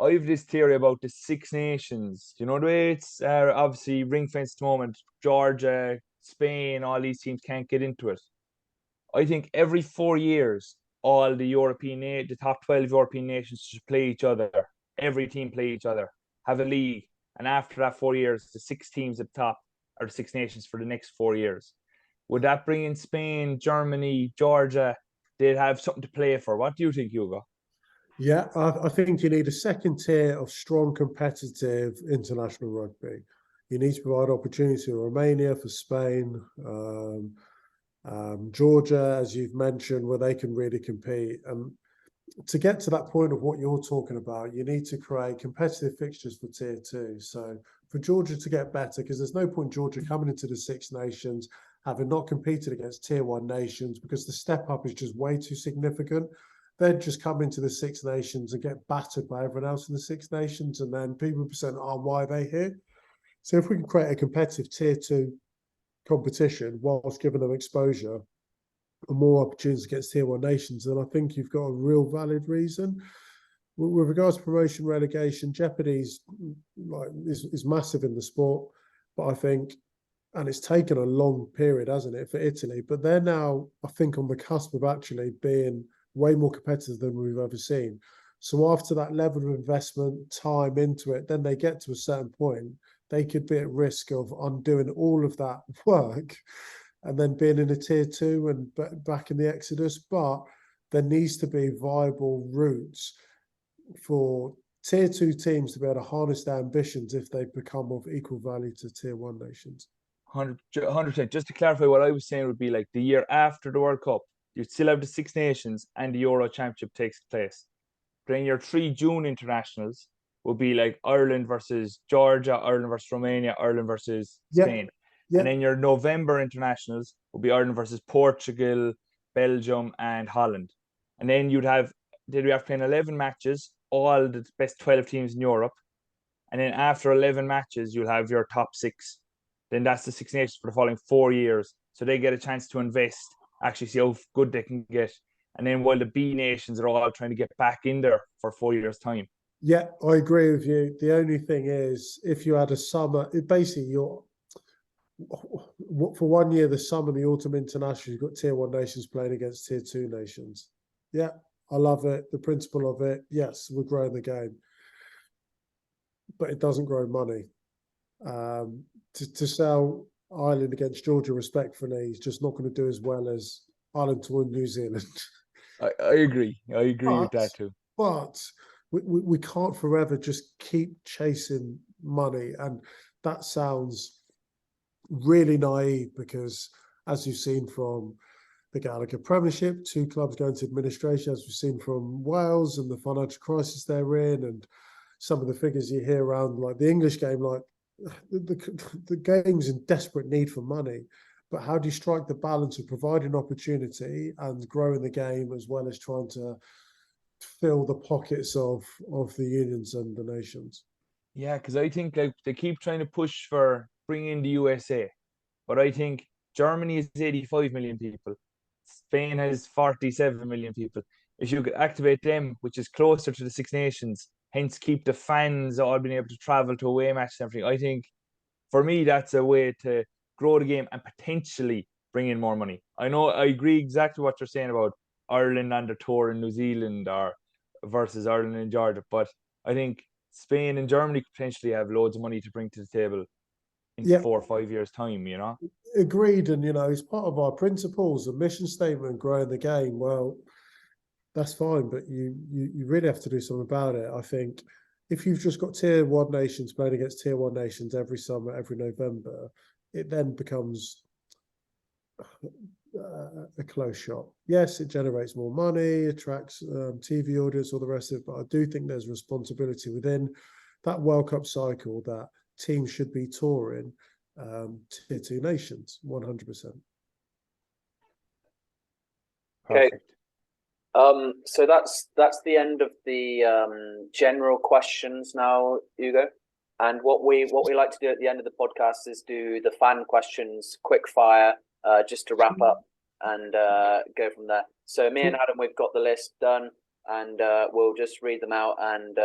Speaker 2: I have this theory about the Six Nations. You know, the way it's obviously ring fenced at the moment, Georgia, Spain, all these teams can't get into it. I think every 4 years, all the top 12 European nations should play each other. Every team play each other, have a league. And after that 4 years, the 6 teams at the top are the Six Nations for the next 4 years. Would that bring in Spain, Germany, Georgia? They'd have something to play for. What do you think, Hugo?
Speaker 3: Yeah, I think you need a second tier of strong, competitive international rugby. You need to provide opportunity to Romania, for Spain, Georgia, as you've mentioned, where they can really compete. And to get to that point of what you're talking about, you need to create competitive fixtures for tier 2. So for Georgia to get better, because there's no point Georgia coming into the Six Nations having not competed against tier 1 nations, because the step up is just way too significant. They'd just come into the Six Nations and get battered by everyone else in the Six Nations, and then people will say, oh, why are they here? So if we can create a competitive tier 2 competition whilst giving them exposure and more opportunities against tier 1 nations, then I think you've got a real valid reason. With regards to promotion, relegation, jeopardy is massive in the sport, but I think, and it's taken a long period, hasn't it, for Italy, but they're now, I think, on the cusp of actually being way more competitive than we've ever seen. So after that level of investment, time into it, then they get to a certain point, they could be at risk of undoing all of that work and then being in a tier 2 and back in the exodus. But there needs to be viable routes for tier 2 teams to be able to harness their ambitions if they become of equal value to tier 1 nations.
Speaker 2: 100%. Just to clarify, what I was saying would be like the year after the World Cup, you'd still have the Six Nations and the Euro Championship takes place. Then your 3 June internationals will be like Ireland versus Georgia, Ireland versus Romania, Ireland versus Spain. And then your November internationals will be Ireland versus Portugal, Belgium, and Holland. And then we have playing 11 matches, all the best 12 teams in Europe. And then after 11 matches, you'll have your top 6. Then that's the Six Nations for the following 4 years. So they get a chance to invest, actually see how good they can get. and then while the B nations are all trying to get back in there for 4 years' time.
Speaker 3: Yeah, I agree with you. The only thing is, if you had a summer, basically for 1 year, the summer, the autumn international, you've got tier 1 nations playing against tier 2 nations. Yeah, I love it. The principle of it, yes, we're growing the game, but it doesn't grow money. To sell Ireland against Georgia respectfully is just not going to do as well as Ireland to win New Zealand.
Speaker 2: I agree. I agree with that too.
Speaker 3: But we can't forever just keep chasing money. And that sounds really naive because, as you've seen from the Gallagher Premiership, 2 clubs going to administration, as we've seen from Wales and the financial crisis they're in, and some of the figures you hear around like the English game, like the game's in desperate need for money. But how do you strike the balance of providing opportunity and growing the game as well as trying to fill the pockets of the unions and the nations?
Speaker 2: Yeah, because I think like they keep trying to push for bringing in the USA, but I think Germany is 85 million people, Spain has 47 million people. If you could activate them, which is closer to the Six Nations, hence keep the fans all being able to travel to away matches and everything, I think for me that's a way to grow the game and potentially bring in more money. I know I agree exactly what you're saying about Ireland on the tour in New Zealand or versus Ireland and Georgia, but I think Spain and Germany could potentially have loads of money to bring to the table in 4 or 5 years' time, you know?
Speaker 3: Agreed. And, it's part of our principles, a mission statement, growing the game. Well, that's fine, but you really have to do something about it. I think if you've just got tier 1 nations playing against tier 1 nations every summer, every November, it then becomes a close shot. Yes, it generates more money, attracts TV audience, all the rest of it, but I do think there's responsibility within that World Cup cycle that teams should be touring tier 2 nations, 100%.
Speaker 1: Okay. So that's the end of the general questions now, Ugo. And what we like to do at the end of the podcast is do the fan questions quick fire, just to wrap up and go from there. So me and Adam, we've got the list done, and we'll just read them out and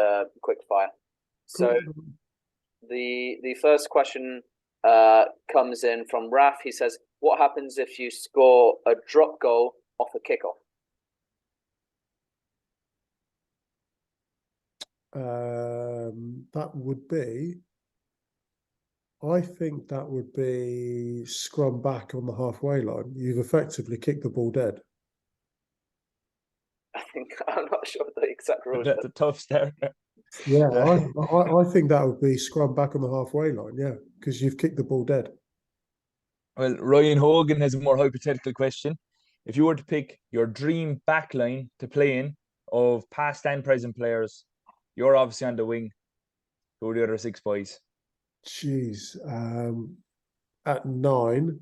Speaker 1: quick fire. So the first question comes in from Raf. He says, "What happens if you score a drop goal off a kickoff?"
Speaker 3: I think that would be scrum back on the halfway line. You've effectively kicked the ball dead.
Speaker 1: I'm not sure the exact rules.
Speaker 2: That's a tough start.
Speaker 3: Yeah, I think that would be scrum back on the halfway line. Yeah, because you've kicked the ball dead.
Speaker 2: Well, Ryan Hogan has a more hypothetical question. If you were to pick your dream backline to play in of past and present players, you're obviously on the wing. Who are the other 6 boys?
Speaker 3: Jeez. At 9,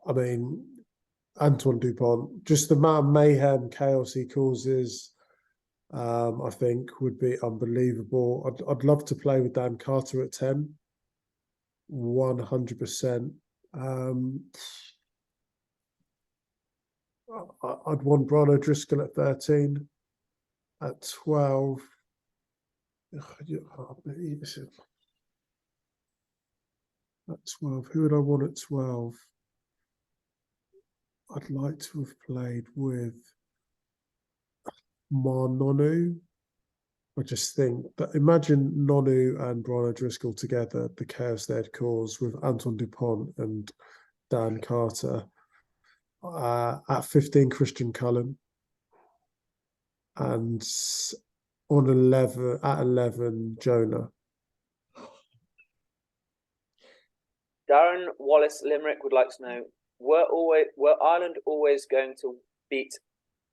Speaker 3: I mean, Antoine Dupont, just the amount of mayhem, chaos he causes, I think would be unbelievable. I'd love to play with Dan Carter at 10, 100%. I'd want Brian O'Driscoll at 13. At 12, at 12, who would I want at 12? I'd like to have played with Nonu. I just think that imagine Nonu and Brian O'Driscoll together, the chaos they'd cause with Antoine Dupont and Dan Carter. At 15, Christian Cullen. And at 11, Jonah.
Speaker 1: Darren Wallace Limerick would like to know: Were Ireland always going to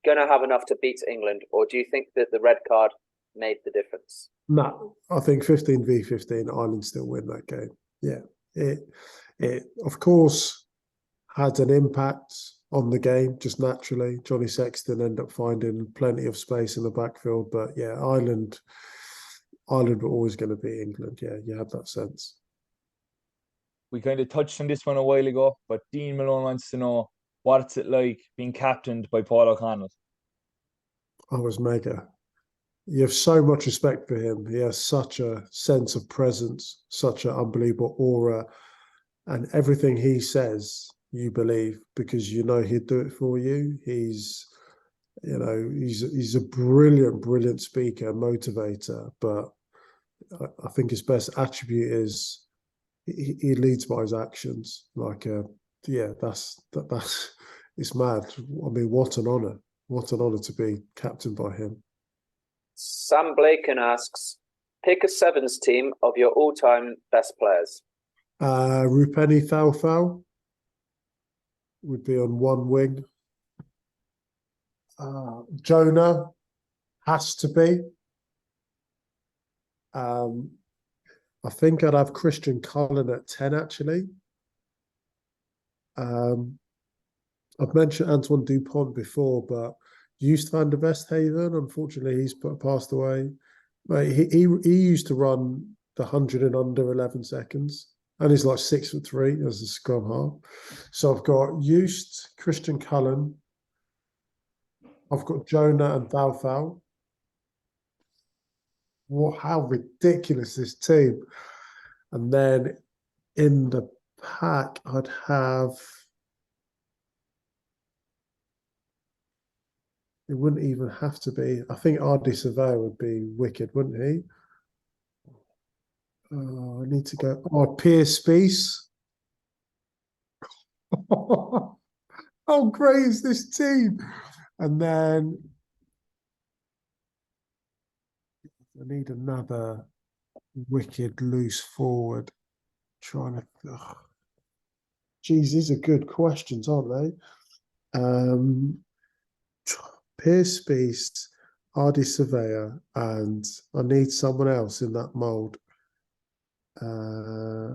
Speaker 1: have enough to beat England, or do you think that the red card made the difference?
Speaker 3: No, I think 15 v 15, Ireland still win that game. Yeah, it of course had an impact on the game, just naturally. Johnny Sexton ended up finding plenty of space in the backfield. But yeah, Ireland were always going to be England. Yeah, you had that sense.
Speaker 2: We kind of touched on this one a while ago, but Dean Malone wants to know, what's it like being captained by Paul O'Connell?
Speaker 3: I was mega. You have so much respect for him. He has such a sense of presence, such an unbelievable aura, and everything he says, you believe because you know he'd do it for you. He's a brilliant speaker, motivator, but I think his best attribute is he leads by his actions. That's it's mad. I mean, what an honor! What an honor to be captained by him.
Speaker 1: Sam Blaken asks, pick a sevens team of your all-time best players.
Speaker 3: Rupeni Thaufau would be on one wing. Jonah has to be. I think I'd have Christian Cullen at 10, actually. I've mentioned Antoine Dupont before, but Joost van der Westhaven, unfortunately, he's passed away. Mate, he used to run the 100 in under 11 seconds, and he's like 6'3" as a scrum half. So I've got Joost, Christian Cullen, I've got Jonah and Thaufau. How ridiculous this team. And then in the pack, I'd have... It wouldn't even have to be... I think Ardi Surveyor would be wicked, wouldn't he? I need to go... Piers Spiess. How great is this team? And then... I need another wicked loose forward. Trying to... Geez, these are good questions, aren't they? Piers Spiess, Ardi Surveyor, and I need someone else in that mould. I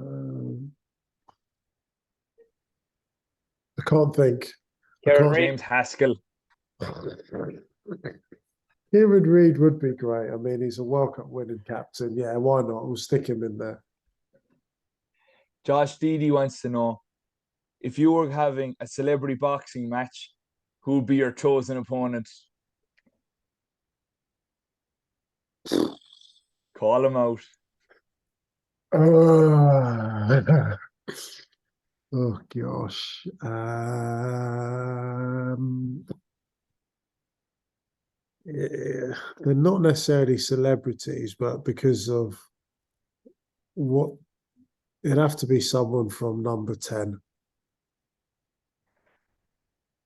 Speaker 3: can't think.
Speaker 2: James Haskell.
Speaker 3: Kieran Reid would be great. I mean, he's a World Cup winning captain. Yeah, why not? We'll stick him in there.
Speaker 2: Josh Deedy wants to know, if you were having a celebrity boxing match, who would be your chosen opponent? Call him out.
Speaker 3: Oh gosh. Yeah, they're not necessarily celebrities, but because of what, it'd have to be someone from number 10.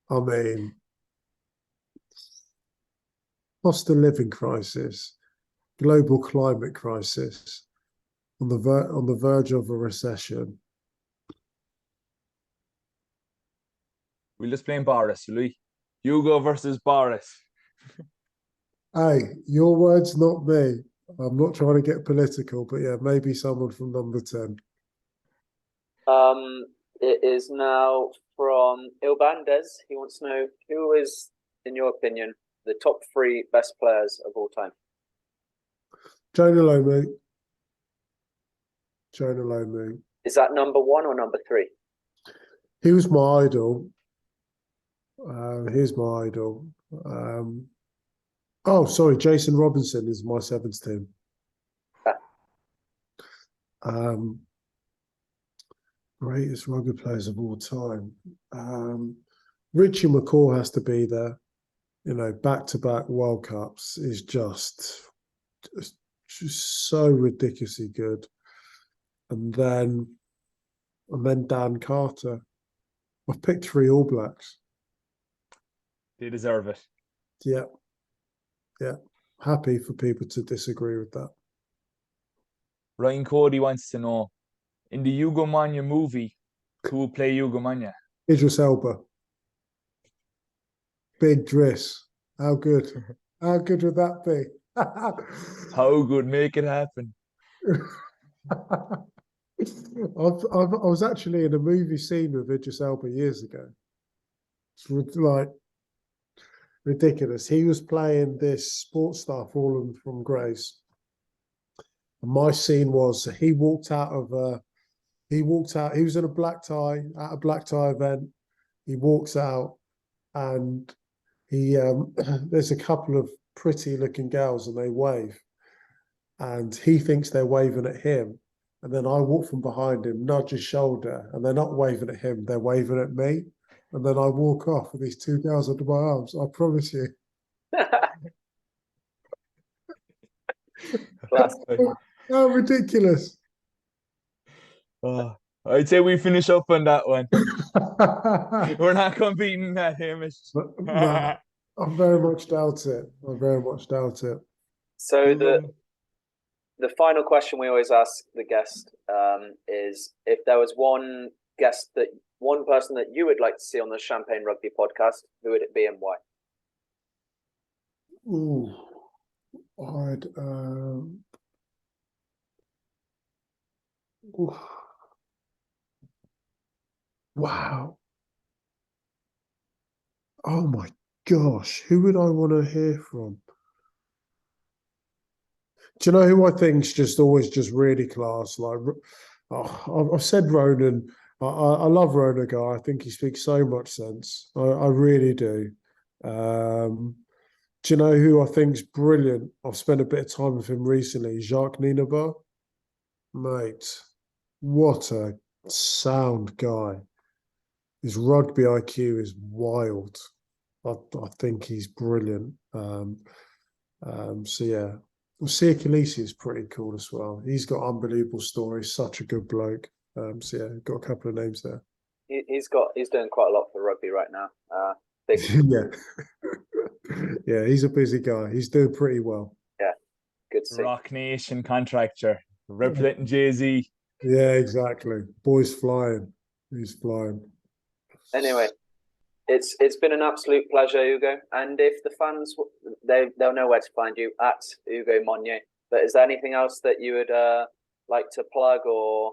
Speaker 3: I mean, cost of living crisis, global climate crisis, on the verge of a recession.
Speaker 2: We'll just blame Boris, will we? Ugo versus Boris.
Speaker 3: Hey, your words, not me. I'm not trying to get political, but yeah, maybe someone from number 10.
Speaker 1: It is now from Ilbandes. He wants to know, who is, in your opinion, the top 3 best players of all time?
Speaker 3: Jonah Lomu.
Speaker 1: Is that number 1 or number 3?
Speaker 3: He was my idol. Here's my idol. Jason Robinson is my 7th team. Greatest rugby players of all time. Richie McCaw has to be there. You know, back-to-back World Cups is just so ridiculously good. And then Dan Carter. I've picked 3 All Blacks.
Speaker 2: They deserve it.
Speaker 3: Yeah. Happy for people to disagree with that.
Speaker 2: Ryan Cody wants to know, in the Ugo Monye movie, who will play Ugo Monye?
Speaker 3: Idris Elba. Big Driss. How good? How good would that be?
Speaker 2: How good? Make it happen.
Speaker 3: I was actually in a movie scene with Idris Elba years ago. It's like ridiculous. He was playing this sports star fallen from grace. And my scene was he was in a black tie at a black tie event. he walks out, and he there's a couple of pretty looking girls, and they wave, and he thinks they're waving at him. And then I walk from behind him, nudge his shoulder, and they're not waving at him, they're waving at me. And then I walk off with these two girls under my arms. I promise you.
Speaker 1: Classic.
Speaker 3: How ridiculous.
Speaker 2: I'd say we finish up on that one. We're not competing that, Hamish.
Speaker 3: No, I very much doubt it. I very much doubt it.
Speaker 1: So the final question we always ask the guest is, if there was one person that you would like to see on the Champagne Rugby podcast, who would it be and why?
Speaker 3: Ooh, wow. Oh my gosh, who would I want to hear from? Do you know who I think's just always just really class? Like, I've said Ronan. I love Ronan guy. I think he speaks so much sense. I really do. Do you know who I think's brilliant? I've spent a bit of time with him recently. Jacques Nienaber. Mate, what a sound guy. His rugby IQ is wild. I think he's brilliant. So yeah. Well, Sia Khaleesi is pretty cool as well. He's got unbelievable stories, such a good bloke. So yeah, got a couple of names there.
Speaker 1: He's doing quite a lot for rugby right now.
Speaker 3: Yeah. Yeah, he's a busy guy. He's doing pretty well.
Speaker 1: Yeah, good to see.
Speaker 2: Rock Nation contractor, representing Jay-Z.
Speaker 3: Yeah, exactly. Boy's flying. He's flying.
Speaker 1: Anyway, it's been an absolute pleasure, Ugo. And if the fans, they'll know where to find you, at Ugo Monye. But is there anything else that you would like to plug or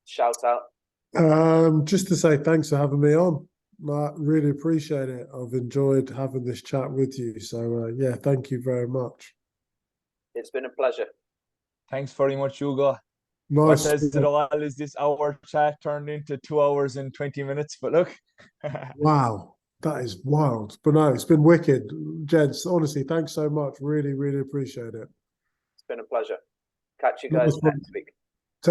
Speaker 1: shout out?
Speaker 3: Just to say thanks for having me on. I really appreciate it. I've enjoyed having this chat with you. So yeah, thank you very much.
Speaker 1: It's been a pleasure.
Speaker 2: Thanks very much, Ugo.
Speaker 3: Nice.
Speaker 2: What says it all is this hour chat turned into 2 hours and 20 minutes. But look.
Speaker 3: Wow, that is wild. But no, it's been wicked. Gents, honestly, thanks so much. Really, really appreciate it.
Speaker 1: It's been a pleasure. Catch you guys next week.